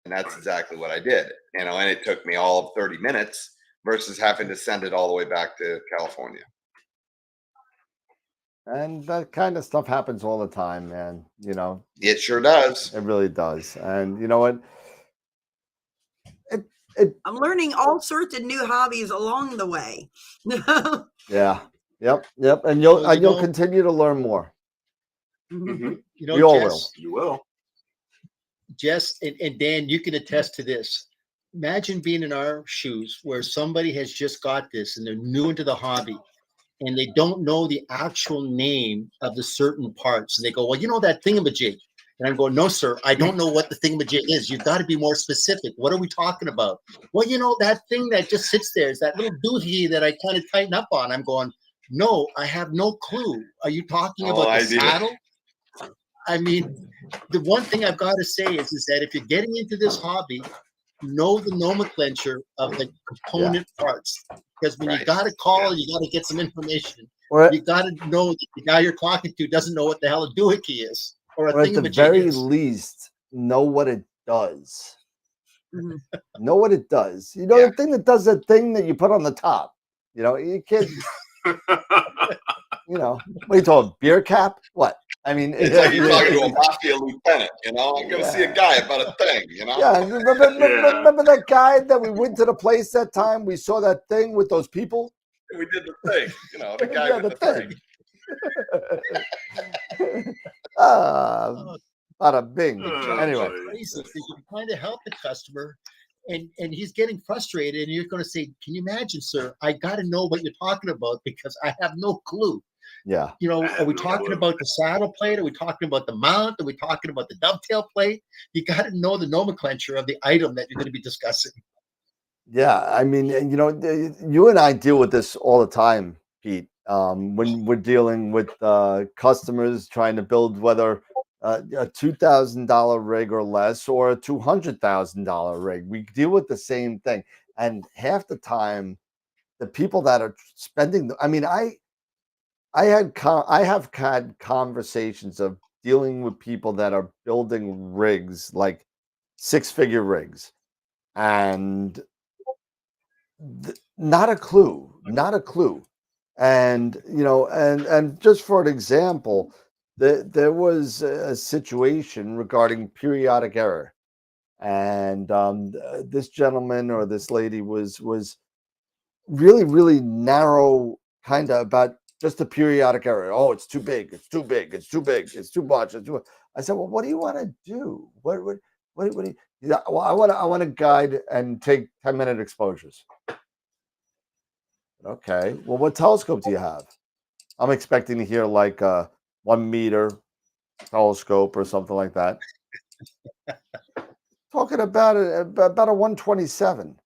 And that's exactly what I did, and it took me all of 30 minutes versus having to send it all the way back to California. And that kind of stuff happens all the time, man. It sure does. It really does. And you know what? I'm learning all sorts of new hobbies along the way. Yeah. Yep. And you'll continue to learn more. Mm-hmm. We all Jess, will. You will. Jess and Dan, you can attest to this. Imagine being in our shoes where somebody has just got this and they're new into the hobby and they don't know the actual name of the certain parts. And they go, well, that thingamajig. And I'm going, no, sir, I don't know what the thingamajig is. You've got to be more specific. What are we talking about? Well, that thing that just sits there is that little doohickey that I kind of tighten up on. I'm going, no, I have no clue. Are you talking about the saddle? I mean, the one thing I've got to say is that if you're getting into this hobby, know the nomenclature of the component parts. Because when you got to call, you got to get some information. You got to know that the guy you're talking to doesn't know what the hell a doohickey is. Or at the very least, know what it does. Know what it does. The thing that does that thing that you put on the top. You can't. What are you talking? Beer cap? What? I mean, it's like you're talking to a mafia lieutenant. I'm going to see a guy about a thing. Yeah. Remember that guy that we went to the place that time? We saw that thing with those people. We did the thing. The guy with the thing. Bada bing. Anyway, you kind of help the customer, and he's getting frustrated, and you're going to say, "Can you imagine, sir? I got to know what you're talking about because I have no clue." Yeah. Are we talking about the saddle plate? Are we talking about the mount? Are we talking about the dovetail plate? You got to know the nomenclature of the item that you're going to be discussing. Yeah, I mean, you and I deal with this all the time, Pete. When we're dealing with customers trying to build whether a $2,000 rig or less or a $200,000 rig, we deal with the same thing. And half the time, the people that are spending, I have had conversations of dealing with people that are building rigs, like 6-figure rigs, and not a clue. And and just for an example, there was a situation regarding periodic error, and this gentleman or this lady was really, really narrow, kind of about just a periodic error. Oh, it's too big. It's too big. It's too big. It's too much. I said, well, what do you want to do? What do you? Yeah, well, I want to guide and take 10-minute exposures. Okay. Well, what telescope do you have? I'm expecting to hear like a 1 meter telescope or something like that. Talking about a 127,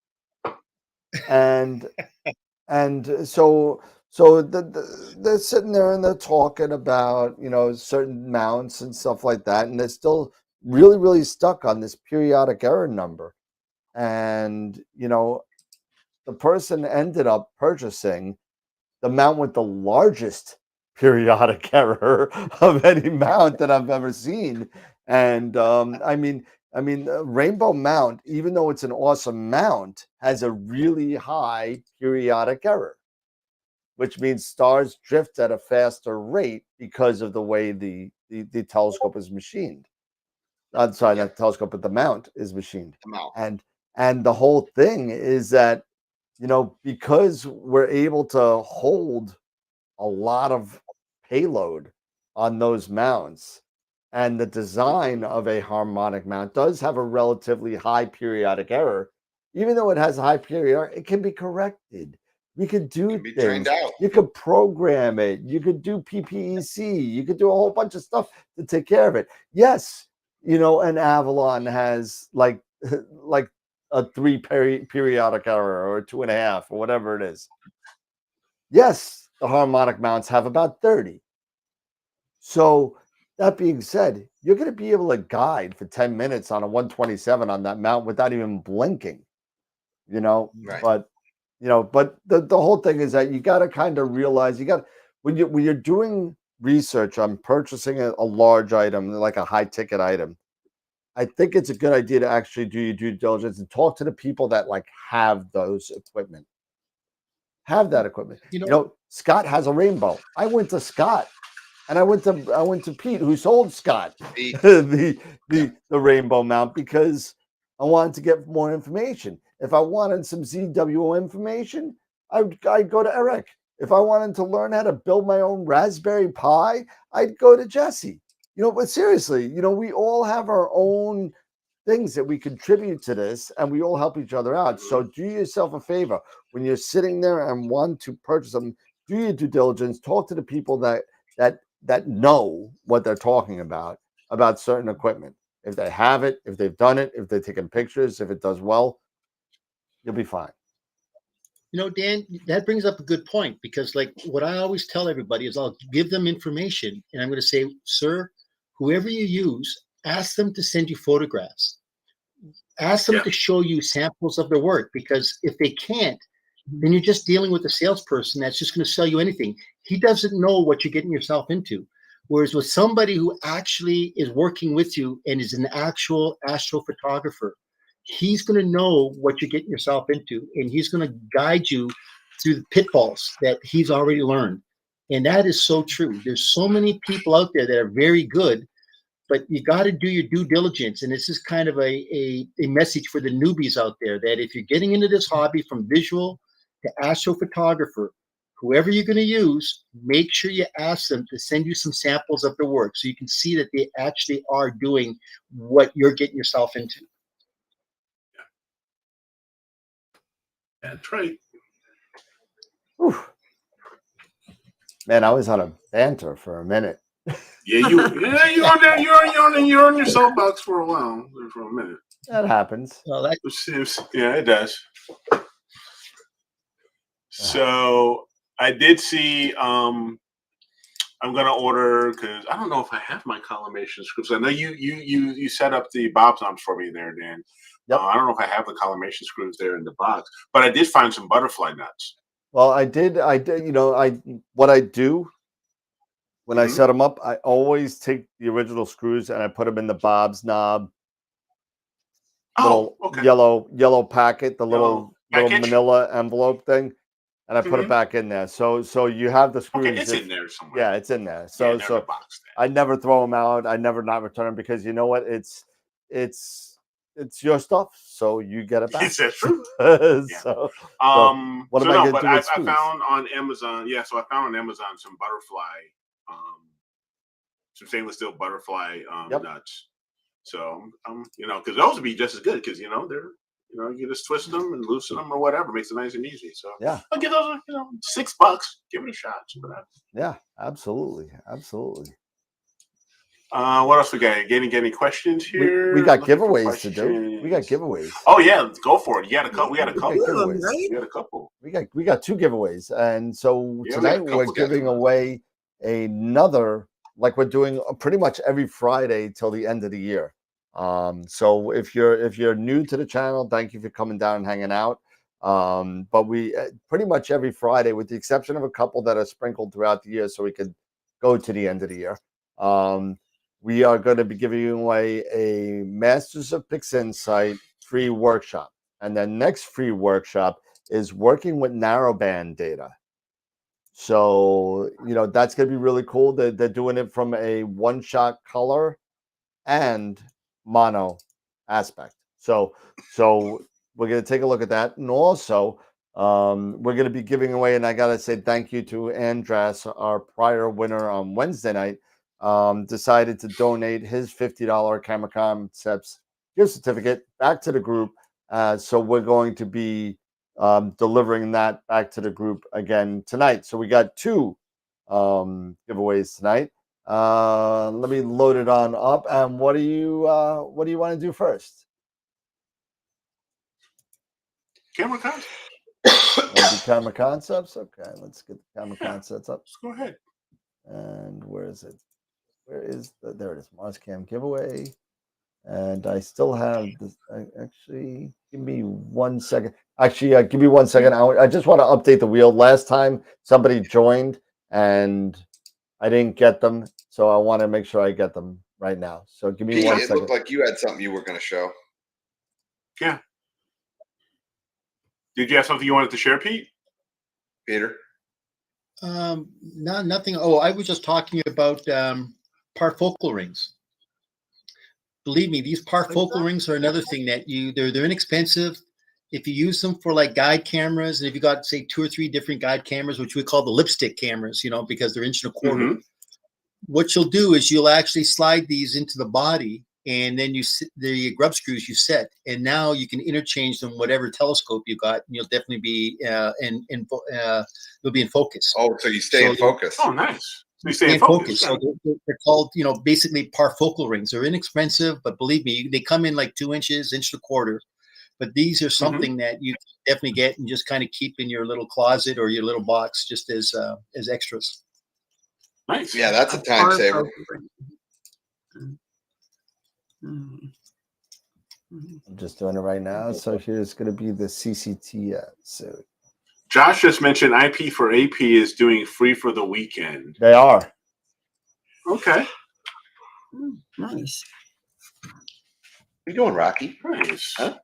and so they're sitting there and they're talking about certain mounts and stuff like that, and they're still really, really stuck on this periodic error number. And the person ended up purchasing the mount with the largest periodic error of any mount that I've ever seen. And Rainbow Mount, even though it's an awesome mount, has a really high periodic error, which means stars drift at a faster rate because of the way the telescope is machined. I'm sorry, not the telescope, but the mount is machined. And And the whole thing is that, because we're able to hold a lot of payload on those mounts, and the design of a harmonic mount does have a relatively high periodic error. Even though it has a high periodic error, it can be corrected. We could do be things. trained out. You could program it. You could do PPEC. You could do a whole bunch of stuff to take care of it. Yes, an Avalon has like a 3 periodic error or 2.5 or whatever it is. Yes, the harmonic mounts have about 30. So that being said, you're going to be able to guide for 10 minutes on a 127 on that mount without even blinking, Right. but the whole thing is that you got to kind of realize when you're doing research on purchasing a large item, like a high ticket item, I think it's a good idea to actually do your due diligence and talk to the people that have those equipment. Have that equipment. Scott has a rainbow. I went to Scott, and I went to Pete, who sold Scott the rainbow mount, because I wanted to get more information. If I wanted some ZWO information, I'd go to Eric. If I wanted to learn how to build my own Raspberry Pi, I'd go to Jesse. But seriously, we all have our own things that we contribute to this, and we all help each other out. So do yourself a favor. When you're sitting there and want to purchase them, do your due diligence, talk to the people that know what they're talking about certain equipment. If they have it, if they've done it, if they've taken pictures, if it does well, you'll be fine. Dan, that brings up a good point, because what I always tell everybody is I'll give them information, and I'm going to say, sir, whoever you use, ask them to send you photographs. Ask them to show you samples of their work, because if they can't, then you're just dealing with a salesperson that's just going to sell you anything. He doesn't know what you're getting yourself into. Whereas with somebody who actually is working with you and is an actual astrophotographer, he's going to know what you're getting yourself into, and he's going to guide you through the pitfalls that he's already learned. And that is so true. There's so many people out there that are very good, but you got to do your due diligence. And this is kind of a message for the newbies out there, that if you're getting into this hobby from visual to astrophotographer, whoever you're going to use, make sure you ask them to send you some samples of their work so you can see that they actually are doing what you're getting yourself into. That's right. Whew. Man, I was on a banter for a minute. You're on there. You're on your soapbox for a while, for a minute. That happens. Well, yeah, it does. So I did see. I'm gonna order, because I don't know if I have my collimation screws. I know you set up the bob knobs for me there, Dan. Yep. I don't know if I have the collimation screws there in the box, but I did find some butterfly nuts. Well, I did. What I do when I set them up, I always take the original screws and I put them in the Bob's knob, yellow packet, the little manila envelope thing, and I put it back in there. So you have the screws. Okay, it's in there somewhere. Yeah, it's in there. So in the box there. I never throw them out. I never not return them, because you know what? It's your stuff, so you get it back. Is that true? What am I going to do with I found on Amazon. Yeah, so I found on Amazon some butterfly, some stainless steel butterfly nuts. So because those would be just as good, because they're you just twist them and loosen them or whatever, makes it nice and easy. So yeah, I'll give those $6. Give it a shot. Yeah, absolutely. What else we got? Getting any questions here? We got giveaways to do. We got giveaways. Oh yeah, go for it. We had a couple. We got 2 giveaways, and so tonight we're giving away another. Like we're doing pretty much every Friday till the end of the year. So if you're new to the channel, thank you for coming down and hanging out. But we pretty much every Friday, with the exception of a couple that are sprinkled throughout the year, so we could go to the end of the year. We are going to be giving away a Masters of Pixinsight free workshop. And the next free workshop is working with narrowband data. So, that's going to be really cool. They're doing it from a one-shot color and mono aspect. So we're going to take a look at that. And also, we're going to be giving away, and I got to say thank you to Andras, our prior winner on Wednesday night, decided to donate his $50 Camera Concepts gift certificate back to the group. So we're going to be delivering that back to the group again tonight. So we got 2 giveaways tonight. Let me load it on up. And what do you want to do first? Camera concepts. Camera Concepts. Okay, let's get the Camera Concepts up. Go ahead. And where is it? There it is. Mars Cam giveaway. And I still have this. Actually, give me 1 second. Actually, give me 1 second. I just want to update the wheel. Last time somebody joined and I didn't get them, so I want to make sure I get them right now. So give me Pete, 1 it second. looked like you had something you were going to show. Yeah. Did you have something you wanted to share, Pete? Peter? Nothing. Oh, I was just talking about parfocal rings. Believe me, these parfocal rings are another thing that they're inexpensive. If you use them for like guide cameras, and if you got say 2 or 3 different guide cameras, which we call the lipstick cameras, because they're 1.25 inches. What you'll do is you'll actually slide these into the body, and then the grub screws you set, and now you can interchange them whatever telescope you got, and you'll definitely be you'll be in focus. Oh, so you stay in focus. Oh, nice. You stay in focus. So they're called, basically parfocal rings. They're inexpensive, but believe me, they come in like 2 inches, 1.25 inches. But these are something that you can definitely get and just kind of keep in your little closet or your little box, just as extras. Nice. Yeah, that's a time saver. I'm just doing it right now. So here's going to be the CCTS. So Josh just mentioned IP for AP is doing free for the weekend. They are. Okay. Nice. What are you doing, Rocky? Nice. Huh?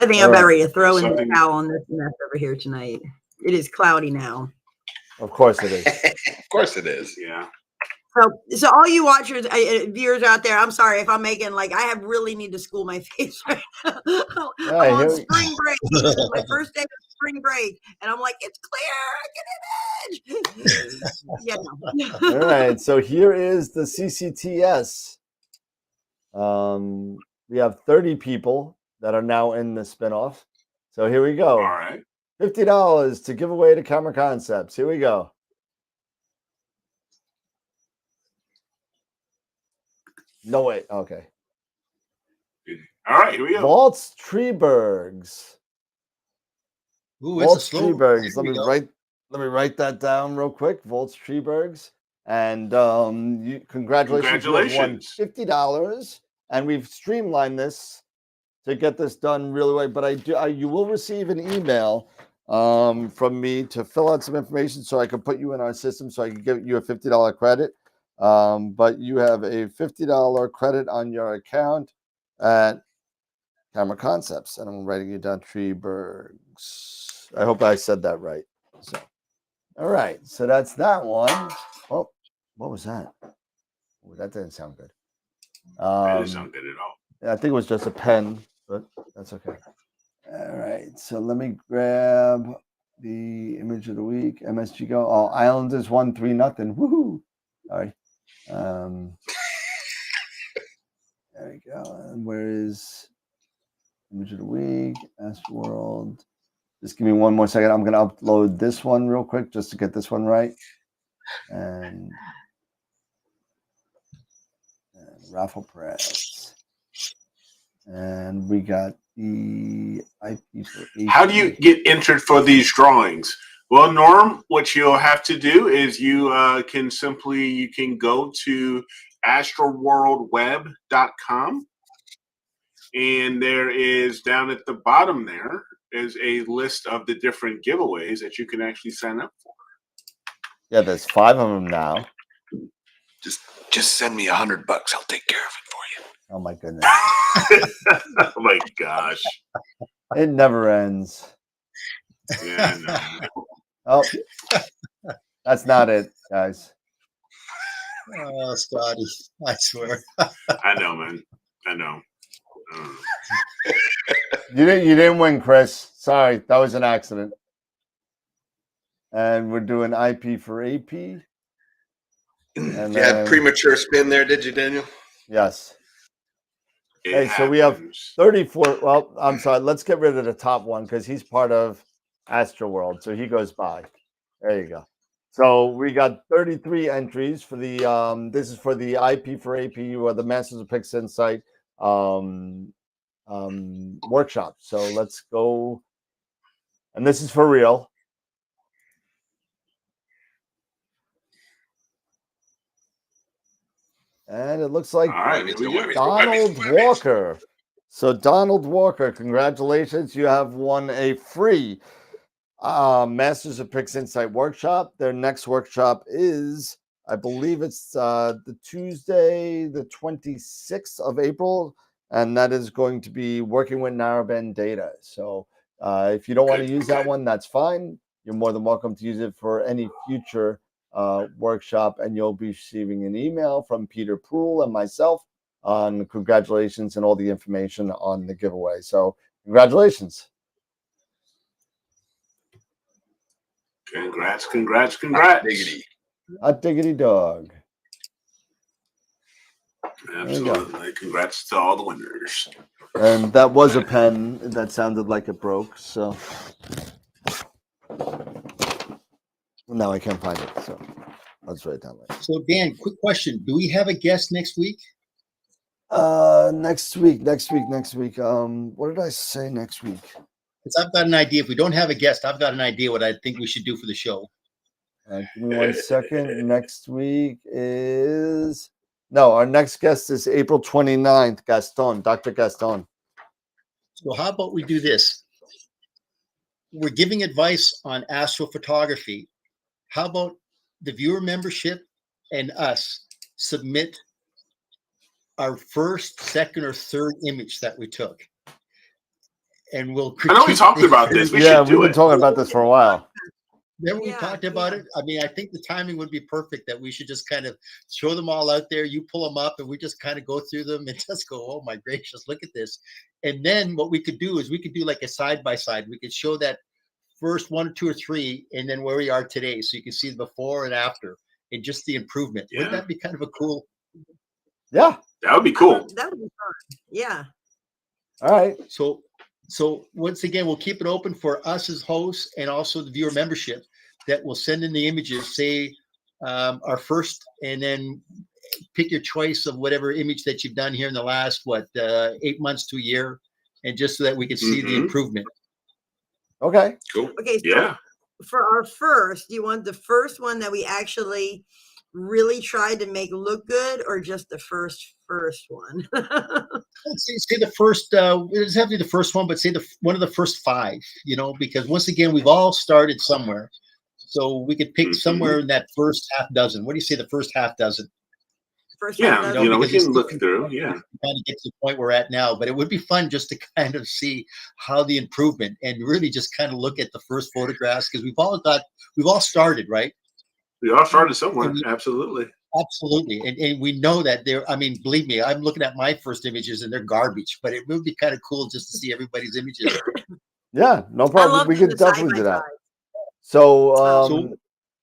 I think I'm about ready to throw in the towel on this mess over here tonight. It is cloudy now. Of course it is. Of course it is. Yeah. So all you watchers, viewers out there, I'm sorry if I'm making I really need to school my face right now. I'm on spring break. My first day of spring break, and I'm like, it's clear. I get an edge. Yeah. All right. So here is the CCTS. We have 30 people that are now in the spinoff. So here we go. All right. $50 to give away to Camera Concepts. Here we go. No, wait. Okay. All right. Here we go. Waltz Treebergs. Ooh, Waltz Treebergs. Let me write that down real quick. Waltz Treebergs. And congratulations. You have won $50. And we've streamlined this to get this done really well. But you will receive an email from me to fill out some information so I can put you in our system so I can give you a $50 credit. But you have a $50 credit on your account at Camera Concepts. And I'm writing it down, Treebergs. I hope I said that right. So, all right. So that's that one. Oh, what was that? Oh, that didn't sound good. That didn't sound good at all. I think it was just a pen, but that's okay. All right. So let me grab the image of the week. MSG Go. Oh, Islanders won 3-0. Woohoo. All right. There we go. And where is image of the week? AstroWorld. Just give me 1 more second. I'm going to upload this one real quick just to get this one right. And raffle press. And we got the IP for 8. How do you get entered for these drawings? Well, Norm, what you'll have to do is you can go to AstroWorldWeb.com, and there is down at the bottom there is a list of the different giveaways that you can actually sign up for. Yeah, there's 5 of them now. Just send me $100. I'll take care of it for you. Oh my goodness. Oh my gosh. It never ends. Yeah, no. Oh, that's not it, guys. Oh, Scotty, I swear. I know, man. I know. You didn't win, Chris. Sorry, that was an accident. And we're doing IP for AP. And you had premature spin there, did you, Daniel? Yes. Hey, so we have 34. Well, I'm sorry. Let's get rid of the top one because he's part of AstroWorld, so he goes by. There you go. So we got 33 entries for the. This is for the IP for AP or the Masters of Pixinsight workshop. So let's go. And this is for real. And it looks like Donald Walker. So Donald Walker, congratulations. You have won a free Masters of Pixinsight workshop. Their next workshop is, I believe it's the Tuesday, the 26th of April. And that is going to be working with narrowband data. So if you don't want to use that one, that's fine. You're more than welcome to use it for any future workshop, and you'll be receiving an email from Peter Poole and myself on congratulations and all the information on the giveaway. So congratulations. Congrats. Hot diggity dog. Absolutely. Congrats to all the winners. And that was a pen that sounded like it broke, so now I can't find it. So let's write it down later. So Dan, quick question. Do we have a guest next week? Next week. What did I say next week? Because I've got an idea. If we don't have a guest, I've got an idea what I think we should do for the show. Give me 1 second. Next week is our next guest is April 29th, Dr. Gaston. So how about we do this? We're giving advice on astrophotography. How about the viewer membership and us submit our first, second, or third image that we took? And we'll critique. I know we talked about this. We've been talking about this for a while. Then we talked about it. I mean, I think the timing would be perfect that we should just kind of show them all out there. You pull them up and we just kind of go through them and just go, oh my gracious, look at this. And then what we could do is we could do like a side-by-side. We could show that first 1 or 2 or 3 and then where we are today. So you can see the before and after and just the improvement. Yeah. Wouldn't that be kind of a cool? Yeah. That would be cool. That would be fun. Yeah. All right. So once again, we'll keep it open for us as hosts and also the viewer membership that will send in the images, say our first, and then pick your choice of whatever image that you've done here in the last, 8 months to a year, and just so that we can see the improvement. Okay. Cool. Okay. So for our first, do you want the first one that we actually really tried to make look good, or just the first one? Let's say the first. It doesn't have to be the first one, but say one of the first 5. Because once again, we've all started somewhere, so we could pick somewhere in that first half dozen. What do you say? The first half dozen. First we can look through. Yeah, kind of get to the point we're at now, but it would be fun just to kind of see how the improvement and really just kind of look at the first photographs, because we've all started, right? We all started somewhere. Absolutely. And we know that believe me, I'm looking at my first images and they're garbage, but it would be kind of cool just to see everybody's images. Yeah, no problem. We could definitely do that. So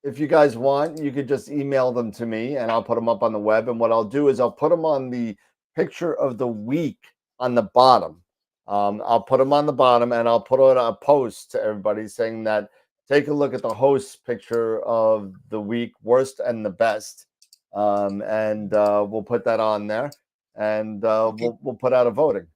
if you guys want, you could just email them to me and I'll put them up on the web. And what I'll do is I'll put them on the picture of the week on the bottom. I'll put them on the bottom and I'll put out a post to everybody saying that take a look at the host's picture of the week, worst and the best. And we'll put that on there, and we'll put out a voting.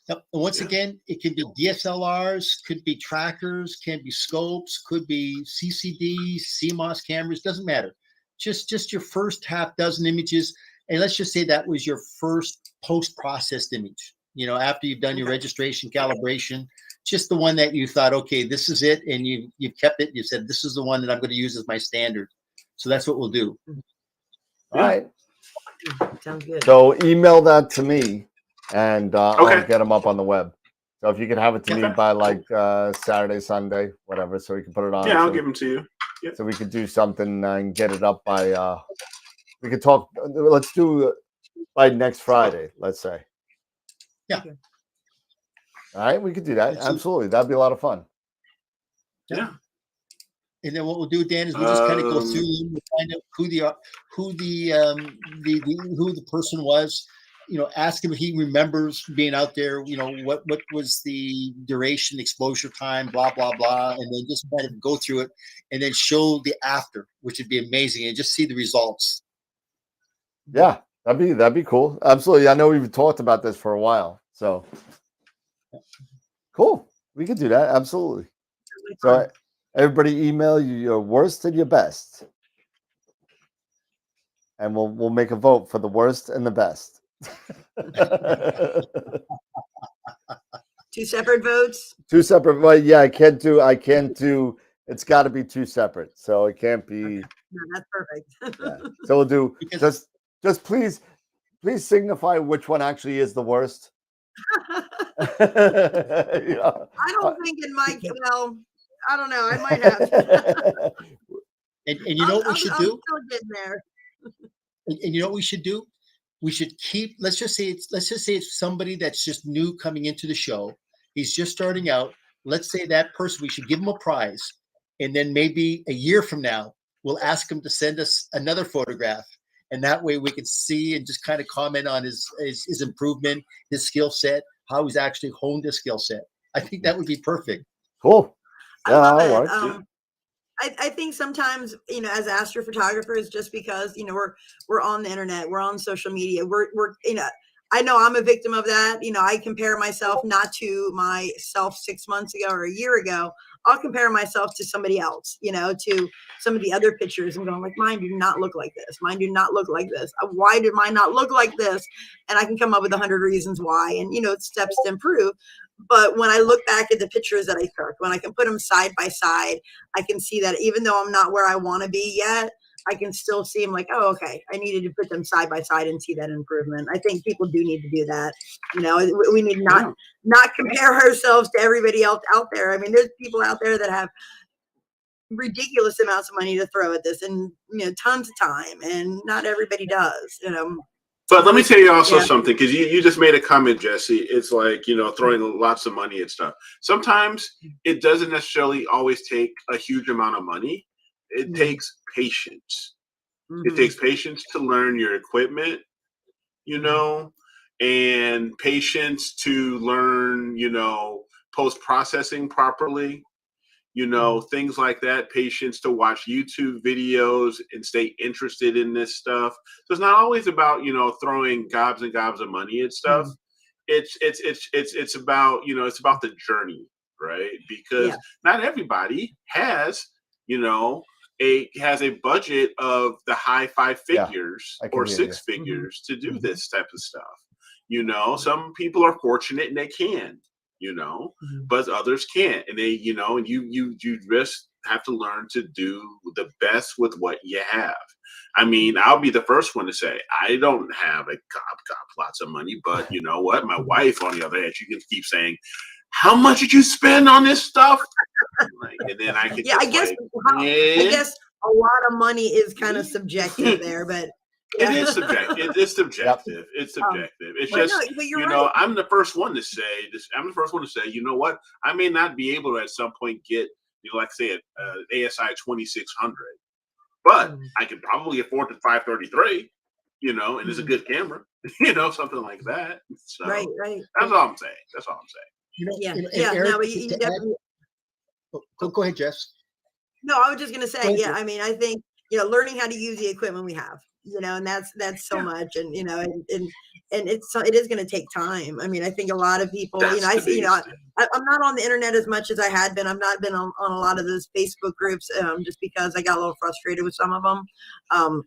Now, once again, it can be DSLRs, could be trackers, can be scopes, could be CCD, CMOS cameras, doesn't matter. Just your first half dozen images, and let's just say that was your first post-processed image. After you've done your registration calibration, just the one that you thought, okay, this is it, and you've kept it. You said this is the one that I'm going to use as my standard. So that's what we'll do. All right. Sounds good. So email that to me, and I'll get them up on the web. So if you can have it to me by like Saturday, Sunday, whatever, so we can put it on. Yeah, I'll give them to you. Yep. So we could do something and get it up by. We could talk. Let's do by next Friday. Let's say. Yeah. All right, we could do that. Absolutely. That'd be a lot of fun. Yeah. And then what we'll do, Dan, is we'll just kind of go through and find out who the person was. You know, ask him if he remembers being out there. You know, what was the duration, exposure time, blah blah blah, and then just kind of go through it, and then show the after, which would be amazing, and just see the results. Yeah, that'd be cool. Absolutely. I know we've talked about this for a while, so cool. We could do that. Absolutely. So everybody email you your worst and your best, and we'll make a vote for the worst and the best. 2 separate votes. 2 separate. Well, yeah, I can't do. It's got to be 2 separate. So it can't be. Okay. No, that's perfect. Yeah. So we'll do just please signify which one actually is the worst. Yeah. I don't think in my well, I don't know. I might have. And you know what we should do? I'm still getting there. And you know what we should do? We should keep. Let's just say it's somebody that's just new coming into the show. He's just starting out. Let's say that person. We should give him a prize, and then maybe a year from now, we'll ask him to send us another photograph, and that way we can see and just kind of comment on his improvement, his skill set, how he's actually honed his skill set. I think that would be perfect. Cool. Yeah, I love it. I think sometimes, you know, as astrophotographers, just because, you know, we're on the internet, we're on social media, we're you know, I know I'm a victim of that. You know, I compare myself not to myself 6 months ago or a year ago. I'll compare myself to somebody else, you know, to some of the other pictures and going like, mine do not look like this. Mine do not look like this. Why did mine not look like this? And I can come up with 100 reasons why, and, you know, it's steps to improve. But when I look back at the pictures that I took, when I can put them side by side, I can see that even though I'm not where I want to be yet, I can still see them like, oh, okay, I needed to put them side by side and see that improvement. I think people do need to do that. You know, we need not compare ourselves to everybody else out there. I mean, there's people out there that have ridiculous amounts of money to throw at this and, you know, tons of time, and not everybody does, you know. But let me tell you also something, because you just made a comment, Jesse. It's like, you know, throwing lots of money at stuff. Sometimes it doesn't necessarily always take a huge amount of money. It takes patience. It takes patience to learn your equipment, you know, and patience to learn, you know, post-processing properly. You know, things like that, patience to watch YouTube videos and stay interested in this stuff. So it's not always about, you know, throwing gobs and gobs of money at stuff. It's about, you know, it's about the journey, right? Because not everybody has, you know, has a budget of the high 5 figures or 6 figures to do this type of stuff. You know, some people are fortunate and they can. You know, but others can't, and they, you know, and you just have to learn to do the best with what you have. I mean, I'll be the first one to say I don't have a lots of money, but you know what? My wife, on the other hand, she can keep saying, "How much did you spend on this stuff?" Like, and then I can, I guess a lot of money is kind of subjective there, but. It is subjective. It's subjective. It's subjective. It's just, you know, I'm the first one to say this. I'm the first one to say, you know what? I may not be able to at some point get, you know, like say ASI 2600, but I can probably afford the 533, you know, and it's a good camera, you know, something like that. So right. That's all I'm saying. That's all I'm saying. You know, Eric, no, but you definitely. Go ahead, Jess. No, I was just going to say, I mean, I think, you know, learning how to use the equipment we have, you know, and that's so much, and you know, and it is going to take time. I mean, I think a lot of people, you know, I see, you know, I'm not on the internet as much as I had been. I've not been on a lot of those Facebook groups, just because I got a little frustrated with some of them.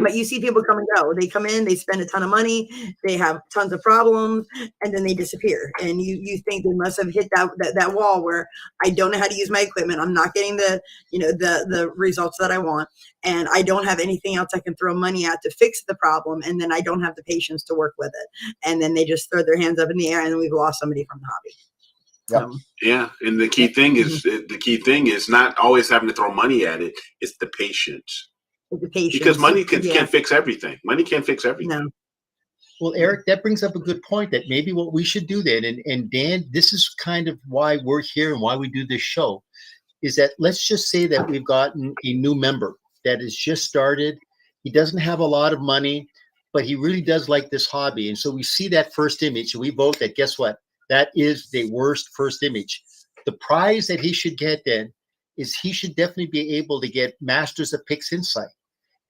But you see people come and go. They come in, they spend a ton of money, they have tons of problems, and then they disappear. And you think they must have hit that wall where I don't know how to use my equipment. I'm not getting the, you know, the results that I want, and I don't have anything else I can throw money at to fix the problem. And then I don't have the patience to work with it. And then they just throw their hands up in the air, and then we've lost somebody from the hobby. Yeah, and the key thing is not always having to throw money at it. It's the patience. The patience. Because money can't fix everything. Money can't fix everything. No. Well, Eric, that brings up a good point that maybe what we should do then, and Dan, this is kind of why we're here and why we do this show, is that let's just say that we've gotten a new member that has just started. He doesn't have a lot of money, but he really does like this hobby. And so we see that first image and we vote that, guess what? That is the worst first image. The prize that he should get then is he should definitely be able to get Masters of Pixinsight.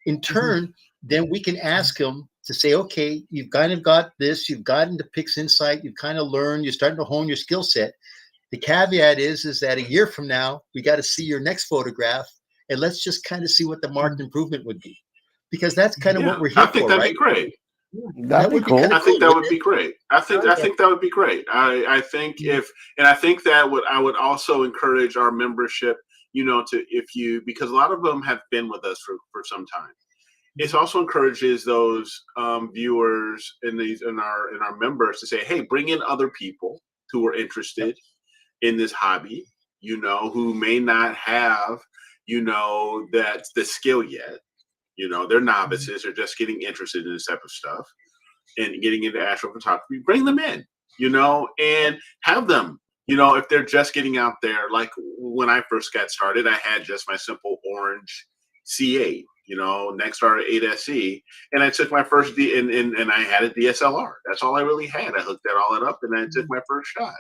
In turn, then we can ask him to say, okay, you've kind of got this, you've gotten to Pixinsight, you've kind of learned, you're starting to hone your skill set. The caveat is that a year from now, we got to see your next photograph, and let's just kind of see what the marked improvement would be, because that's kind of what we're here for. I think that'd be great. That'd be cool. I think that would be great. I think that would be great. I think I think that I would also encourage our membership, because a lot of them have been with us for some time. It also encourages those viewers and our members to say, hey, bring in other people who are interested in this hobby, who may not have, that the skill yet. They're novices, they're just getting interested in this type of stuff and getting into astrophotography. Bring them in, and have them, if they're just getting out there. Like when I first got started, I had just my simple orange C8, Nexstar 8SE, and I took my first and I had a DSLR. That's all I really had. I hooked that all up, and I took my first shot.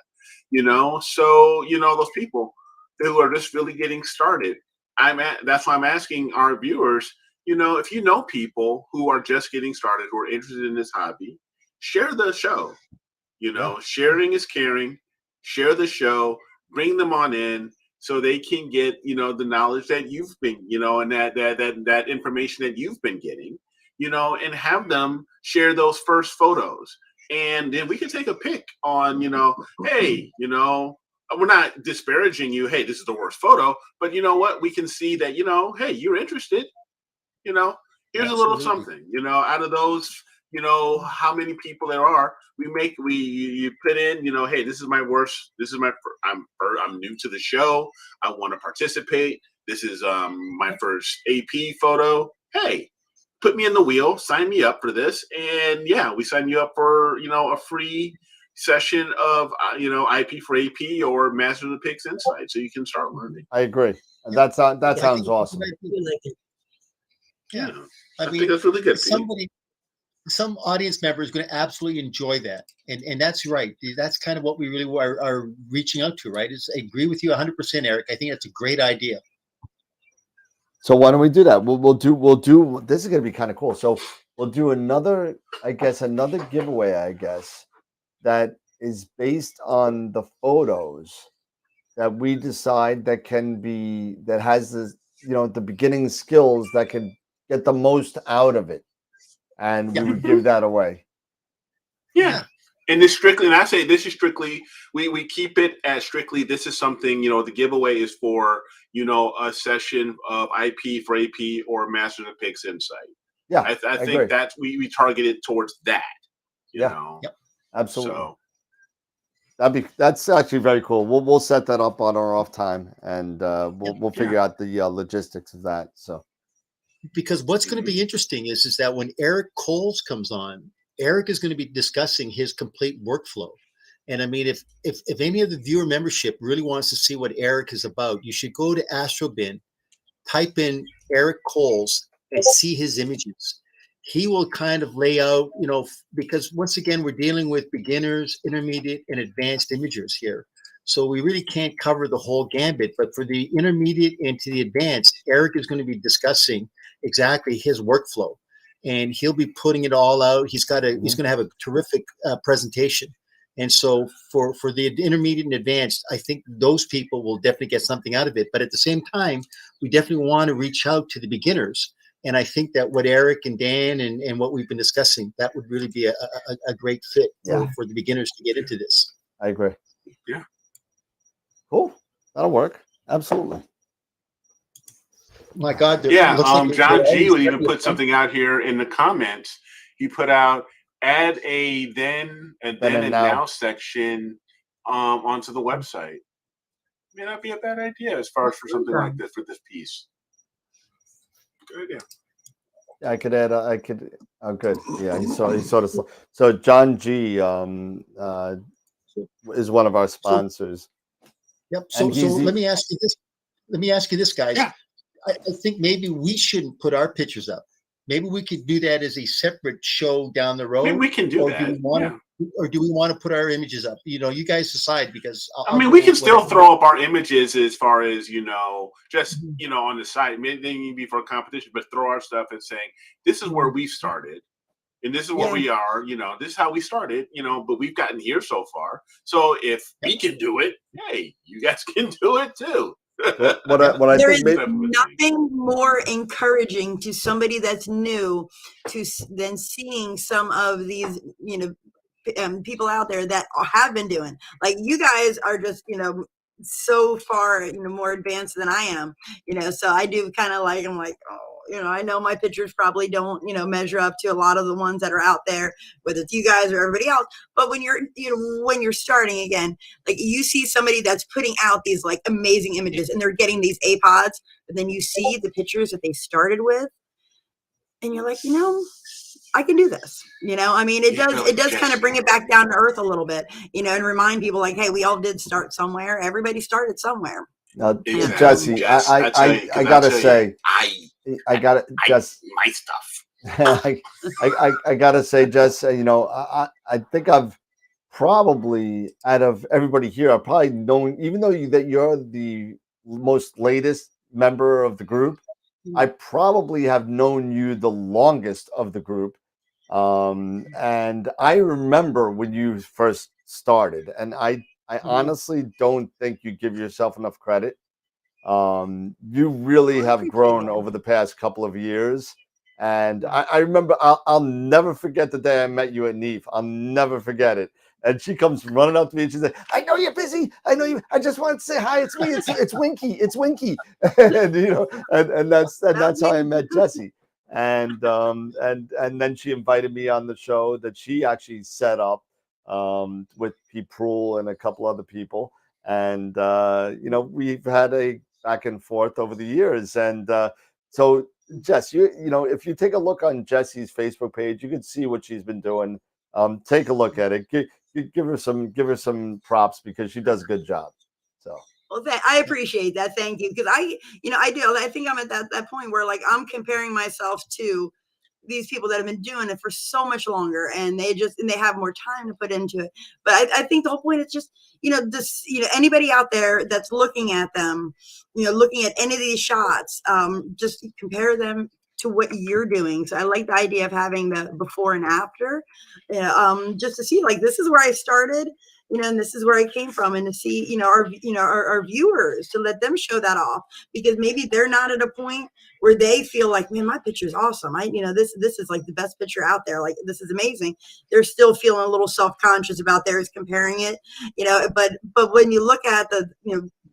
So those people who are just really getting started, that's why I'm asking our viewers, if you know people who are just getting started, who are interested in this hobby, share the show. Sharing is caring. Share the show, bring them on in so they can get, the knowledge that you've been, and that information that you've been getting, and have them share those first photos. And then we can take a pic on, hey, we're not disparaging you. Hey, this is the worst photo, but you know what? We can see that, hey, you're interested. Here's Absolutely. A little something, out of those, how many people there are. You put in, hey, this is my worst. This is I'm new to the show. I want to participate. This is my first AP photo. Hey, put me in the wheel. Sign me up for this, and yeah, we sign you up for a free session of IP for AP or Masters of Pixinsight, so you can start learning. I agree. That sounds awesome. Yeah, I think that's really good. Some audience member is going to absolutely enjoy that, and that's right. That's kind of what we really are reaching out to, right? I agree with you 100%, Eric. I think that's a great idea. So why don't we do that? We'll do. This is going to be kind of cool. So we'll do another giveaway, that is based on the photos that we decide that has the beginning skills that can get the most out of it. And we would give that away. Yeah. And this strictly, and I say this is strictly, we keep it as strictly, this is something, the giveaway is for, a session of IP for AP or Masters of Pixinsight. Yeah. I think that's, we target it towards that, you know. Yep. Absolutely. So that's actually very cool. We'll set that up on our off time, and we'll figure out the logistics of that. So. Because what's going to be interesting is that when Eric Coles comes on, Eric is going to be discussing his complete workflow. And I mean, if any of the viewer membership really wants to see what Eric is about, you should go to AstroBin, type in Eric Coles, and see his images. He will kind of lay out, because once again, we're dealing with beginners, intermediate, and advanced imagers here. So we really can't cover the whole gambit. But for the intermediate and to the advanced, Eric is going to be discussing exactly his workflow, and he'll be putting it all out. He's going to have a terrific presentation. And so for the intermediate and advanced, I think those people will definitely get something out of it. But at the same time, we definitely want to reach out to the beginners. And I think that what Eric and Dan and what we've been discussing, that would really be a great fit for the beginners to get into this. I agree. Yeah. Cool. That'll work. Absolutely. My God. John G would even put something out here in the comments. He put out, add a then and now section onto the website. May not be a bad idea as far as for something like this, for this piece. Good idea. I could add. I could. Oh, good. Yeah, he saw. He sort of. So John G. Is one of our sponsors. Yep. So let me ask you this. Let me ask you this, guys. Yeah. I think maybe we shouldn't put our pictures up. Maybe we could do that as a separate show down the road. Maybe we can do that. Or do we want to put our images up? You know, you guys decide, because we can still throw up our images as far as, just, on the site. Maybe for a competition, but throw our stuff and saying, this is where we started. And this is what we are, this is how we started, but we've gotten here so far. So if we can do it, hey, you guys can do it too. There is nothing more encouraging to somebody that's new than seeing some of these, people out there that have been doing. Like, you guys are just, so far, more advanced than I am, so I do kind of like, I'm like, oh, I know my pictures probably don't, measure up to a lot of the ones that are out there, whether it's you guys or everybody else. But when you're starting again, like, you see somebody that's putting out these like amazing images and they're getting these APODs, but then you see the pictures that they started with and you're like, I can do this. It does kind of bring it back down to earth a little bit, and remind people like, hey, we all did start somewhere. Everybody started somewhere. Jesse, I gotta say, I gotta just my stuff. I gotta say, Jess, I think I've probably, out of everybody here, I've probably known, even though you're the most latest member of the group, I probably have known you the longest of the group. And I remember when you first started, and I honestly don't think you give yourself enough credit. You really have grown over the past couple of years. And I remember, I'll never forget the day I met you at NEAF. I'll never forget it. And she comes running up to me and she said, I know you're busy. I just wanted to say hi. It's me. It's Winky. It's Winky. and that's how I met Jesse. And then she invited me on the show that she actually set up with Pete Proul and a couple other people. And, we've had a back and forth over the years. And so, Jess, if you take a look on Jesse's Facebook page, you can see what she's been doing. Take a look at it. Give her some props, because she does a good job. So. Well, I appreciate that. Thank you. Because I do. I think I'm at that point where, like, I'm comparing myself to these people that have been doing it for so much longer, and they have more time to put into it. But I think the whole point is just, anybody out there that's looking at them, looking at any of these shots, just compare them to what you're doing. So I like the idea of having the before and after, just to see, like, this is where I started, and this is where I came from, and to see, our viewers, to let them show that off, because maybe they're not at a point where they feel like, man, my picture is awesome. This is like the best picture out there. Like, this is amazing. They're still feeling a little self-conscious about theirs, comparing it, but when you look at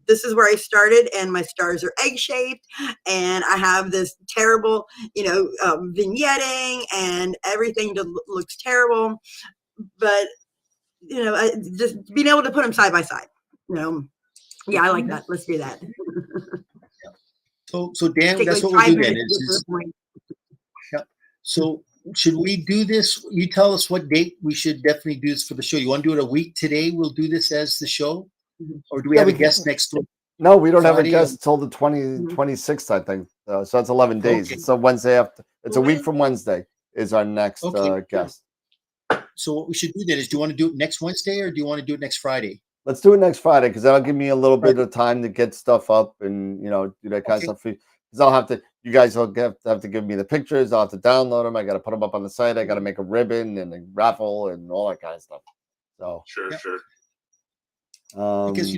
this is where I started, and my stars are egg-shaped, and I have this terrible, vignetting, and everything looks terrible. But, just being able to put them side by side, yeah, I like that. Let's do that. So Dan, that's what we'll do then. So should we do this? You tell us what date we should definitely do this for the show. You want to do it a week today? We'll do this as the show. Or do we have a guest next week? No, we don't have a guest until the 26th, I think. So that's 11 days. Okay. It's a Wednesday after. It's a week from Wednesday is our next guest. So what we should do then is, do you want to do it next Wednesday, or do you want to do it next Friday? Let's do it next Friday, because that'll give me a little bit of time to get stuff up and, do that kind of stuff. Because I'll have to, you guys will have to give me the pictures. I'll have to download them. I got to put them up on the site. I got to make a ribbon and a raffle and all that kind of stuff. So sure. Because,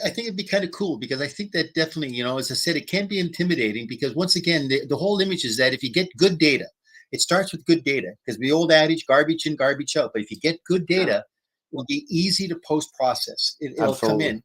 I think it'd be kind of cool, because I think that definitely, as I said, it can be intimidating, because once again, the whole image is that if you get good data, it starts with good data, because the old adage, garbage in, garbage out. But if you get good data, it'll be easy to post-process. It'll come in.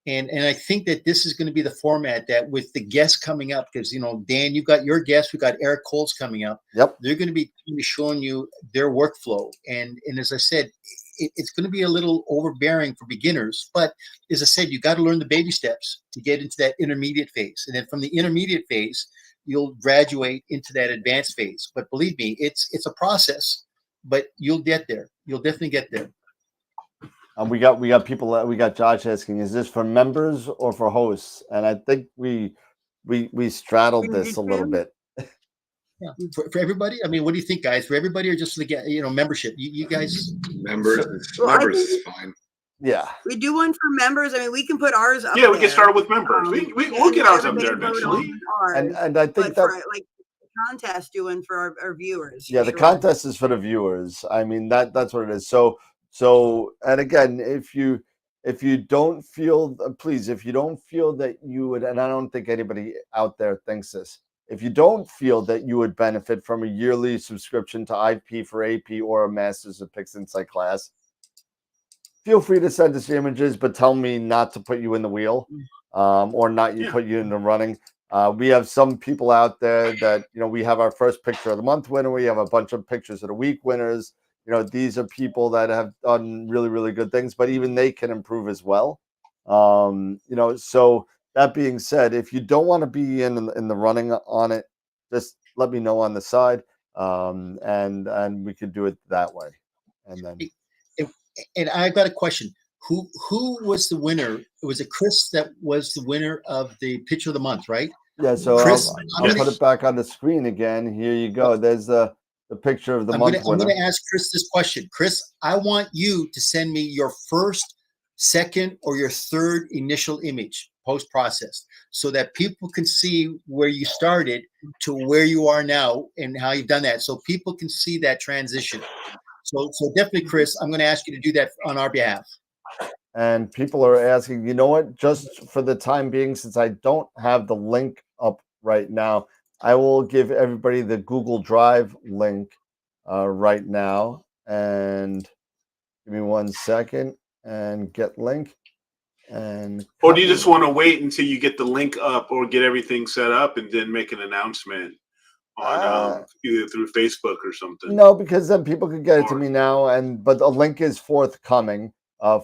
And I think that this is going to be the format that, with the guests coming up, because, Dan, you've got your guests. We've got Eric Coles coming up. Yep. They're going to be showing you their workflow. And as I said, it's going to be a little overbearing for beginners. But as I said, you got to learn the baby steps to get into that intermediate phase. And then from the intermediate phase, you'll graduate into that advanced phase. But believe me, it's a process, but you'll get there. You'll definitely get there. We got people. We got Josh asking, is this for members or for hosts? And I think we straddled this a little bit. Yeah, for everybody. I mean, what do you think, guys? For everybody, or just to membership? You guys, members is fine. Yeah, we do one for members. I mean, we can put ours up. Yeah, we can start with members. We'll get ours up there eventually. And I think that like the contest doing for our viewers. Yeah, the contest is for the viewers. I mean, that's what it is. So, and again, if you don't feel, please, if you don't feel that you would, and I don't think anybody out there thinks this, if you don't feel that you would benefit from a yearly subscription to IP for AP or a Masters of Pixinsight class, feel free to send us images, but tell me not to put you in the wheel, or not put you in the running. We have some people out there that, we have our first picture of the month winner. We have a bunch of pictures of the week winners. These are people that have done really, really good things, but even they can improve as well. So that being said, if you don't want to be in the running on it, just let me know on the side, and we could do it that way. And then, and I've got a question. Who was the winner? Was it Chris that was the winner of the picture of the month, right? Yeah. So Chris, I'll put it back on the screen again. Here you go. There's the picture of the month winner. I'm going to ask Chris this question. Chris, I want you to send me your first, second, or your third initial image post-processed, so that people can see where you started to where you are now and how you've done that, so people can see that transition. So definitely, Chris, I'm going to ask you to do that on our behalf. And people are asking, you know what, just for the time being, since I don't have the link up right now, I will give everybody the Google Drive link right now. And give me 1 second and get link. Or do you just want to wait until you get the link up or get everything set up and then make an announcement on either through Facebook or something? No, because then people could get it to me now, but the link is forthcoming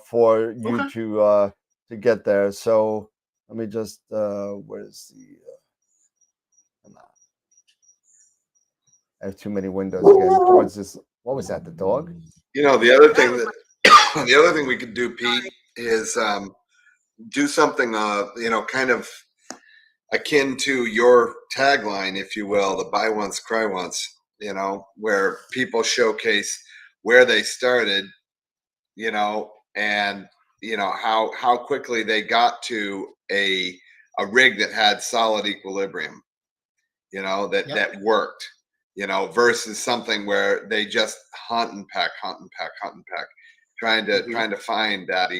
for you to get there. So let me just where's the I have too many windows again. Towards this, what was that? The dog? The other thing we could do, Pete, is do something kind of akin to your tagline, if you will, the buy once, cry once, where people showcase where they started, and how quickly they got to a rig that had solid equilibrium, that worked, versus something where they just hunt and peck, trying to find that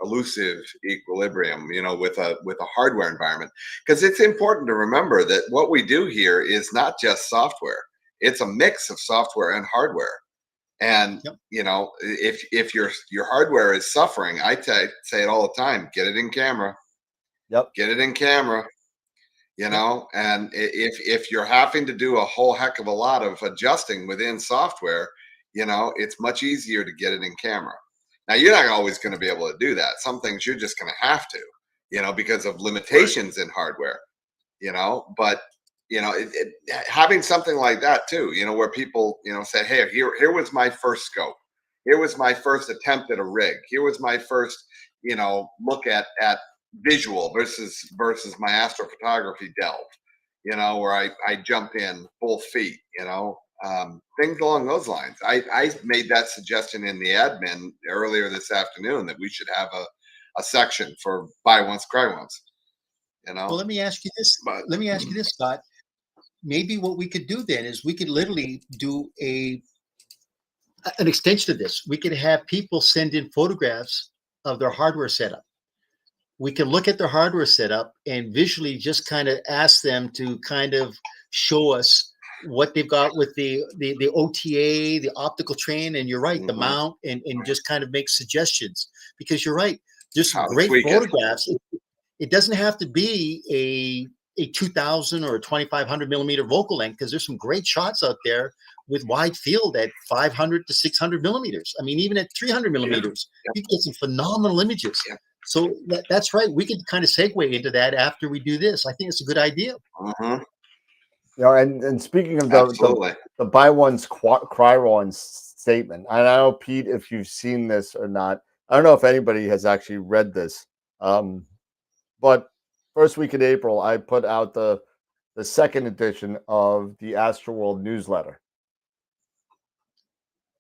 elusive equilibrium, with a hardware environment. Because it's important to remember that what we do here is not just software; it's a mix of software and hardware. And if your hardware is suffering, I say it all the time: get it in camera. Yep. Get it in camera. And if you're having to do a whole heck of a lot of adjusting within software, it's much easier to get it in camera. Now, you're not always going to be able to do that. Some things you're just going to have to, because of limitations in hardware, but, having something like that too, where people, say, hey, here was my first scope. Here was my first attempt at a rig. Here was my first, look at visual versus my astrophotography delve, where I jump in full feet, things along those lines. I made that suggestion in the admin earlier this afternoon that we should have a section for buy once, cry once. Well, let me ask you this, Scott. Maybe what we could do then is we could literally do an extension of this. We could have people send in photographs of their hardware setup. We can look at their hardware setup and visually just kind of ask them to kind of show us what they've got with the OTA, the optical train, and you're right, the mount, and just kind of make suggestions, because you're right. There's some great photographs. It doesn't have to be a 2000 or a 2500 millimeter focal length, because there's some great shots out there with wide field at 500 to 600 millimeters. I mean, even at 300 millimeters, you can get some phenomenal images. Yeah. So that's right. We can kind of segue into that after we do this. I think it's a good idea. And speaking of the buy one's cry one's statement, and I don't know, Pete, if you've seen this or not. I don't know if anybody has actually read this. But first week in April, I put out the second edition of the AstroWorld newsletter.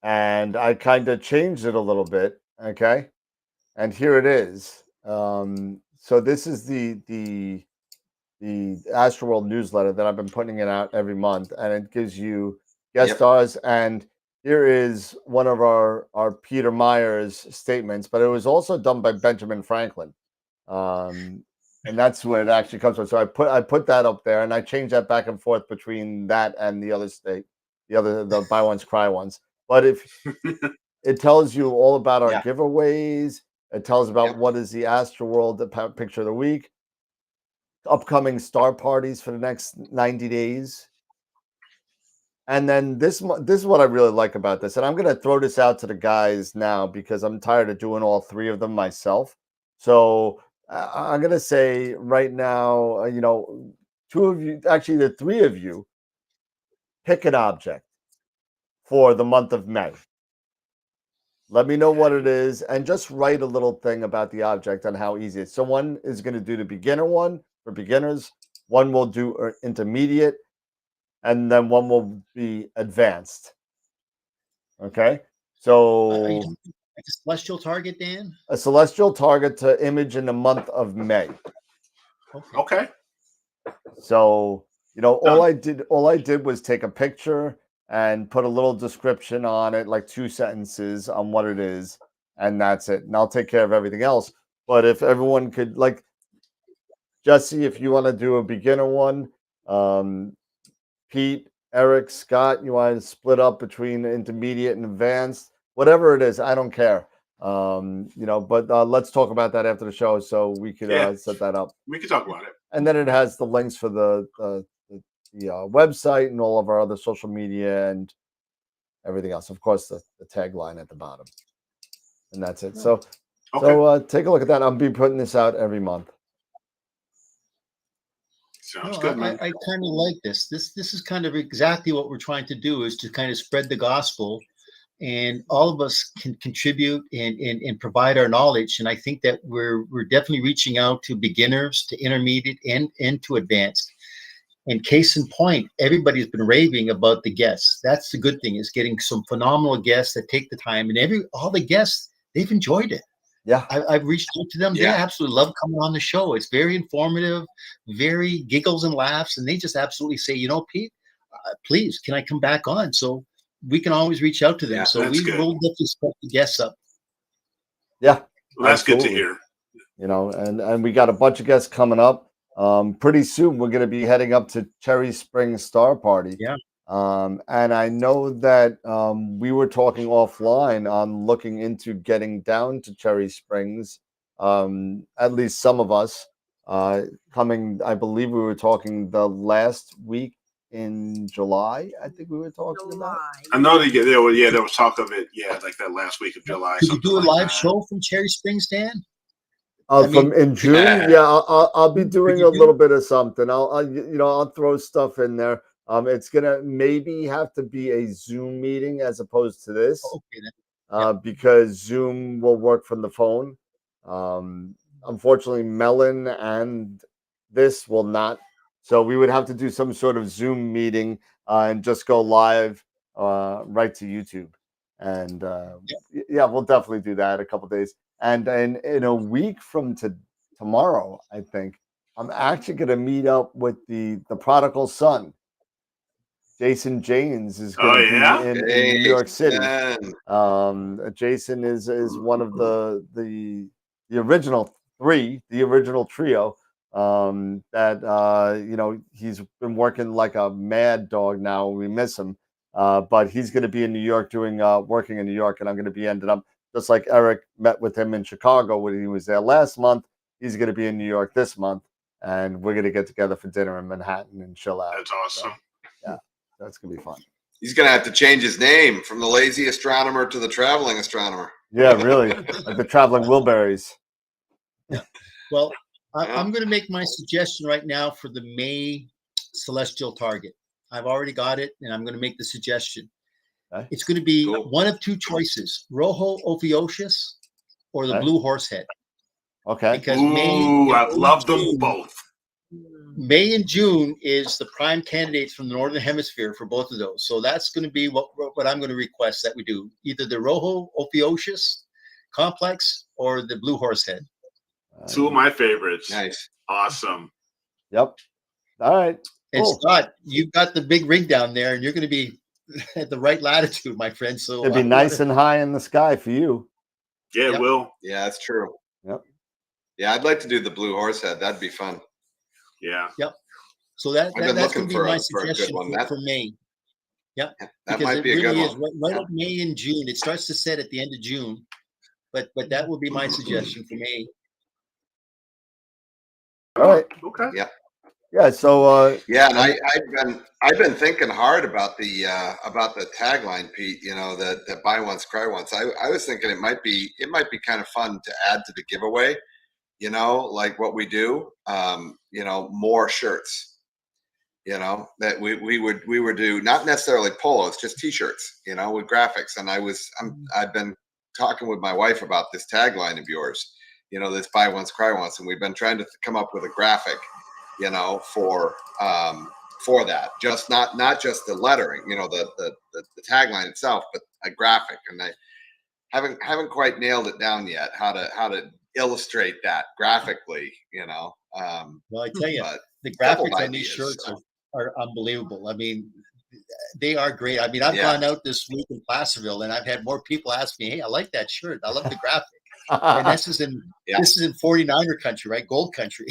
And I kind of changed it a little bit. Okay. And here it is. So this is the AstroWorld newsletter that I've been putting it out every month, and it gives you guest stars. And here is one of our Peter Myers statements, but it was also done by Benjamin Franklin. And that's where it actually comes from. So I put that up there, and I changed that back and forth between that and the other the buy ones, cry ones. But if it tells you all about our giveaways, it tells about what is the AstroWorld picture of the week, upcoming star parties for the next 90 days. And then this is what I really like about this. And I'm going to throw this out to the guys now because I'm tired of doing all three of them myself. So I'm going to say right now, two of you, actually the three of you, pick an object for the month of May. Let me know what it is and just write a little thing about the object and how easy it is. So one is going to do the beginner one for beginners. One will do intermediate, and then one will be advanced. Okay. So a celestial target, Dan? A celestial target to image in the month of May. Okay. So, all I did was take a picture and put a little description on it, like 2 sentences on what it is, and that's it. And I'll take care of everything else. But if everyone could, like, Jesse, if you want to do a beginner one, Pete, Eric, Scott, you want to split up between intermediate and advanced, whatever it is, I don't care. But let's talk about that after the show so we could set that up. We can talk about it. And then it has the links for the website and all of our other social media and everything else. Of course, the tagline at the bottom. And that's it. So take a look at that. I'll be putting this out every month. Sounds good, man. I kind of like this. This is kind of exactly what we're trying to do, is to kind of spread the gospel, and all of us can contribute and provide our knowledge. And I think that we're definitely reaching out to beginners, to intermediate, and to advanced. And case in point, everybody's been raving about the guests. That's the good thing, is getting some phenomenal guests that take the time, and all the guests, they've enjoyed it. Yeah, I've reached out to them. They absolutely love coming on the show. It's very informative, very giggles and laughs, and they just absolutely say, Pete, please, can I come back on? So we can always reach out to them. Yeah, so we will definitely set the guests up. Yeah, well, that's good to hear. And we got a bunch of guests coming up. Pretty soon we're going to be heading up to Cherry Springs Star Party. Yeah. And I know that we were talking offline on looking into getting down to Cherry Springs. At least some of us coming. I believe we were talking the last week in July. I think we were talking about. I know there was talk of it. Yeah, like that last week of July. Could you do a live show from Cherry Springs, Dan? In June, I'll be doing a little bit of something. I'll throw stuff in there. It's gonna maybe have to be a Zoom meeting as opposed to this, because Zoom will work from the phone. Unfortunately, Melon and this will not. So we would have to do some sort of Zoom meeting and just go live right to YouTube. And we'll definitely do that a couple days. And in a week from tomorrow, I think I'm actually going to meet up with the prodigal son. Jason Janes is going to be in New York City. Jason is one of the original three, the original trio. That he's been working like a mad dog now. We miss him, but he's going to be in New York working in New York, and I'm going to be ended up just like Eric met with him in Chicago when he was there last month. He's going to be in New York this month, and we're going to get together for dinner in Manhattan and chill out. That's awesome. So, that's going to be fun. He's going to have to change his name from the lazy astronomer to the traveling astronomer. Yeah, really, like the traveling Wilburys. Well, I'm going to make my suggestion right now for the May celestial target. I've already got it, and I'm going to make the suggestion. Okay. It's going to be Cool. one of two choices: Rojo Ophiuchus or the Okay. Blue Horsehead. Okay. Because I love them both. May and June is the prime candidates from the Northern Hemisphere for both of those. So that's going to be what I'm going to request that we do. Either the Rojo Ophiuchus complex or the Blue Horsehead. Two of my favorites. Nice. Awesome. Yep. All right. And Cool. Scott, you've got the big rig down there, and you're going to be at the right latitude, my friend. So It'd be nice and high in the sky for you. Yeah, Yep. it will. Yeah, that's true. Yep. Yeah, I'd like to do the Blue Horsehead. That'd be fun. Yeah. So that's been going to looking be for my a good suggestion one. for May. Yep. That Because might be a good is one. right up May and June. It starts to set at the end of June, but that will be my suggestion for May. All right. Okay. Yeah. So Yeah, and I've been thinking hard about the tagline, Pete. You know, the buy once, cry once. I was thinking it might be kind of fun to add to the giveaway. You know, like what we do. You know, more shirts. You know, that we would do not necessarily polos, just T-shirts. You know, with graphics. And I've been talking with my wife about this tagline of yours. You know, this buy once, cry once, and we've been trying to come up with a graphic. You know, for that, just not just the lettering, you know, the tagline itself, but a graphic. And I haven't quite nailed it down yet how to illustrate that graphically, you know. Well, I tell you, the couple graphics of on these ideas, shirts so. are unbelievable. I mean, they are great. I mean, I've gone out this week in Placerville, and I've had more people ask me, "Hey, I like that shirt. I love the graphic." And this is in 49er country, right? Gold country.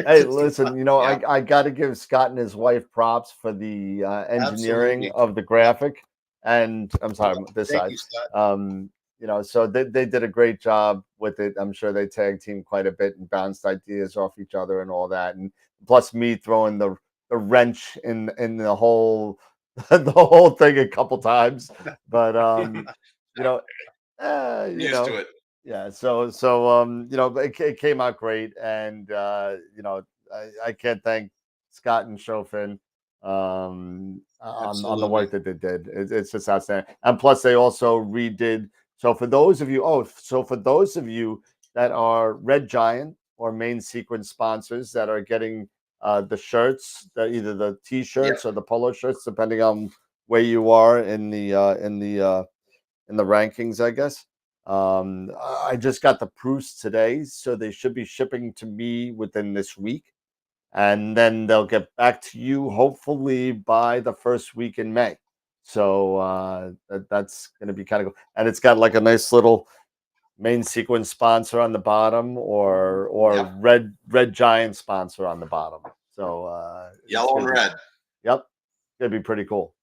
hey, listen, you know, I got to give Scott and his wife props for the engineering Absolutely. of the graphic. And I'm sorry, this Thank side. you, Scott. You know, so they did a great job with it. I'm sure they tag team quite a bit and bounced ideas off each other and all that. And plus me throwing the wrench in the whole the whole thing a couple times. But you know, Used to it. yeah, so you know, it came out great, and you know, I can't thank Scott and Shofin on the work that they did. It's just outstanding, and plus they also redid. So for those of you that are Red Giant or Main Sequence sponsors that are getting the shirts, either the T-shirts or the polo shirts, depending on where you are in the rankings, I guess. I just got the proofs today, so they should be shipping to me within this week, and then they'll get back to you hopefully by the first week in May. So that's going to be kind of cool, and it's got like a nice little Main Sequence sponsor on the bottom, or Red Giant sponsor on the bottom. So Yellow and red. Yep, it'd be pretty cool.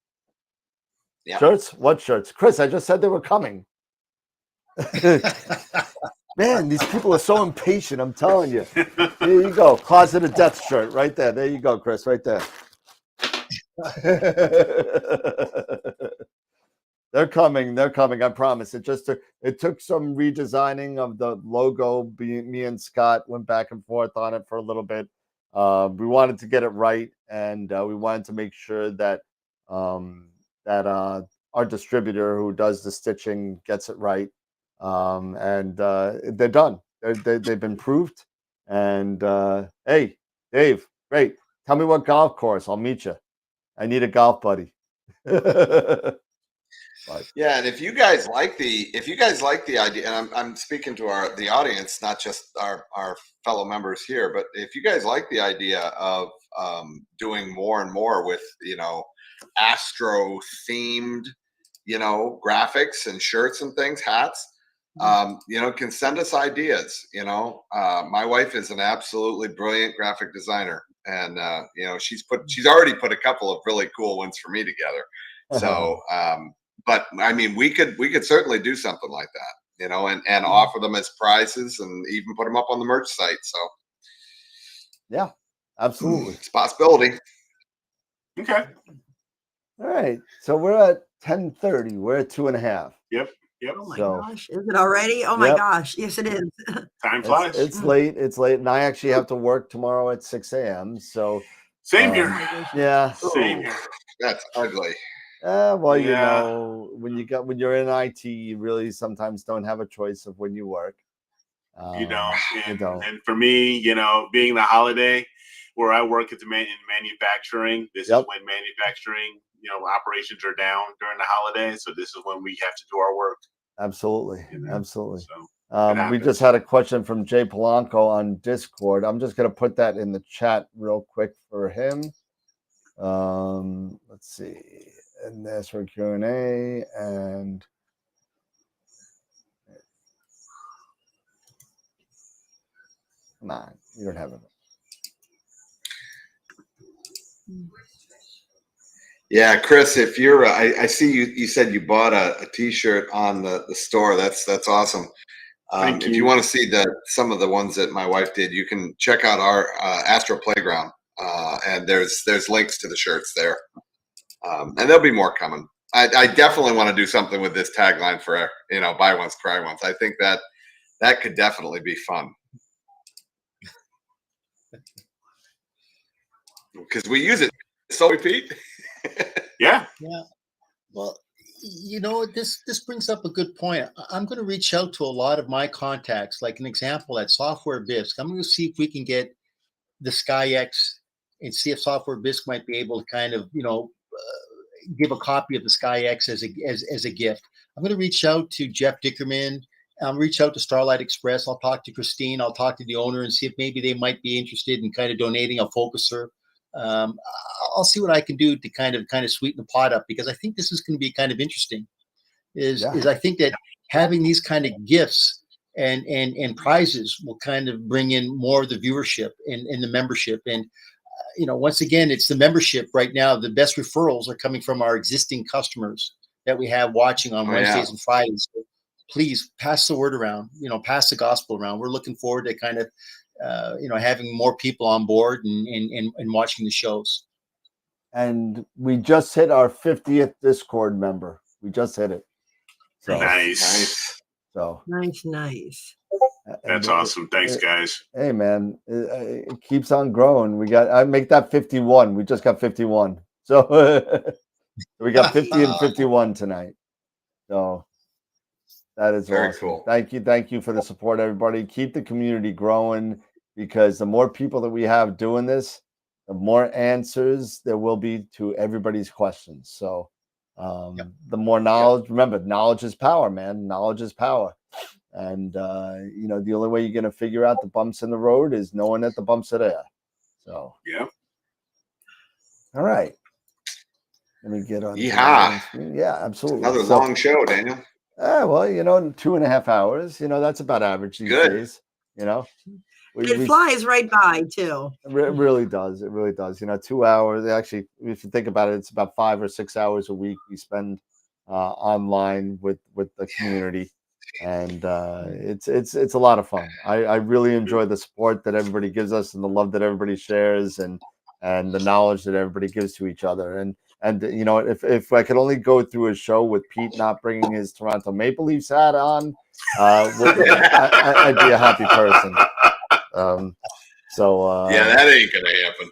Yep. Shirts? What shirts? Chris, I just said they were coming. Man, these people are so impatient. I'm telling you. Here you go. Closet of Death shirt right there. There you go, Chris, right there. They're coming. I promise. It took some redesigning of the logo. Me and Scott went back and forth on it for a little bit. We wanted to get it right, and we wanted to make sure that our distributor who does the stitching gets it right. And they're done. They've been proved. And hey, Dave, great. Tell me what golf course. I'll meet you. I need a golf buddy. Yeah, and if you guys like the idea, and I'm speaking to the audience, not just our fellow members here, but if you guys like the idea of doing more and more with, you know, Astro themed, you know, graphics and shirts and things, hats, you know, can send us ideas. You know, my wife is an absolutely brilliant graphic designer, and you know, she's already put a couple of really cool ones for me together. So, but I mean, we could certainly do something like that, you know, and offer them as prizes and even put them up on the merch site. So, yeah, absolutely, it's a possibility. Okay. All right, so we're at 10:30. We're at 2.5. Yep. Oh my gosh, is it already? Oh my gosh, yes, it is. Time flies. It's late, and I actually have to work tomorrow at 6 a.m. So same here. yeah, Same here. That's ugly. Well, you Yeah. know, when you're in IT, you really sometimes don't have a choice of when you work. You don't. You don't. And for me, you know, being the holiday where I work at in manufacturing, this is when manufacturing, you know, operations are down during the holiday. So this is when we have to do our work. Absolutely. You know? Absolutely. So we just had a question from Jay Polanco on Discord. I'm just going to put that in the chat real quick for him. Let's see. And there's for Q&A and come on, you don't have it. Yeah, Chris, if you're, I see you said you bought a T-shirt on the store. That's awesome. If you want to see some of the ones that my wife did, you can check out our Astro Playground, and there's links to the shirts there, and there'll be more coming. I definitely want to do something with this tagline for, you know, buy once, cry once. I think that could definitely be fun because we use it. So repeat. Yeah. Well, you know, this brings up a good point. I'm going to reach out to a lot of my contacts, like an example at Software Bisque. I'm going to see if we can get the SkyX and see if Software Bisque might be able to kind of, you know, give a copy of the SkyX as a gift. I'm going to reach out to Jeff Dickerman. I'll reach out to Starlight Express. I'll talk to Christine. I'll talk to the owner and see if maybe they might be interested in kind of donating a focuser. I'll see what I can do to kind of sweeten the pot up, because I think this is going to be kind of interesting. Is I think that having these kind of gifts and prizes will kind of bring in more of the viewership and the membership. And you know, once again, it's the membership right now. The best referrals are coming from our existing customers that we have watching on Wednesdays and Fridays. So please pass the word around, you know, pass the gospel around. We're looking forward to kind of, you know, having more people on board and watching the shows. And we just hit our 50th Discord member. We just hit it. So nice. So nice. That's awesome. Thanks, guys. Hey, man, it keeps on growing. I make that 51. We just got 51. So we got 50 and 51 tonight. So that is very awesome. Cool. Thank you for the support, everybody. Keep the community growing, because the more people that we have doing this, the more answers there will be to everybody's questions. So the more knowledge, remember, knowledge is power, man. Knowledge is power. And, you know, the only way you're going to figure out the bumps in the road is knowing that the bumps are there. So, yeah. All right. Let me get on. Yeehaw. Yeah, absolutely. Another long show, Daniel. Well, you know, 2.5 hours, you know, that's about average these days, you know. It flies right by, too. It really does. It really does. You know, 2 hours. Actually, if you think about it, it's about 5 or 6 hours a week we spend online with the community. And it's a lot of fun. I really enjoy the support that everybody gives us and the love that everybody shares and the knowledge that everybody gives to each other. And you know, if I could only go through a show with Pete not bringing his Toronto Maple Leafs hat on, I'd be a happy person. Yeah, that ain't gonna happen.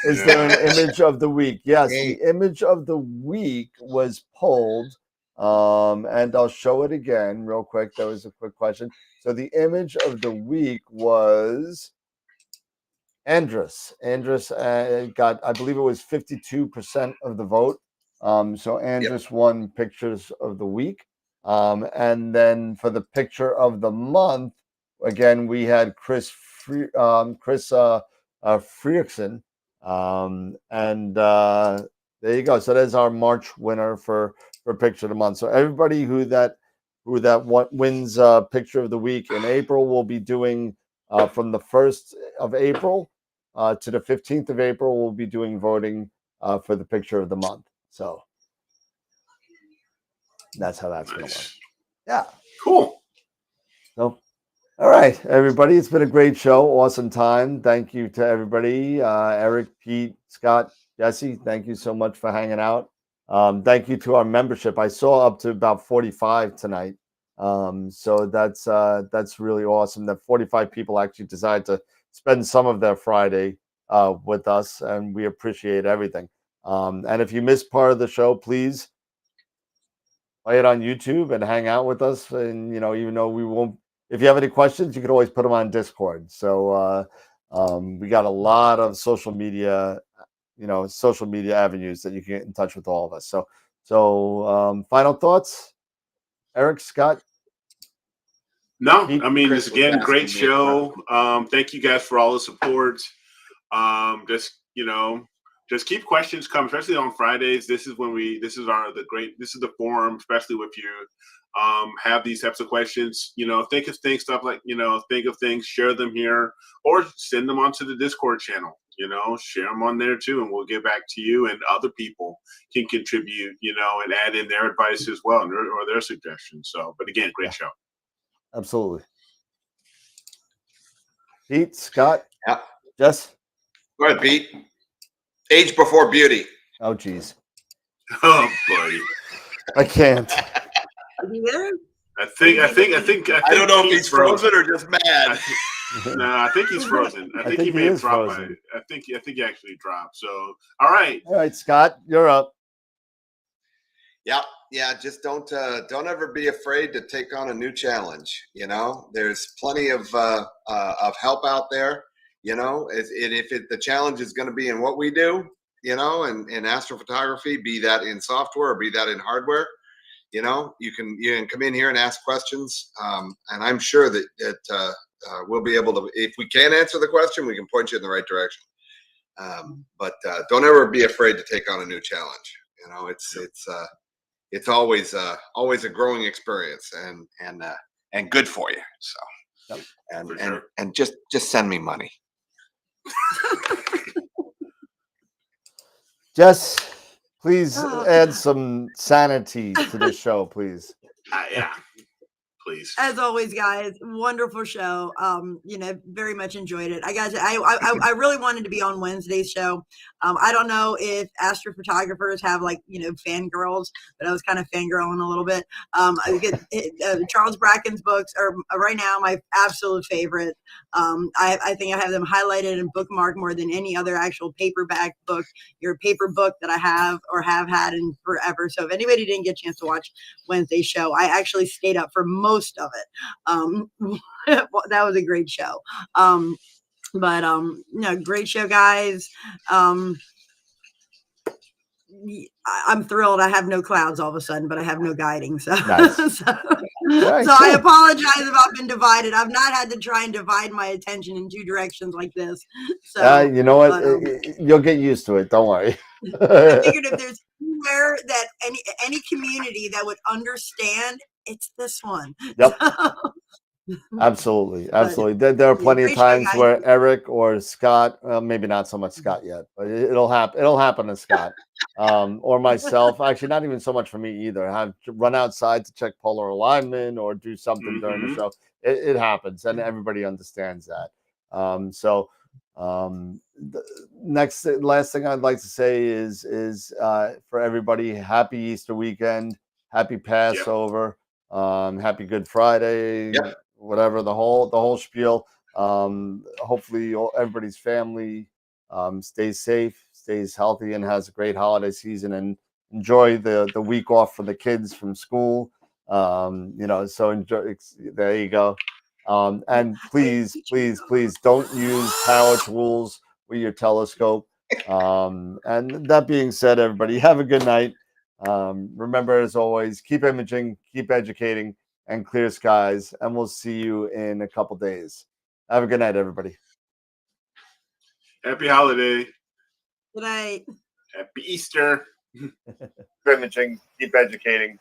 Is there an image of the week? Yes, the image of the week was pulled. And I'll show it again real quick. That was a quick question. So the image of the week was Andrus. Andrus got, I believe it was 52% of the vote. So Andrus won pictures of the week. And then for the picture of the month, again, we had Chris Friekson. And there you go. So there's our March winner for picture of the month. So everybody who wins picture of the week in April will be doing from the 1st of April to the 15th of April, we'll be doing voting for the picture of the month. So that's how that's going to work. Yeah. Cool. So, all right, everybody. It's been a great show. Awesome time. Thank you to everybody. Eric, Pete, Scott, Jesse, thank you so much for hanging out. Thank you to our membership. I saw up to about 45 tonight. So that's really awesome that 45 people actually decided to spend some of their Friday with us, and we appreciate everything. And if you missed part of the show, please play it on YouTube and hang out with us. And, you know, even though we won't, if you have any questions, you can always put them on Discord. So we got a lot of social media avenues that you can get in touch with all of us. So final thoughts, Eric, Scott? No, I mean, it's again, great show. Thank you guys for all the support. Just keep questions coming, especially on Fridays. This is the forum, especially with you. Have these types of questions, think of things, share them here, or send them onto the Discord channel, share them on there too, and we'll get back to you, and other people can contribute, and add in their advice as well, or their suggestions. So, but again, great show. Absolutely. Pete, Scott, yeah. Jess? Go ahead, Pete. Age before beauty. Oh, geez. Oh, buddy. I can't. Are you there? I don't know if he's frozen or just mad. No, I think he's frozen. I think he may have dropped. I think he actually dropped. So, all right, Scott, you're up. Yeah. Just don't ever be afraid to take on a new challenge. There's plenty of help out there. If the challenge is going to be in what we do, in astrophotography, be that in software or be that in hardware, you can come in here and ask questions, and I'm sure that we'll be able to. If we can't answer the question, we can point you in the right direction. But don't ever be afraid to take on a new challenge. It's always a growing experience and good for you. So, and just send me money. Jess, please add some sanity to the show, please. Yeah, please. As always, guys, wonderful show. Very much enjoyed it. I really wanted to be on Wednesday's show. I don't know if astrophotographers have fangirls, but I was kind of fangirling a little bit. I get Charles Bracken's books are right now my absolute favorite. I think I have them highlighted and bookmarked more than any other actual paperback book, your paper book that I have or have had in forever. So if anybody didn't get a chance to watch Wednesday's show, I actually stayed up for most of it. That was a great show. Great show, guys. I'm thrilled. I have no clouds all of a sudden, but I have no guiding. So, nice. so I apologize if I've been divided. I've not had to try and divide my attention in two directions like this. So, you know what? You'll get used to it. Don't worry. I figured if there's anywhere that any community that would understand, it's this one. Yep. Absolutely. There are plenty of times where Eric or Scott, maybe not so much Scott yet, but it'll happen. It'll happen to Scott or myself. Actually, not even so much for me either. I have to run outside to check polar alignment or do something during the show. It happens, and everybody understands that. The last thing I'd like to say is for everybody, happy Easter weekend, happy Passover, happy Good Friday. Yep. Whatever the whole spiel. Hopefully everybody's family stays safe, stays healthy, and has a great holiday season, and enjoy the week off for the kids from school. So enjoy. There you go. And please don't use power tools with your telescope. And that being said, everybody have a good night. Remember, as always, keep imaging, keep educating, and clear skies, and we'll see you in a couple days. Have a good night, everybody. Happy holiday. Good night. Happy Easter. Keep imaging, keep educating,